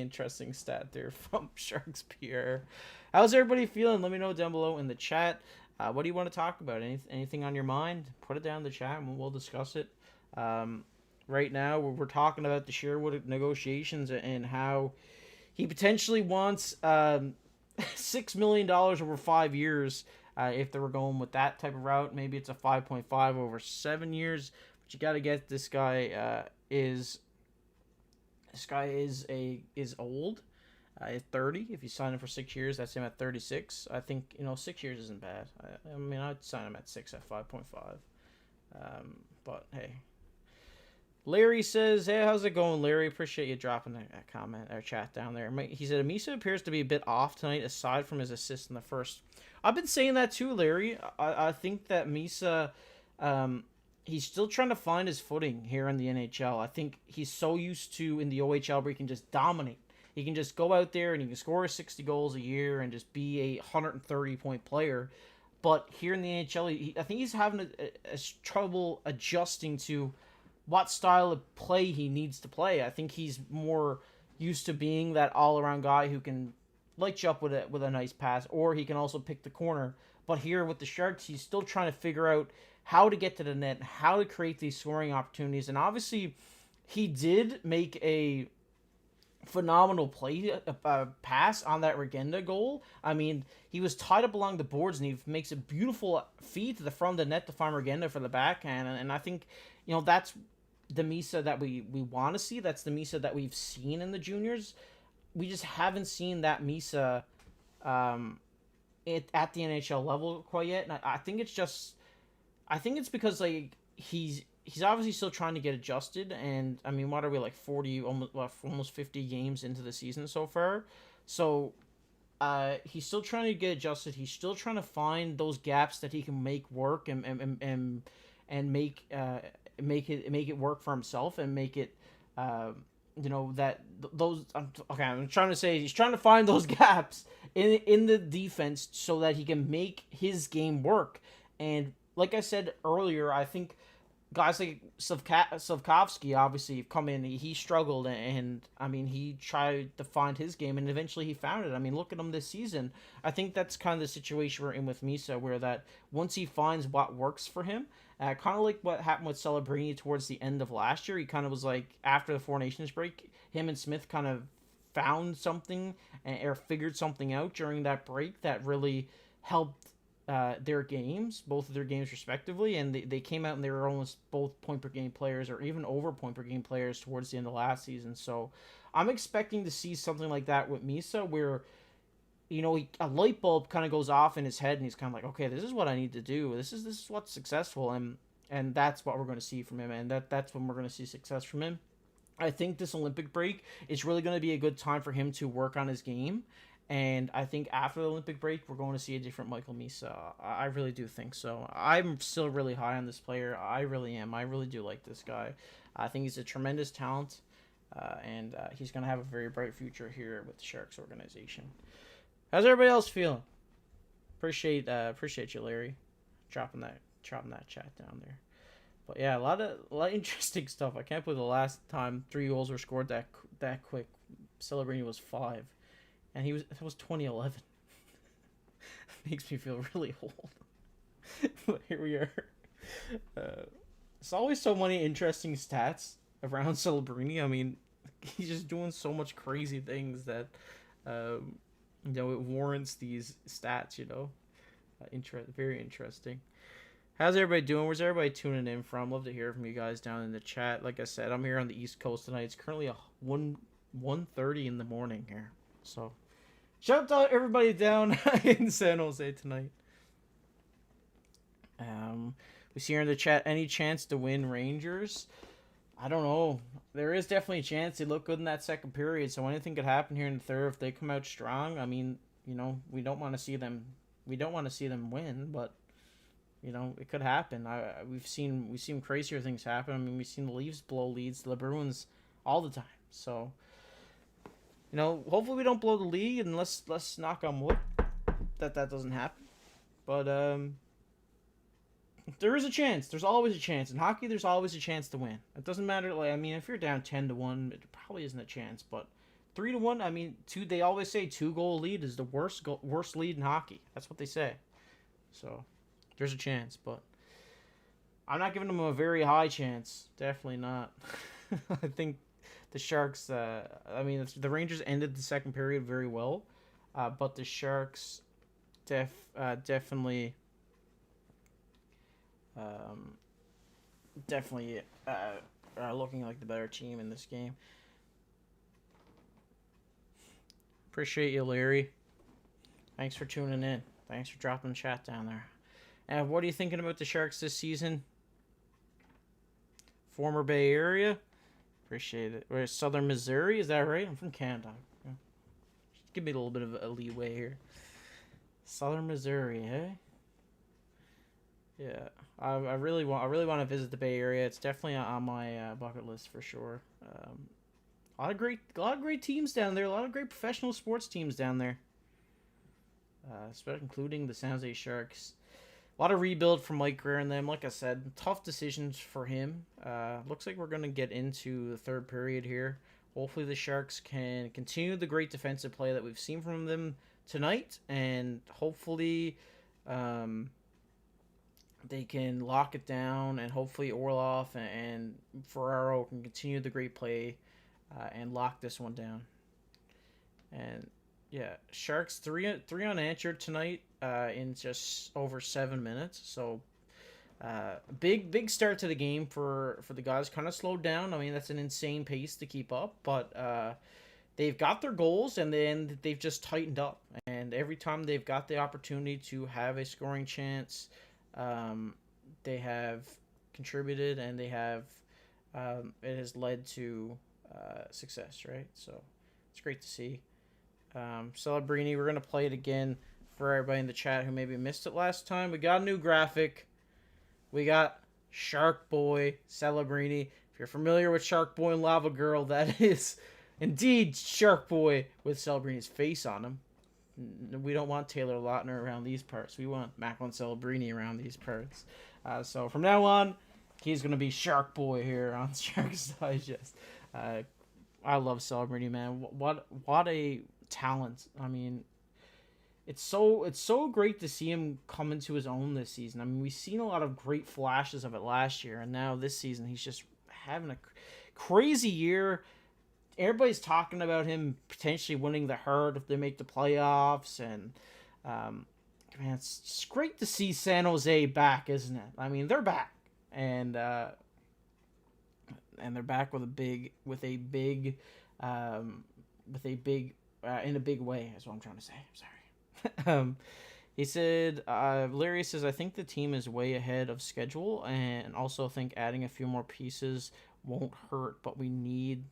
interesting stat there from Sharks PR. How's everybody feeling? Let me know down below in the chat. What do you want to talk about? Anything on your mind? Put it down in the chat and we'll discuss it. Right now, we're talking about the Sherwood negotiations and how he potentially wants $6 million over 5 years. If they were going with that type of route, maybe it's a 5.5 over 7 years. But you got to get this guy is old. At 30, if you sign him for 6 years, that's him at 36. I think, 6 years isn't bad. I mean, I'd sign him at 6 at 5.5. But hey. Larry says, hey, how's it going, Larry? Appreciate you dropping a comment or chat down there. He said, Misa appears to be a bit off tonight, aside from his assist in the first. I've been saying that too, Larry. I think that Misa, he's still trying to find his footing here in the NHL. I think he's so used to, in the OHL, where he can just dominate. He can just go out there and he can score 60 goals a year and just be a 130-point player. But here in the NHL, I think he's having a trouble adjusting to what style of play he needs to play. I think he's more used to being that all-around guy who can light you up with a nice pass, or he can also pick the corner. But here with the Sharks, he's still trying to figure out how to get to the net, how to create these scoring opportunities. And obviously, he did make a phenomenal play, pass on that Regenda goal. I mean, he was tied up along the boards, and he makes a beautiful feed to the front of the net to find Regenda for the backhand. And I think, that's the Misa that we want to see. That's the Misa that we've seen in the juniors. We just haven't seen that Misa at the NHL level quite yet. And I think it's because, like, he's obviously still trying to get adjusted, and I mean, what are we, like 40, almost 50 games into the season so far? So he's still trying to get adjusted. He's still trying to find those gaps that he can make work and make it work for himself, and make it I'm trying to say he's trying to find those gaps in the defense so that he can make his game work. And like I said earlier, I think guys like Slavkovsky obviously have come in. He struggled, and I mean, he tried to find his game, and eventually he found it. I mean, look at him this season. I think that's kind of the situation we're in with Misa, where that once he finds what works for him, kind of like what happened with Celebrini towards the end of last year. He kind of was like, after the Four Nations break, him and Smith kind of found something or figured something out during that break that really helped their games, both of their games respectively, and they came out and they were almost both point per game players, or even over point per game players towards the end of last season. So I'm expecting to see something like that with Misa, where a light bulb kind of goes off in his head, and he's kind of like, okay, this is what I need to do. This is what's successful, and that's what we're going to see from him, and that's when we're going to see success from him. I think this Olympic break is really going to be a good time for him to work on his game. And I think after the Olympic break, we're going to see a different Michael Misa. I really do think so. I'm still really high on this player. I really am. I really do like this guy. I think he's a tremendous talent, and he's going to have a very bright future here with the Sharks organization. How's everybody else feeling? Appreciate you, Larry, dropping that chat down there. But yeah, a lot of interesting stuff. I can't believe the last time 3 goals were scored that quick, Celebrini was 5. And that was 2011. Makes me feel really old. But here we are. There's always so many interesting stats around Celebrini. I mean, he's just doing so much crazy things that, it warrants these stats, very interesting. How's everybody doing? Where's everybody tuning in from? Love to hear from you guys down in the chat. Like I said, I'm here on the East Coast tonight. It's currently 1:30 in the morning here. So, shout out everybody down in San Jose tonight. We see here in the chat, any chance to win Rangers? I don't know. There is definitely a chance. They look good in that second period, so anything could happen here in the third if they come out strong. I mean, we don't want to see them. We don't want to see them win, but it could happen. We've seen crazier things happen. I mean, we've seen the Leafs blow leads to the Bruins all the time. So, hopefully we don't blow the lead, and let's knock on wood that doesn't happen. But there is a chance. There's always a chance in hockey. There's always a chance to win. It doesn't matter. Like, I mean, if you're down 10-1, it probably isn't a chance. But 3-1, I mean, they always say 2-goal lead is the worst lead in hockey. That's what they say. So there's a chance, but I'm not giving them a very high chance. Definitely not. I think the Sharks, the Rangers ended the second period very well, but the Sharks definitely are looking like the better team in this game. Appreciate you, Larry. Thanks for tuning in. Thanks for dropping chat down there. And what are you thinking about the Sharks this season? Former Bay Area? Appreciate it. Or Southern Missouri, is that right? I'm from Canada. Yeah. Give me a little bit of a leeway here. Southern Missouri, hey? Yeah, I really want to visit the Bay Area. It's definitely on my bucket list for sure. A lot of great teams down there. A lot of great professional sports teams down there. Especially including the San Jose Sharks. A lot of rebuild from Mike Grier and them. Like I said, tough decisions for him. Looks like we're going to get into the third period here. Hopefully the Sharks can continue the great defensive play that we've seen from them tonight. And hopefully they can lock it down. And hopefully Orlov and Ferraro can continue the great play and lock this one down. And yeah, Sharks three unanswered tonight in just over 7 minutes. So big start to the game for the guys. Kind of slowed down. I mean, that's an insane pace to keep up, but they've got their goals and then they've just tightened up. And every time they've got the opportunity to have a scoring chance, they have contributed and they have it has led to success, right? So it's great to see. Celebrini, we're going to play it again for everybody in the chat who maybe missed it last time. We got a new graphic. We got Shark Boy Celebrini. If you're familiar with Shark Boy and Lava Girl, that is indeed Shark Boy with Celebrini's face on him. We don't want Taylor Lautner around these parts. We want Macklin Celebrini around these parts. So from now on, he's going to be Shark Boy here on Sharks Digest. I love Celebrini, man. What a talent. I mean, it's so great to see him come into his own this season. I mean, we've seen a lot of great flashes of it last year, and now this season he's just having a crazy year. Everybody's talking about him potentially winning the Hart if they make the playoffs, and man, it's great to see San Jose back, isn't it? I mean, they're back, and they're back with a big in a big way, is what I'm trying to say. I'm sorry. He said, Larry says, I think the team is way ahead of schedule and also think adding a few more pieces won't hurt, but we need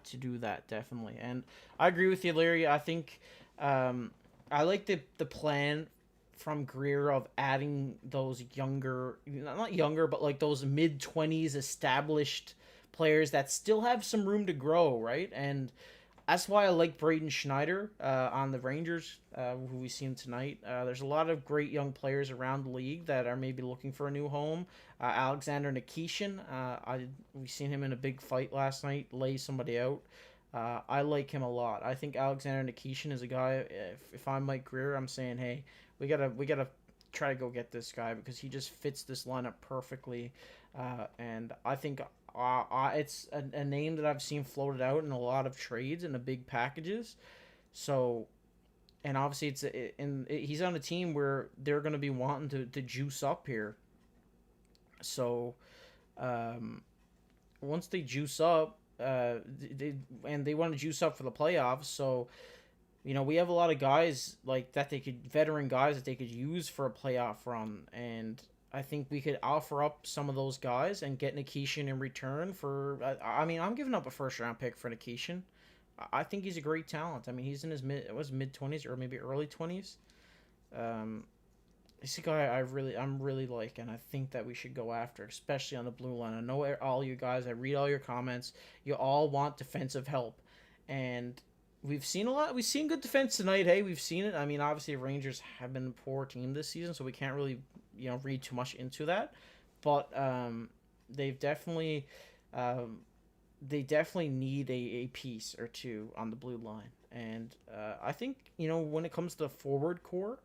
to do that, definitely. And I agree with you, Larry. I think I like the plan from Grier of adding those younger, not younger, but like those mid-20s established players that still have some room to grow, right? And that's why I like Braden Schneider on the Rangers, who we've seen tonight. There's a lot of great young players around the league that are maybe looking for a new home. Alexander Nikishin, we've seen him in a big fight last night, lay somebody out. I like him a lot. I think Alexander Nikishin is a guy, if I'm Mike Grier, I'm saying, hey, we gotta try to go get this guy because he just fits this lineup perfectly. And I think it's a name that I've seen floated out in a lot of trades and the big packages. So, and obviously he's on a team where they're going to be wanting to juice up here. So, once they juice up, they want to juice up for the playoffs. So, you know, we have a lot of guys like that veteran guys that they could use for a playoff run, and I think we could offer up some of those guys and get Nikishin in return for. I mean, I'm giving up a first-round pick for Nikishin. I think he's a great talent. I mean, he's in his mid-20s or maybe early 20s. He's a guy I'm really like, and I think that we should go after, especially on the blue line. I know all you guys. I read all your comments. You all want defensive help, and we've seen a lot. We've seen good defense tonight. Hey, we've seen it. I mean, obviously, Rangers have been a poor team this season, so we can't really read too much into that, but they've definitely need a piece or two on the blue line, and I think when it comes to the forward core,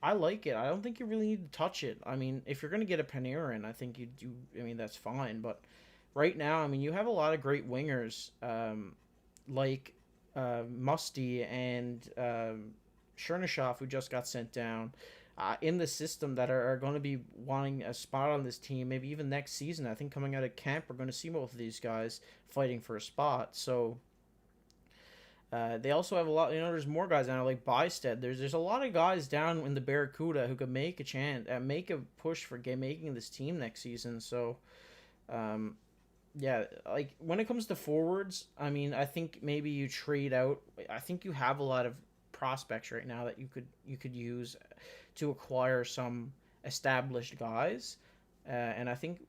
I like it. I don't think you really need to touch it. I mean, if you're gonna get a Panarin, I think you do. I mean, that's fine, but right now, I mean, you have a lot of great wingers like Musty and Chernyshov, who just got sent down. In the system that are going to be wanting a spot on this team, maybe even next season. I think coming out of camp, we're going to see both of these guys fighting for a spot. So They also have a lot. There's more guys down there like Bysted. There's a lot of guys down in the Barracuda who could make a chance, make a push for making this team next season. So, yeah, like when it comes to forwards, I mean, I think maybe you trade out. I think you have a lot of prospects right now that you could use to acquire some established guys, and I think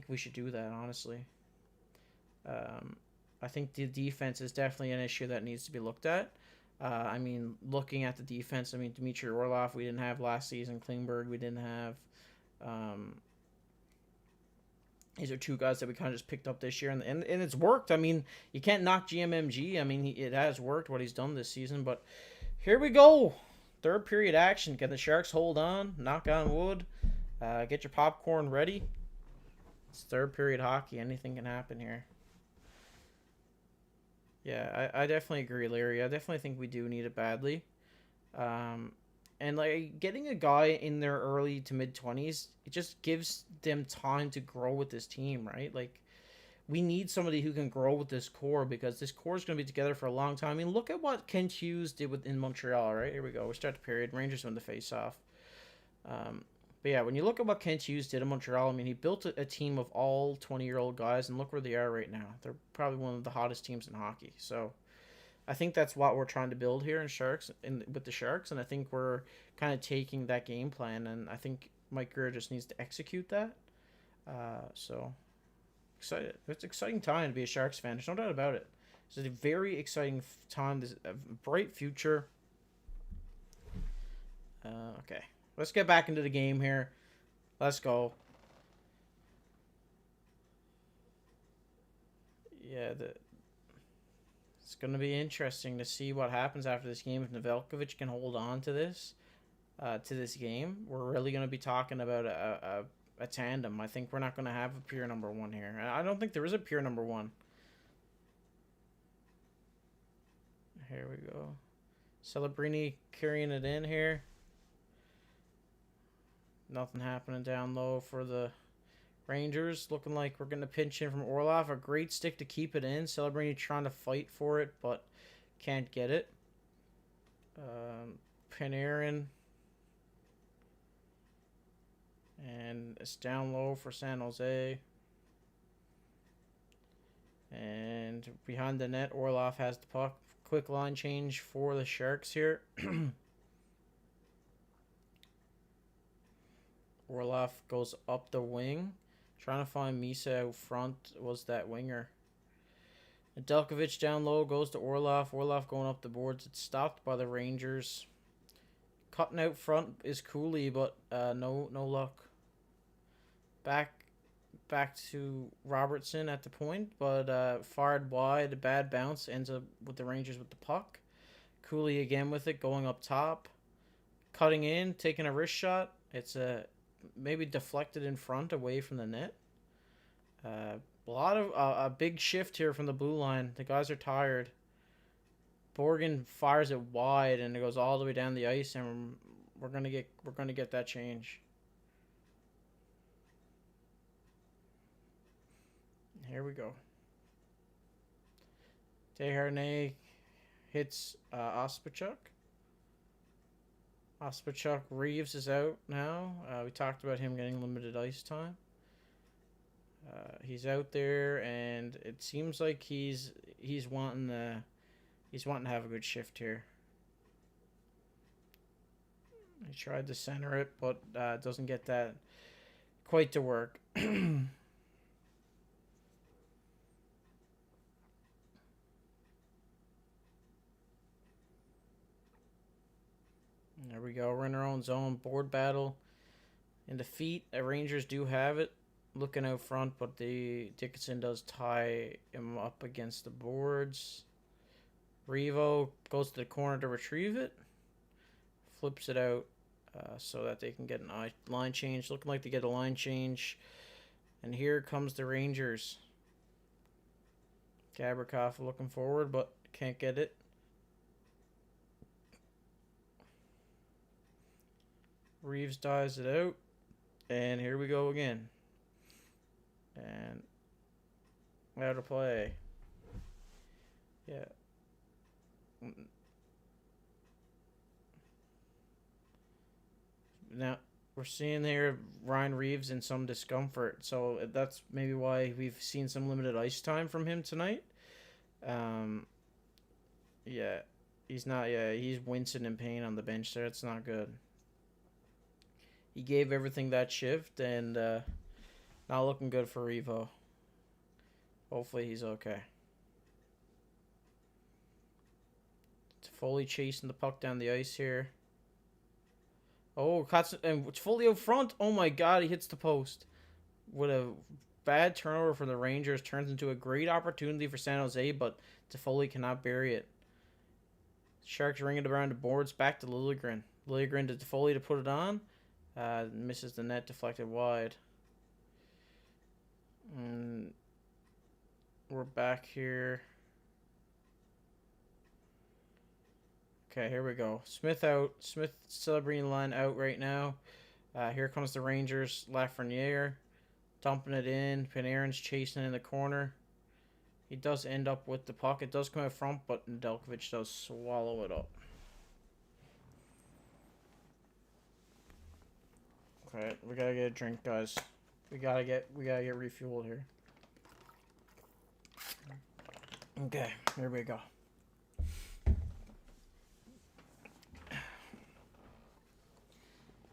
we should do that honestly. I think the defense is definitely an issue that needs to be looked at. I mean, looking at the defense, I mean, Dmitry Orlov we didn't have last season. Klingberg we didn't have. These are two guys that we kind of just picked up this year, and it's worked. I mean, you can't knock GMMG. I mean, it has worked what he's done this season. But here we go. Third period action. Can the Sharks hold on? Knock on wood. Get your popcorn ready. It's third period hockey. Anything can happen here. Yeah, I definitely agree, Larry. I definitely think we do need it badly. And like getting a guy in their early to mid 20s, it just gives them time to grow with this team, right? Like we need somebody who can grow with this core because this core is going to be together for a long time. I mean, look at what Kent Hughes did in Montreal, right? Here we go. We start the period. Rangers win the face-off. But yeah, when you look at what Kent Hughes did in Montreal, I mean, he built a team of all 20-year-old guys, and look where they are right now. They're probably one of the hottest teams in hockey. So I think that's what we're trying to build here with the Sharks, and I think we're kind of taking that game plan, and I think Mike Grier just needs to execute that. So excited. It's an exciting time to be a Sharks fan. There's no doubt about it. It's a very exciting time. There's a bright future. Okay. Let's get back into the game here. Let's go. Yeah, it's going to be interesting to see what happens after this game. If Nedeljkovic can hold on to this game, we're really going to be talking about a tandem. I think we're not going to have a pure number one here. I don't think there is a pure number one. Here we go. Celebrini carrying it in here. Nothing happening down low for the Rangers. Looking like we're going to pinch in from Orlov. A great stick to keep it in. Celebrini trying to fight for it, but can't get it. Panarin. And it's down low for San Jose. And behind the net, Orlov has the puck. Quick line change for the Sharks here. Orlov goes up the wing. Trying to find Misa out front was that winger. Nedeljkovic down low goes to Orlov. Orlov going up the boards. It's stopped by the Rangers. Cutting out front is Cooley, but no luck. Back to Robertson at the point, but fired wide. A bad bounce ends up with the Rangers with the puck. Cooley again with it, going up top. Cutting in, taking a wrist shot. It's maybe deflected in front away from the net. A lot of a big shift here from the blue line. The guys are tired. Borgen fires it wide and it goes all the way down the ice, and we're gonna get that change. Here we go. Desharnais hits Ospachuk. Ospachuk. Reeves is out now. We talked about him getting limited ice time. He's out there, and it seems like he's wanting to have a good shift here. He tried to center it, but doesn't get that quite to work. There we go. We're in our own zone. Board battle. In defeat, the Rangers do have it. Looking out front, but the Dickinson does tie him up against the boards. Revo goes to the corner to retrieve it. Flips it out so that they can get a line change. Looking like they get a line change. And here comes the Rangers. Gavrikov looking forward, but can't get it. Reeves dies it out. And here we go again. And out of play. Yeah. Now, we're seeing here Ryan Reeves in some discomfort, so that's maybe why we've seen some limited ice time from him tonight. Um, yeah, he's not. Yeah, he's wincing in pain on the bench there. It's not good. He gave everything that shift, and not looking good for Revo. Hopefully, he's okay. Toffoli chasing the puck down the ice here. Oh, and it's fully out front. Oh my God, he hits the post. What a bad turnover for the Rangers. Turns into a great opportunity for San Jose, but Toffoli cannot bury it. Sharks ringing around the boards. Back to Liljegren. Liljegren to Toffoli to put it on. Misses the net, deflected wide. And we're back here. Okay, here we go. Smith out. Smith Celebrini line out right now. Here comes the Rangers. Lafreniere dumping it in. Panarin's chasing in the corner. He does end up with the puck. It does come out front, but Nedeljkovic does swallow it up. Okay, we gotta get a drink, guys. We gotta get refueled here. Okay, here we go.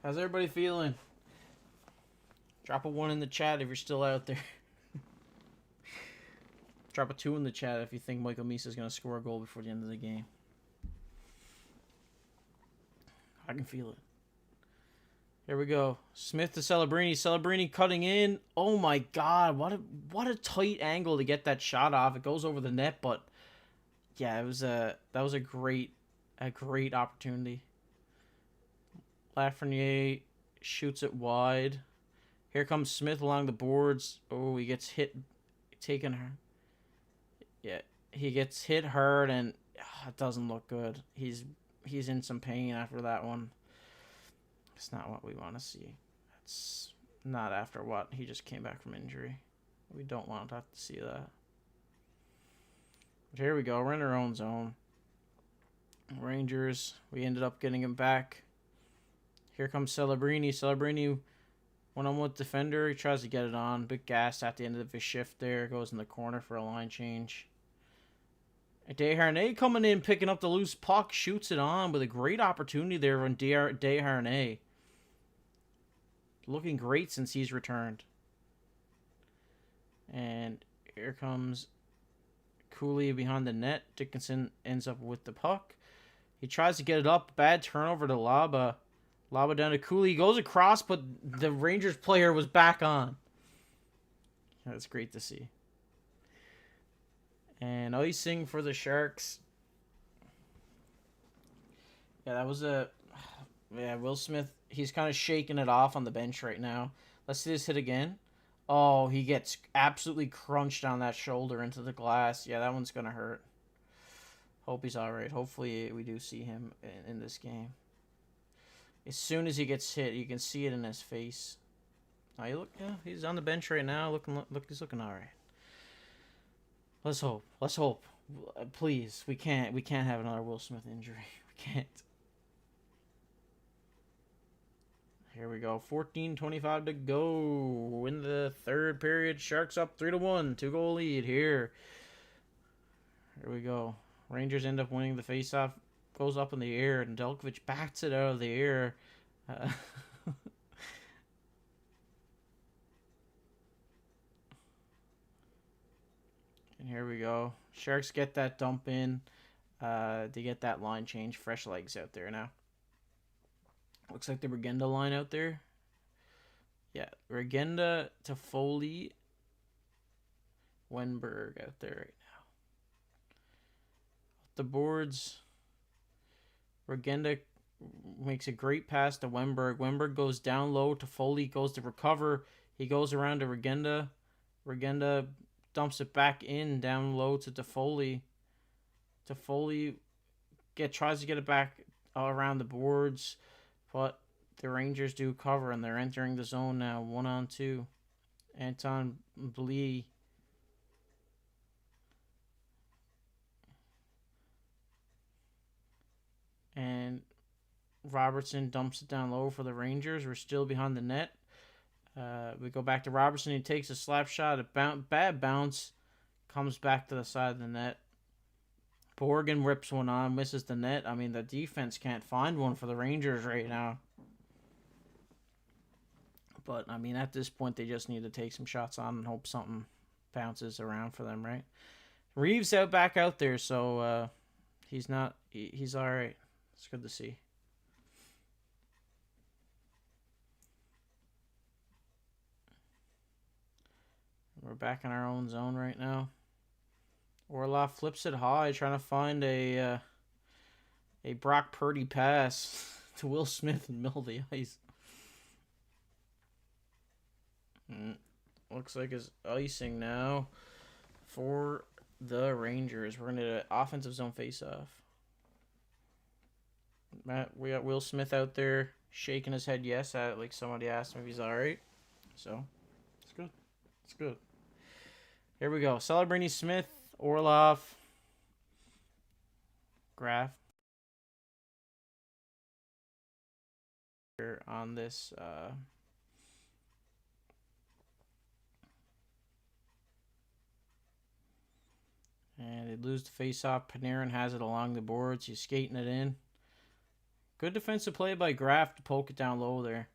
How's everybody feeling? Drop a 1 in the chat if you're still out there. Drop a 2 in the chat if you think Michael Misa is going to score a goal before the end of the game. I can feel it. Here we go. Smith to Celebrini. Celebrini cutting in. Oh my God! What a tight angle to get that shot off. It goes over the net, but yeah, that was a great opportunity. Lafreniere shoots it wide. Here comes Smith along the boards. Oh, he gets hit, taking her. Yeah, he gets hit hard, and it doesn't look good. He's in some pain after that one. It's not what we want to see. It's not after what he just came back from injury. We don't want to have to see that. But here we go. We're in our own zone. Rangers. We ended up getting him back. Here comes Celebrini. Celebrini one-on-one with defender. He tries to get it on. Big gas at the end of his shift there. Goes in the corner for a line change. Desharnais coming in, picking up the loose puck. Shoots it on with a great opportunity there on Desharnais. Looking great since he's returned. And here comes Cooley behind the net. Dickinson ends up with the puck. He tries to get it up. Bad turnover to Laba. Laba down to Cooley. He goes across, but the Rangers player was back on. That's great to see. And icing for the Sharks. Yeah, that was Will Smith, he's kind of shaking it off on the bench right now. Let's see this hit again. Oh, he gets absolutely crunched on that shoulder into the glass. Yeah, that one's going to hurt. Hope he's all right. Hopefully we do see him in this game. As soon as he gets hit, you can see it in his face. Now he's on the bench right now. He's looking all right. Let's hope. Please, we can't have another Will Smith injury. We can't. Here we go. 14:25 to go in the third period. Sharks up 3-1. 2-goal lead here. Here we go. Rangers end up winning the faceoff. Goes up in the air, and Nedeljkovic bats it out of the air. And here we go. Sharks get that dump in. To get that line change. Fresh legs out there now. Looks like the Regenda line out there. Yeah, Regenda, Toffoli, Wennberg out there right now. The boards. Regenda makes a great pass to Wennberg. Wennberg goes down low. Toffoli goes to recover. He goes around to Regenda. Regenda dumps it back in down low to Toffoli. Toffoli tries to get it back around the boards, but the Rangers do cover, and they're entering the zone now. 1-on-2. Anton Blee. And Robertson dumps it down low for the Rangers. We're still behind the net. We go back to Robertson. He takes a slap shot. A bad bounce. Comes back to the side of the net. Borgen rips one on. Misses the net. I mean, the defense can't find one for the Rangers right now. But, I mean, at this point, they just need to take some shots on and hope something bounces around for them, right? Reeves back out there, so he's all right. It's good to see. We're back in our own zone right now. Orlov flips it high, trying to find a Brock Purdy pass to Will Smith in the middle of the ice. Looks like it's icing now for the Rangers. We're going to do an offensive zone face-off. We got Will Smith out there shaking his head yes at like somebody asked him if he's all right. So, it's good. It's good. Here we go. Celebrini, Smith, Orlov, Graf. Here on this and they lose the face-off. Panarin has it along the boards. He's skating it in. Good defensive play by Graf to poke it down low there.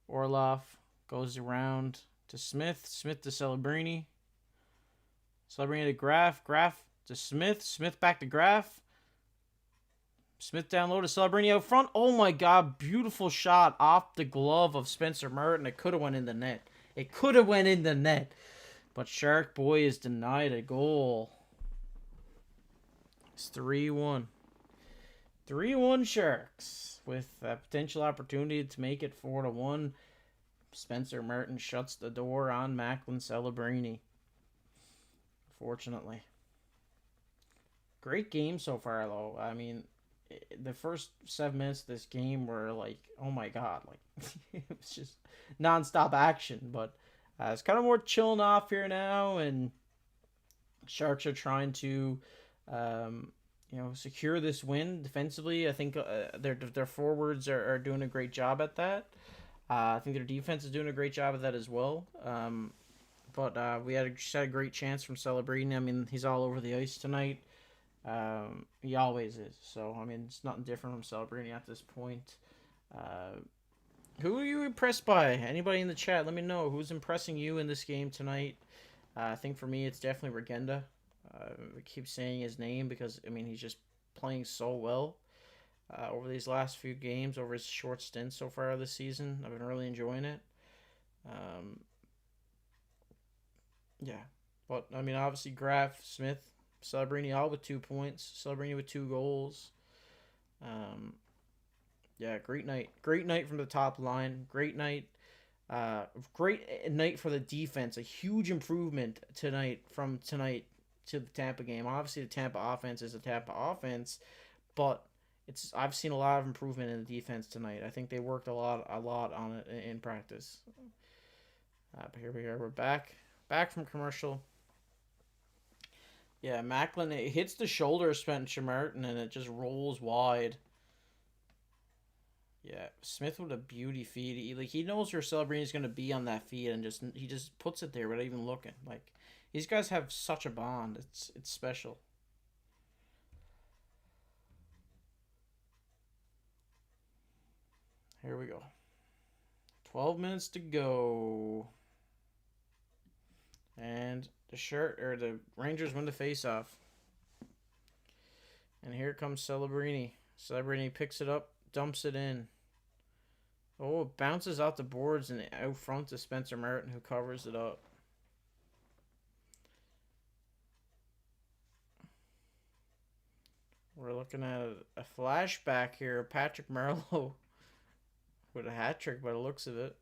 Orlov goes around to Smith. Smith to Celebrini. Celebrini to Graf. Graf to Smith. Smith back to Graf. Smith down low to Celebrini out front. Oh my God. Beautiful shot off the glove of Spencer Merton. It could have went in the net. It could have went in the net. But Shark Boy is denied a goal. It's 3-1. 3-1 Sharks with a potential opportunity to make it 4-1. Spencer Merton shuts the door on Macklin Celebrini. Fortunately. Great game so far, though. I mean, the first 7 minutes of this game were like, oh my God. Like, it was just nonstop action. But it's kind of more chilling off here now. And Sharks are trying to secure this win defensively. I think their forwards are doing a great job at that. I think their defense is doing a great job at that as well. But we had a great chance from Celebrini. I mean, he's all over the ice tonight. He always is. So, I mean, it's nothing different from Celebrini at this point. Who are you impressed by? Anybody in the chat, let me know. Who's impressing you in this game tonight? I think for me, it's definitely Regenda. I keep saying his name because, I mean, he's just playing so well over these last few games, over his short stint so far this season. I've been really enjoying it. Yeah. But, I mean, obviously, Graf, Smith, Celebrini all with 2 points. Celebrini with 2 goals. Yeah, great night. Great night from the top line. Great night. Great night for the defense. A huge improvement from tonight to the Tampa game. Obviously, the Tampa offense is a Tampa offense, but I've seen a lot of improvement in the defense tonight. I think they worked a lot on it in practice. But here we are. We're back from commercial. Yeah, Macklin, it hits the shoulder of Spencer Merton, and it just rolls wide. Yeah, Smith with a beauty feed. He knows where Celebrini going to be on that feed, and he just puts it there without even looking. Like, these guys have such a bond. It's special. Here we go. 12 minutes to go. And the Rangers win the faceoff. And here comes Celebrini. Celebrini picks it up, dumps it in. Oh, it bounces out the boards and out front to Spencer Merton, who covers it up. We're looking at a flashback here. Patrick Marleau with a hat trick by the looks of it.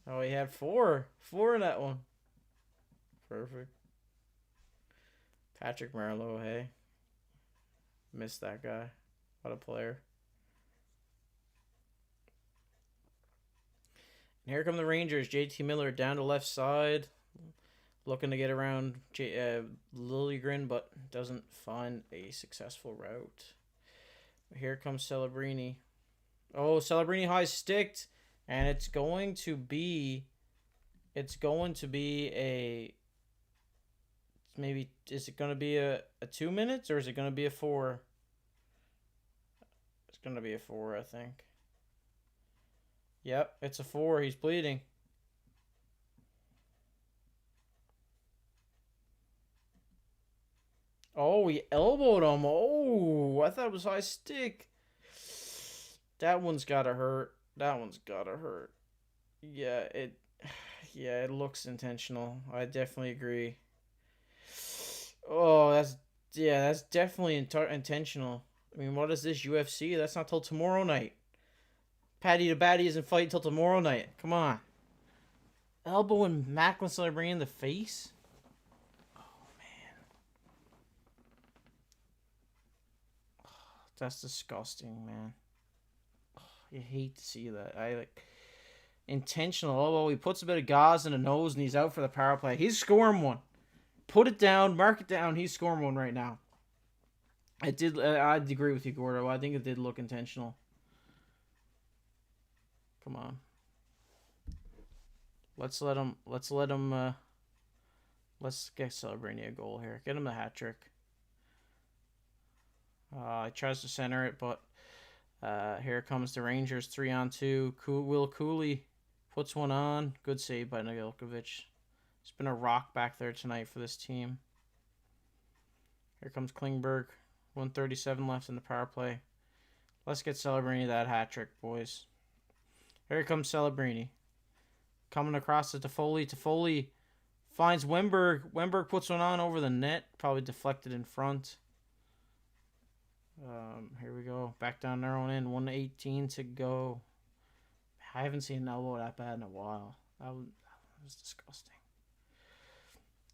Oh, he had four in that one. Perfect. Patrick Marleau, hey. Missed that guy. What a player. And here come the Rangers. JT Miller down to left side. Looking to get around Liljegren, but doesn't find a successful route. Here comes Celebrini. Oh, Celebrini high sticked, and it's going to be a maybe. Is it going to be a 2 minutes or is it going to be a 4? It's going to be a 4, I think. Yep, it's a 4. He's bleeding. Oh, he elbowed him. Oh, I thought it was high stick. That one's gotta hurt. That one's gotta hurt. Yeah, it looks intentional. I definitely agree. Oh, that's definitely intentional. I mean, what is this, UFC? That's not till tomorrow night. Paddy the Batty isn't fighting till tomorrow night. Come on. Elbowing Macklin Celebrini in the face? That's disgusting, man. Oh, you hate to see that. Intentional. Oh, well, he puts a bit of gauze in the nose and he's out for the power play. He's scoring one. Put it down, mark it down. He's scoring one right now. I'd agree with you, Gordo. I think it did look intentional. Come on. Let's get Celebrini a goal here. Get him a hat trick. He tries to center it, but here comes the Rangers 3-on-2. Will Cooley puts one on. Good save by Nagilkovic. It's been a rock back there tonight for this team. Here comes Klingberg. 1:37 left in the power play. Let's get Celebrini that hat trick, boys. Here comes Celebrini. Coming across to Toffoli. Toffoli finds Wennberg. Wennberg puts one on over the net. Probably deflected in front. Here we go. Back down their own end. 1:18 to go. I haven't seen an elbow that bad in a while. That was disgusting.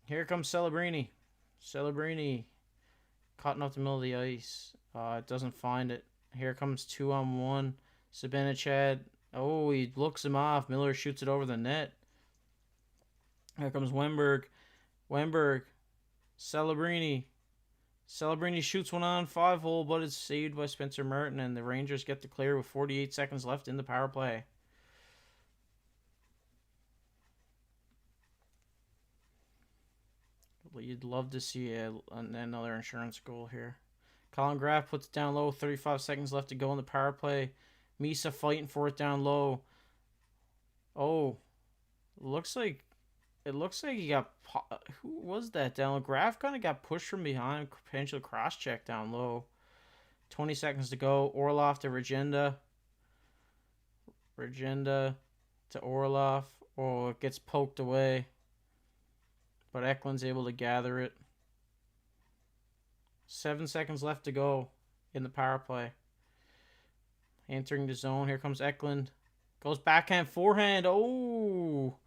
Here comes Celebrini. Celebrini cutting up the middle of the ice. It doesn't find it. Here comes 2-on-1. Sabanachad. Oh, he looks him off. Miller shoots it over the net. Here comes Wennberg. Wennberg. Celebrini. Celebrini shoots one on 5-hole, but it's saved by Spencer Merton, and the Rangers get the clear with 48 seconds left in the power play. You'd love to see another insurance goal here. Colin Graf puts it down low. 35 seconds left to go in the power play. Misa fighting for it down low. Oh, looks like he got. Who was that down low? Graf kind of got pushed from behind. Potential cross check down low. 20 seconds to go. Orlov to Regenda. Regenda to Orlov. Oh, it gets poked away. But Eklund's able to gather it. 7 seconds left to go in the power play. Entering the zone. Here comes Eklund. Goes backhand, forehand. Oh!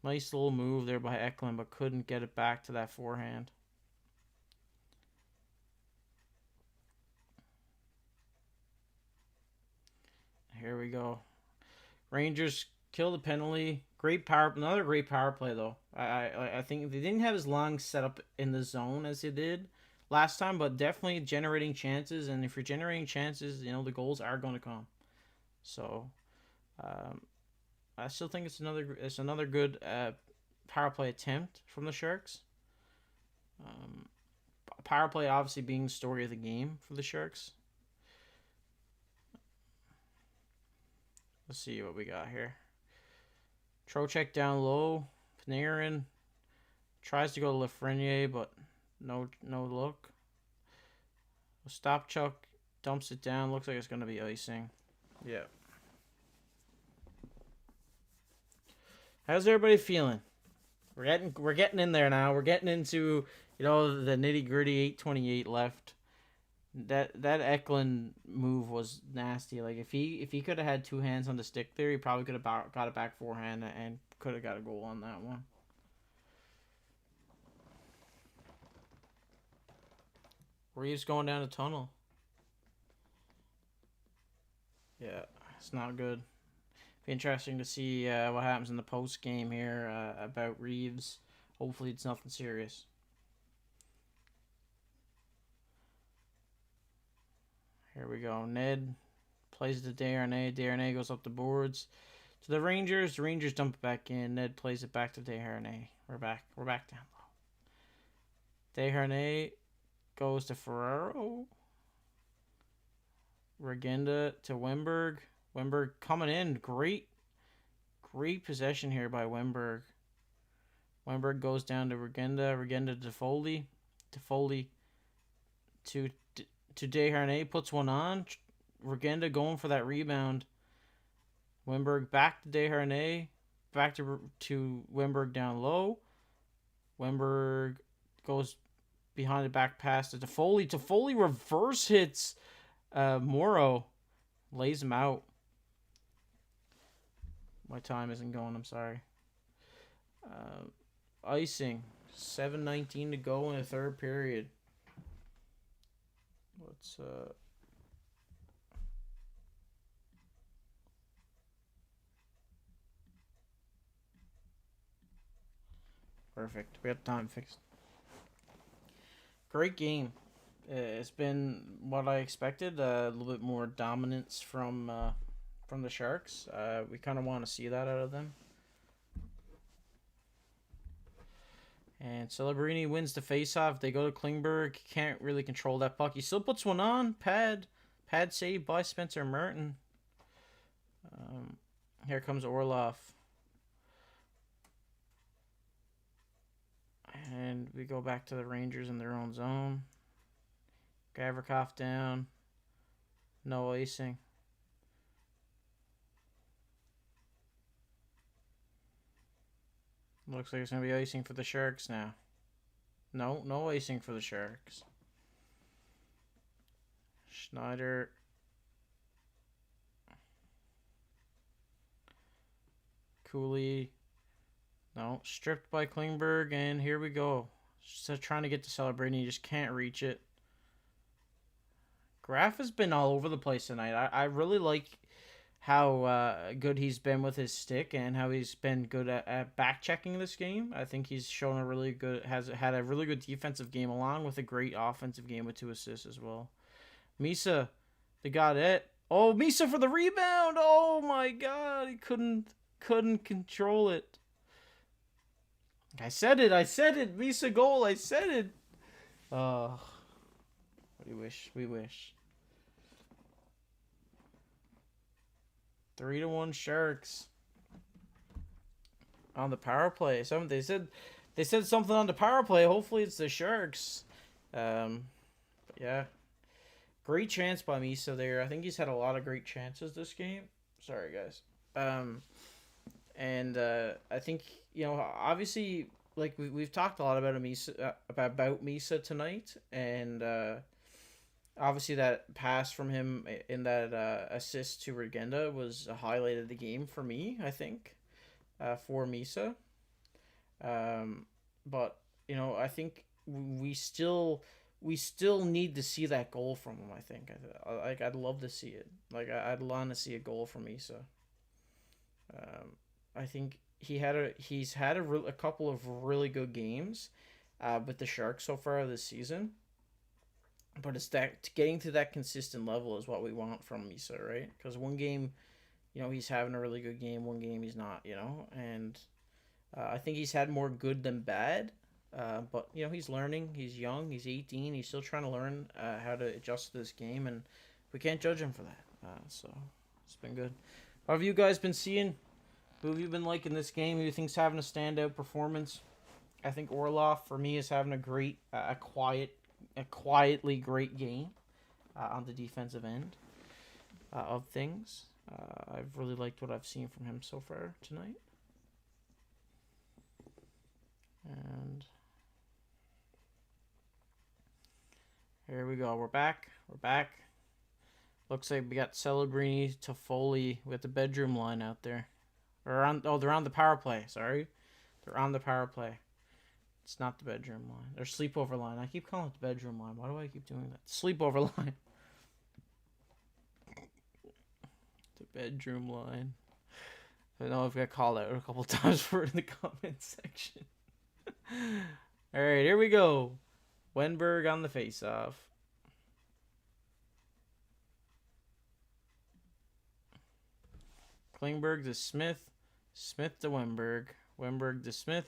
Nice little move there by Eklund, but couldn't get it back to that forehand. Here we go. Rangers kill the penalty. Another great power play though. I think they didn't have as long set up in the zone as they did last time, but definitely generating chances. And if you're generating chances, the goals are going to come. So, I still think it's another good power play attempt from the Sharks. Power play obviously being the story of the game for the Sharks. Let's see what we got here. Trocheck down low. Panarin tries to go to Lafreniere, but no look. Stopchuk dumps it down. Looks like it's going to be icing. Yeah. How's everybody feeling? We're getting in there now. We're getting into the nitty gritty. 8:28 left. That Eklund move was nasty. Like if he could have had two hands on the stick there, he probably could have got it back forehand and could have got a goal on that one. Reeves going down the tunnel. Yeah, it's not good. Be interesting to see what happens in the post game here about Reeves. Hopefully it's nothing serious. Here we go. Ned plays the Desharnais. Desharnais goes up the boards to the Rangers. The Rangers dump it back in. Ned plays it back to Desharnais. We're back down low. Desharnais goes to Ferraro. Regenda to Wennberg. Wennberg coming in. Great possession here by Wennberg. Wennberg goes down to Regenda. Regenda to Toffoli. Toffoli to Desharnais. Puts one on. Regenda going for that rebound. Wennberg back to Desharnais. Back to Wennberg down low. Wennberg goes behind the back pass to Toffoli. Toffoli reverse hits Morrow. Lays him out. My time isn't going, I'm sorry. Icing. 7:19 to go in the third period. Let's perfect. We have time fixed. Great game. It's been what I expected. A little bit more dominance from the Sharks. We kind of want to see that out of them. And Celebrini wins the faceoff. They go to Klingberg. Can't really control that puck. He still puts one on. Pad save by Spencer Merton. Here comes Orlov. And we go back to the Rangers in their own zone. Gavrikov down. No icing. Looks like it's going to be icing for the Sharks now. No icing for the Sharks. Schneider. Cooley. No, stripped by Klingberg, and here we go. Just trying to get to Celebrini, just can't reach it. Graf has been all over the place tonight. I really like how good he's been with his stick and how he's been good at back checking this game. I think he's shown has had a really good defensive game along with a great offensive game with 2 assists as well. Misa, they got it. Oh, Misa for the rebound. Oh my God, he couldn't control it. I said it. Misa goal. I said it. Oh, we wish. 3-1 Sharks on the power play. They said something on the power play. Hopefully it's the Sharks. But yeah, great chance by Misa there. I think he's had a lot of great chances this game. Sorry guys. And I think obviously like we've talked a lot about Misa tonight, and obviously that pass from him in that assist to Regenda was a highlight of the game for me, I think, for Misa. But I think we still need to see that goal from him. I think I'd love to see it. Like I'd want to see a goal from Misa. I think he's had a couple of really good games with the Sharks so far this season. But it's that getting to that consistent level is what we want from Misa, right? Because one game, he's having a really good game. One game he's not, And I think he's had more good than bad. But, he's learning. He's young. He's 18. He's still trying to learn how to adjust to this game. And we can't judge him for that. So it's been good. What have you guys been seeing? Who have you been liking this game? Who do you think's having a standout performance? I think Orlov, for me, is having a great, quietly great game on the defensive end of things. I've really liked what I've seen from him so far tonight. And here we go. We're back. Looks like we got Celebrini, Toffoli with the bedroom line out there. They're on the power play. Sorry. They're on the power play. It's not the bedroom line. Or sleepover line. I keep calling it the bedroom line. Why do I keep doing that? Sleepover line. The bedroom line. I know I've got called out a couple times for it in the comment section. All right, here we go. Wennberg on the faceoff. Klingberg to Smith. Smith to Wennberg. Wennberg to Smith.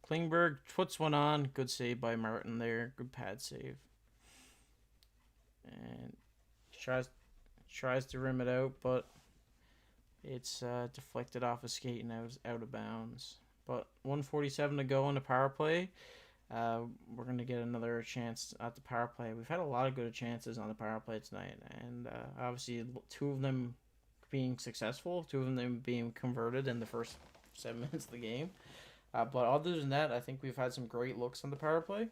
Klingberg puts one on. Good save by Martin there. Good pad save. And tries to rim it out, but it's deflected off a skate and out of bounds. But 1:47 to go on the power play. We're going to get another chance at the power play. We've had a lot of good chances on the power play tonight, and obviously 2 of them being successful, 2 of them being converted in the first 7 minutes of the game. But other than that, I think we've had some great looks on the power play.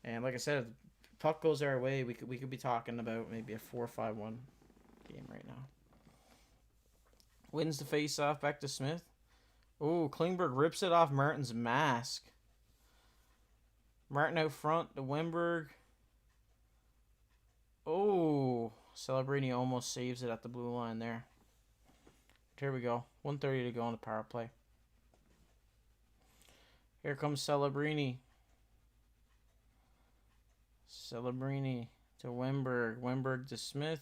And like I said, if the puck goes our way, we could be talking about maybe a 4-5-1 game right now. Wins the face-off back to Smith. Oh, Klingberg rips it off Martin's mask. Martin out front to Wennberg. Oh, Celebrini almost saves it at the blue line there. Here we go. 1:30 to go on the power play. Here comes Celebrini. Celebrini to Wennberg. Wennberg to Smith.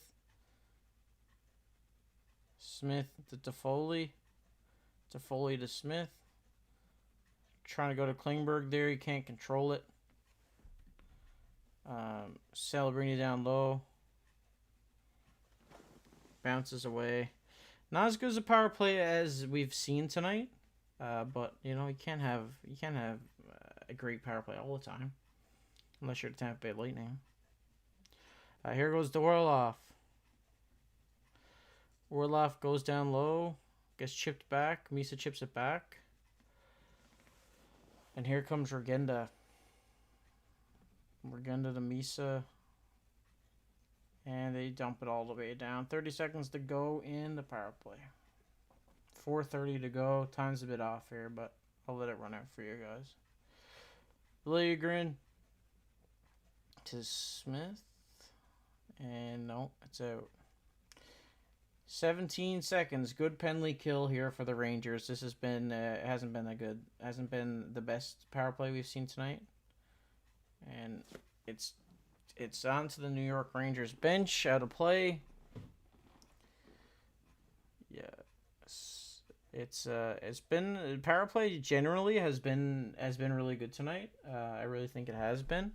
Smith to Toffoli. Toffoli to Smith. Trying to go to Klingberg there. He can't control it. Celebrini down low. Bounces away. Not as good as a power play as we've seen tonight. But you know, you can't have a great power play all the time, unless you're the Tampa Bay Lightning. Here goes the Orlov. Orlov goes down low, gets chipped back. Misa chips it back, and here comes Regenda. Regenda to Misa, and they dump it all the way down. 30 seconds to go in the power play. 4:30 to go. Time's a bit off here, but I'll let it run out for you guys. Liljegren to Smith. And no, it's out. 17 seconds. Good penalty kill here for the Rangers. This has been hasn't been the best power play we've seen tonight. And it's on to the New York Rangers bench, out of play. Yeah. It's been power play generally has been really good tonight. I really think it has been.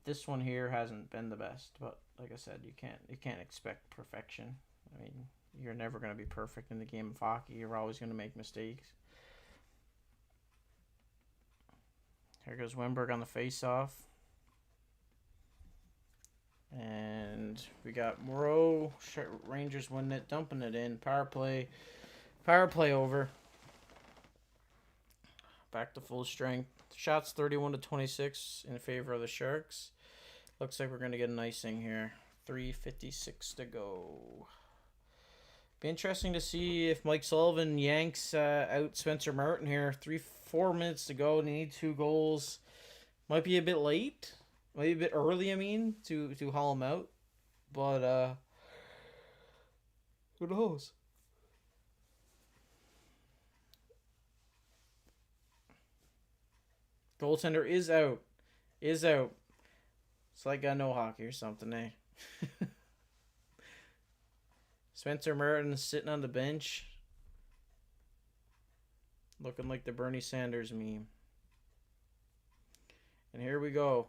This one here hasn't been the best, but like I said, you can't expect perfection. I mean, you're never going to be perfect in the game of hockey. You're always going to make mistakes. Here goes Wennberg on the face-off. And we got Moreau. Rangers winning it, dumping it in. Power play over. Back to full strength. Shots 31-26 in favor of the Sharks. Looks like we're going to get an icing here. 3:56 to go. Be interesting to see if Mike Sullivan yanks out Spencer Martin here. 4 minutes to go. They need 2 goals. Might be a bit late. Might be a bit early, I mean, to haul him out. But, who knows? Goaltender is out. It's like I know hockey or something, eh? Spencer Martin sitting on the bench. Looking like the Bernie Sanders meme. And here we go.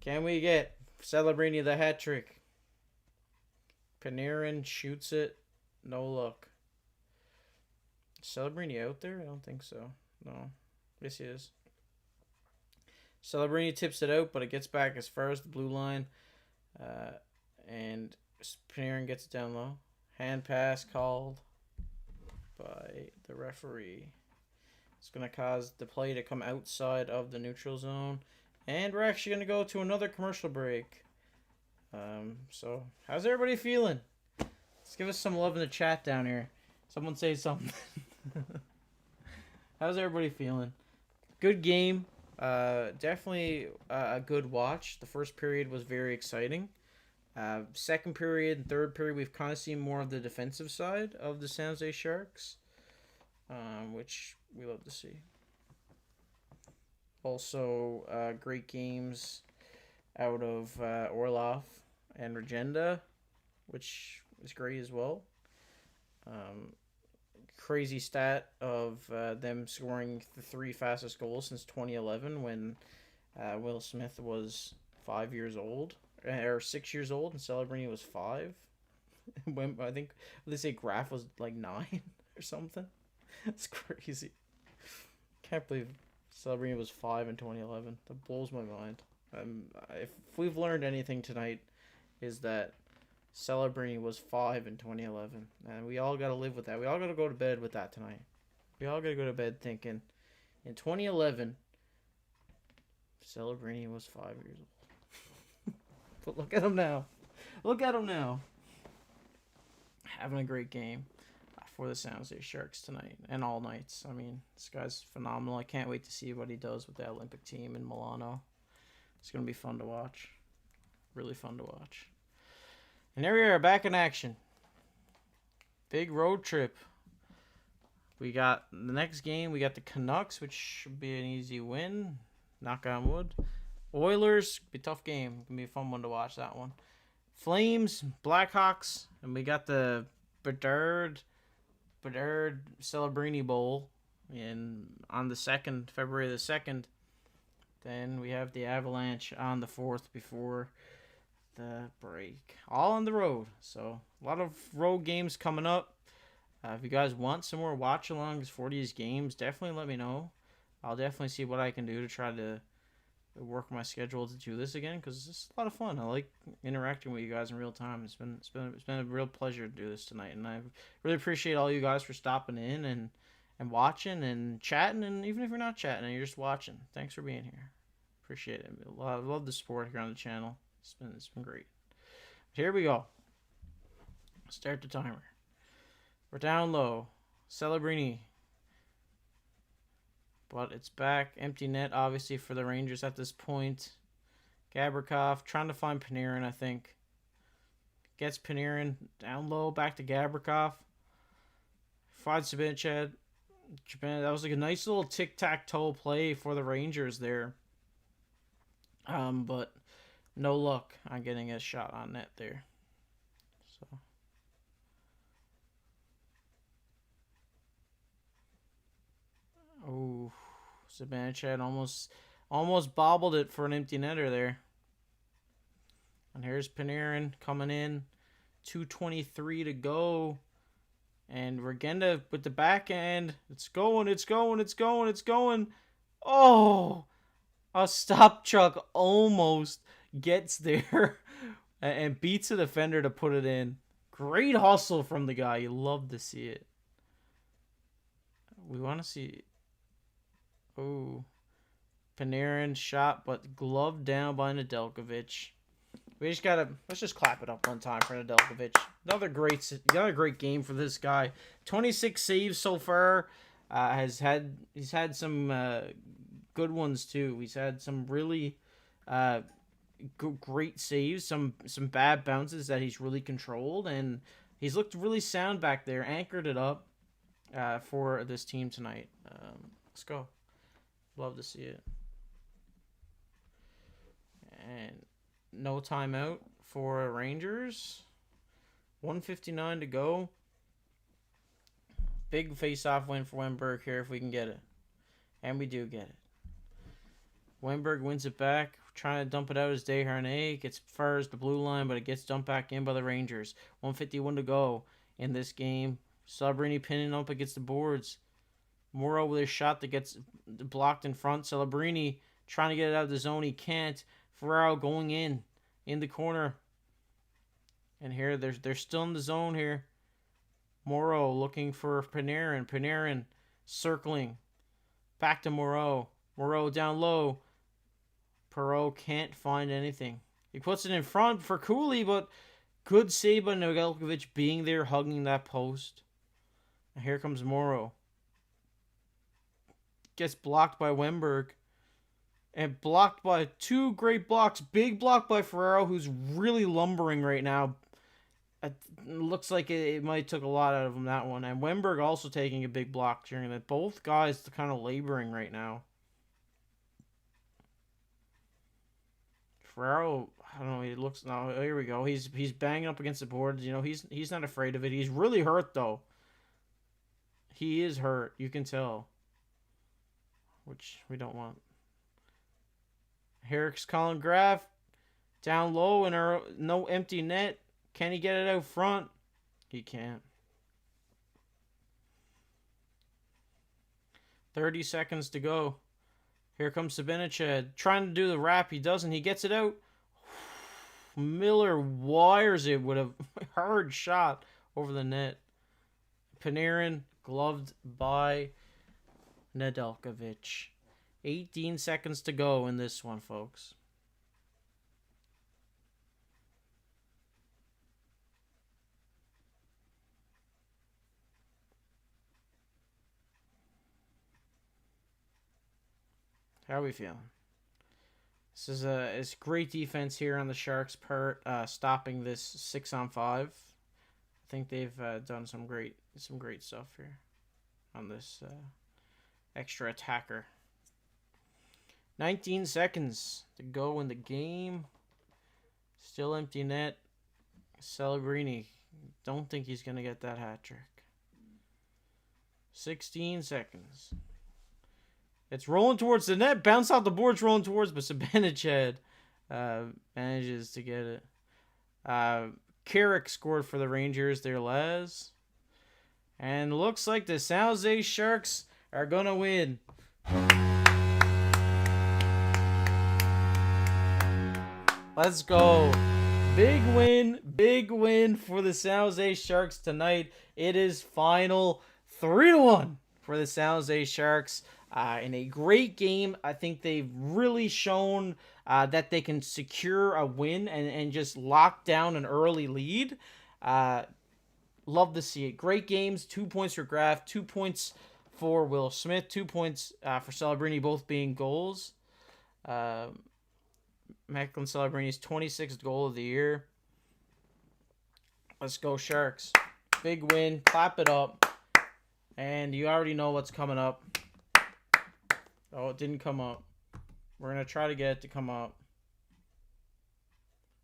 Can we get Celebrini the hat trick? Panarin shoots it. No luck. Celebrini out there? I don't think so. No. Yes, he is. Celebrini tips it out, but it gets back as far as the blue line. And Panarin gets it down low. Hand pass called by the referee. It's going to cause the play to come outside of the neutral zone. And we're actually going to go to another commercial break. So, how's everybody feeling? Let's give us some love in the chat down here. Someone say something. How's everybody feeling? Good game. Definitely a good watch. The first period was very exciting. Second period and third period, we've kind of seen more of the defensive side of the San Jose Sharks, which we love to see. Also, great games out of Orlov and Regenda, which is great as well. Crazy stat of them scoring the 3 fastest goals since 2011 when Will Smith was 5 years old, or 6 years old, and Celebrini was 5. When I think they say Graf was like 9 or something. That's crazy. Can't believe Celebrini was 5 in 2011. That blows my mind. If we've learned anything tonight, is that Celebrini was 5 in 2011, and we all got to live with that. We all got to go to bed with that tonight. We all got to go to bed thinking, in 2011, Celebrini was 5 years old. But look at him now. Look at him now. Having a great game for the San Jose Sharks tonight and all nights. I mean, this guy's phenomenal. I can't wait to see what he does with the Olympic team in Milano. It's going to be fun to watch. Really fun to watch. And there we are, back in action. Big road trip. We got the next game. We got the Canucks, which should be an easy win. Knock on wood. Oilers, be a tough game. Gonna be a fun one to watch, that one. Flames, Blackhawks, and we got the Bedard Celebrini Bowl on the 2nd, February the 2nd. Then we have the Avalanche on the 4th before the break. All on the road. So a lot of road games coming up. If you guys want some more watch alongs for these games, definitely let me know. I'll definitely see what I can do to try to work my schedule to do this again, because it's a lot of fun. I like interacting with you guys in real time. It's been a real pleasure to do this tonight, and I really appreciate all you guys for stopping in and watching and chatting, and even if you're not chatting and you're just watching, thanks for being here. Appreciate it. I love the support here on the channel. It's been great. But here we go. Start the timer. We're down low. Celebrini. But it's back. Empty net, obviously, for the Rangers at this point. Gabrikov trying to find Panarin, I think. Gets Panarin down low. Back to Gabrikov. Finds Zibanejad. That was like a nice little tic-tac-toe play for the Rangers there. But no luck on getting a shot on net there. So. Oh, Zibanejad almost bobbled it for an empty netter there. And here's Panarin coming in. 2:23 to go. And Regenda with the backhand. It's going. Oh! A stop truck almost gets there and beats a defender to put it in. Great hustle from the guy. You love to see it. We want to see... Oh, Panarin shot, but gloved down by Nedeljkovic. Let's just clap it up one time for Nedeljkovic. Another great game for this guy. 26 saves so far. He's had some good ones too. He's had some really great saves, some bad bounces that he's really controlled, and he's looked really sound back there. Anchored it up for this team tonight. Let's go. Love to see it. And no timeout for Rangers. 1:59 to go. Big face-off win for Wennberg here if we can get it. And we do get it. Wennberg wins it back. Trying to dump it out as Desharnais. Gets far as the blue line, but it gets dumped back in by the Rangers. 1:51 to go in this game. Celebrini pinning up against the boards. Morrow with a shot that gets blocked in front. Celebrini trying to get it out of the zone. He can't. Ferraro going in the corner. And here, they're still in the zone here. Morrow looking for Panarin. Panarin circling. Back to Morrow. Morrow down low. Perreault can't find anything. He puts it in front for Cooley, but good save by Nedeljkovic being there, hugging that post. And here comes Morrow. Gets blocked by Wennberg. And blocked by 2 great blocks. Big block by Ferraro, who's really lumbering right now. It looks like it might took a lot out of him, that one. And Wennberg also taking a big block during that. Both guys are kind of laboring right now. Ferraro, I don't know. He looks now. Here we go. He's banging up against the boards. You know, he's not afraid of it. He's really hurt though. He is hurt. You can tell. Which we don't want. Here's Colin Graf down low and no empty net. Can he get it out front? He can't. 30 seconds to go. Here comes Sabinached trying to do the wrap. He doesn't. He gets it out. Miller wires it with a hard shot over the net. Panarin gloved by Nedeljkovic. 18 seconds to go in this one, folks. How are we feeling? This is it's great defense here on the Sharks' part, stopping this 6-on-5. I think they've done some great stuff here on this extra attacker. 19 seconds to go in the game. Still empty net. Celebrini, don't think he's gonna get that hat trick. 16 seconds. It's rolling towards the net. Bounce off the boards, rolling towards, but Sabinached manages to get it. Carrick scored for the Rangers, their Les. And looks like the San Jose Sharks are going to win. Let's go. Big win for the San Jose Sharks tonight. It is final 3-1 for the San Jose Sharks. In a great game. I think they've really shown that they can secure a win and just lock down an early lead. Love to see it. Great games. 2 points for Graf, 2 points for Will Smith, 2 points for Celebrini, both being goals. Macklin Celebrini's 26th goal of the year. Let's go Sharks. Big win. Clap it up. And you already know what's coming up. Oh, it didn't come up. We're going to try to get it to come up.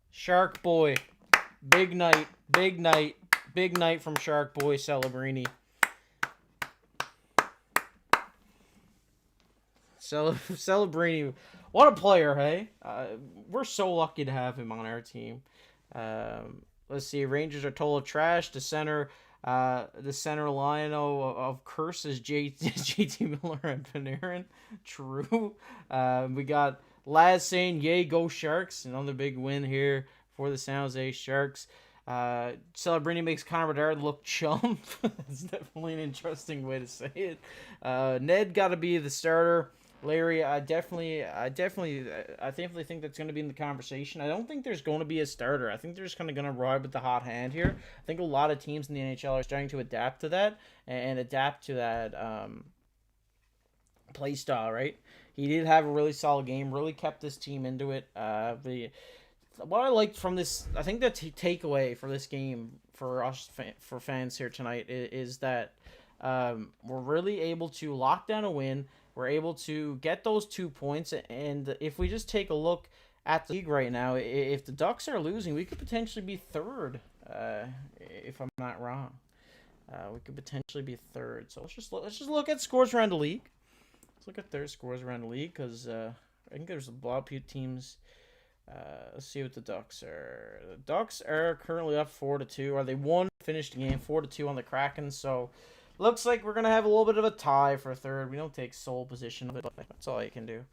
Shark Boy. Big night. Big night. Big night from Shark Boy Celebrini. Celebrini. What a player, hey? We're so lucky to have him on our team. Let's see. Rangers are total trash. The center line of curses, JT Miller and Panarin. True. We got Laz saying, yay, go Sharks. Another big win here for the San Jose Sharks. Celebrini makes Connor Bedard look chump. That's definitely an interesting way to say it. Ned got to be the starter. Larry, I definitely think that's going to be in the conversation. I don't think there's going to be a starter. I think they're just kind of going to ride with the hot hand here. I think a lot of teams in the NHL are starting to adapt to that and adapt to that play style, right? He did have a really solid game, really kept this team into it. What I liked from this, I think the takeaway for this game for us, for fans here tonight, is that we're really able to lock down a win. We're able to get those 2 points, and if we just take a look at the league right now, if the Ducks are losing, we could potentially be third, if I'm not wrong. We could potentially be third. So let's just look at scores around the league. Let's look at their scores around the league, because I think there's a lot of teams. Let's see what the Ducks are. The Ducks are currently up 4-2. Or they won, finished the game 4-2 on the Kraken, so looks like we're going to have a little bit of a tie for third. We don't take sole position, but that's all you can do.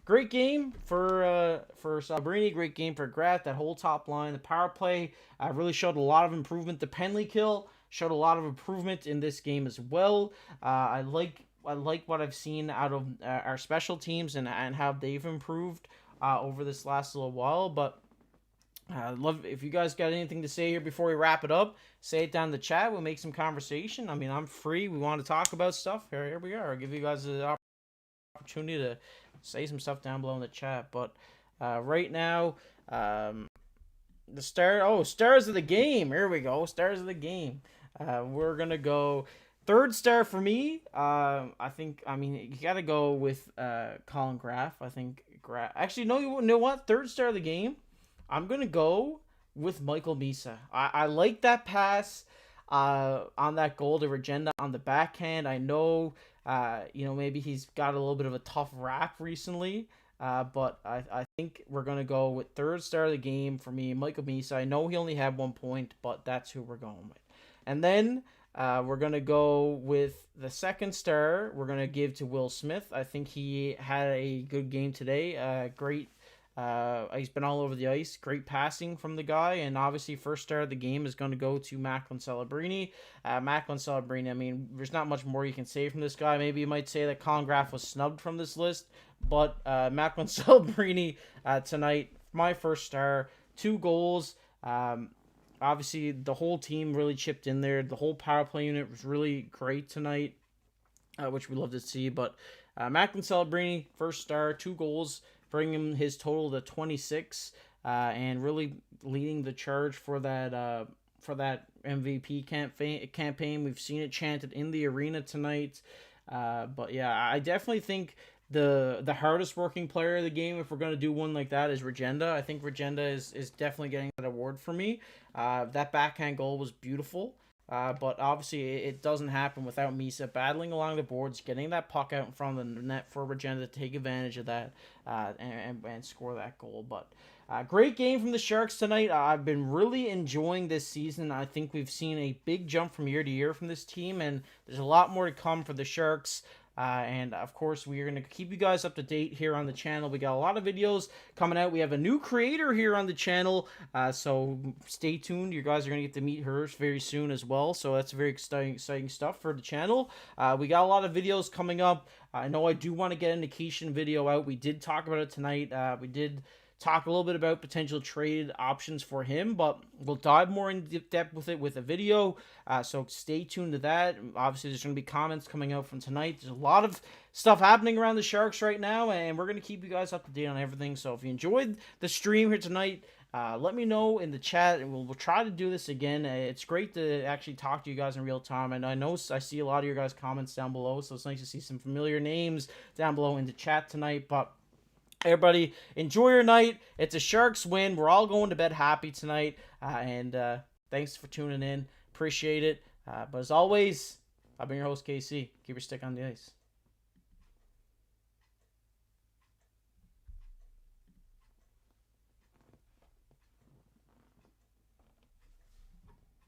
Great game for Celebrini. Great game for Graf. That whole top line. The power play really showed a lot of improvement. The penalty kill showed a lot of improvement in this game as well. I like what I've seen out of our special teams and how they've improved over this last little while. But love if you guys got anything to say here before we wrap it up. Say it down in the chat. We'll make some conversation. I mean, I'm free. We want to talk about stuff. Here we are. I'll give you guys the opportunity to say some stuff down below in the chat. But right now, the stars of the game. Here we go. Stars of the game. We're gonna go third star for me, I think, I mean, you got to go with Colin Graf. I think Graf. Actually, no, you know what? Third star of the game, I'm going to go with Michael Misa. I like that pass on that goal to Regenda on the backhand. I know, maybe he's got a little bit of a tough rap recently. But I think we're going to go with third star of the game for me, Michael Misa. I know he only had 1 point, but that's who we're going with. And then we're going to go with the second star. We're going to give to Will Smith. I think he had a good game today. Great. He's been all over the ice. Great passing from the guy. And obviously, first star of the game is going to go to Macklin Celebrini. Macklin Celebrini, I mean, there's not much more you can say from this guy. Maybe you might say that Colin Graf was snubbed from this list. But Macklin Celebrini tonight, my first star, 2 goals. Obviously, the whole team really chipped in there. The whole power play unit was really great tonight, which we love to see. But Macklin Celebrini, first star, 2 goals, bringing his total to 26, and really leading the charge for that MVP campaign. We've seen it chanted in the arena tonight. But yeah, I definitely think the hardest working player of the game, if we're going to do one like that, is Regenda. I think Regenda is definitely getting that award for me. That backhand goal was beautiful. But obviously it doesn't happen without Misa battling along the boards, getting that puck out in front of the net for Regenda to take advantage of that and score that goal. But great game from the Sharks tonight. I've been really enjoying this season. I think we've seen a big jump from year to year from this team, and there's a lot more to come for the Sharks. And of course, we are going to keep you guys up to date here on the channel. We got a lot of videos coming out. We have a new creator here on the channel, so stay tuned. You guys are going to get to meet her very soon as well. So that's very exciting stuff for the channel. We got a lot of videos coming up. I know I do want to get an Kiefer video out. We did talk about it tonight. We did talk a little bit about potential trade options for him, but we'll dive more in depth with it with a video, so stay tuned to that. Obviously, there's going to be comments coming out from tonight. There's a lot of stuff happening around the Sharks right now, and we're going to keep you guys up to date on everything. So if you enjoyed the stream here tonight, let me know in the chat, and we'll try to do this again. It's great to actually talk to you guys in real time, and I know I see a lot of your guys' comments down below, so it's nice to see some familiar names down below in the chat tonight. But everybody, enjoy your night. It's a Sharks win. We're all going to bed happy tonight. And thanks for tuning in. Appreciate it. But as always, I've been your host, KC. Keep your stick on the ice.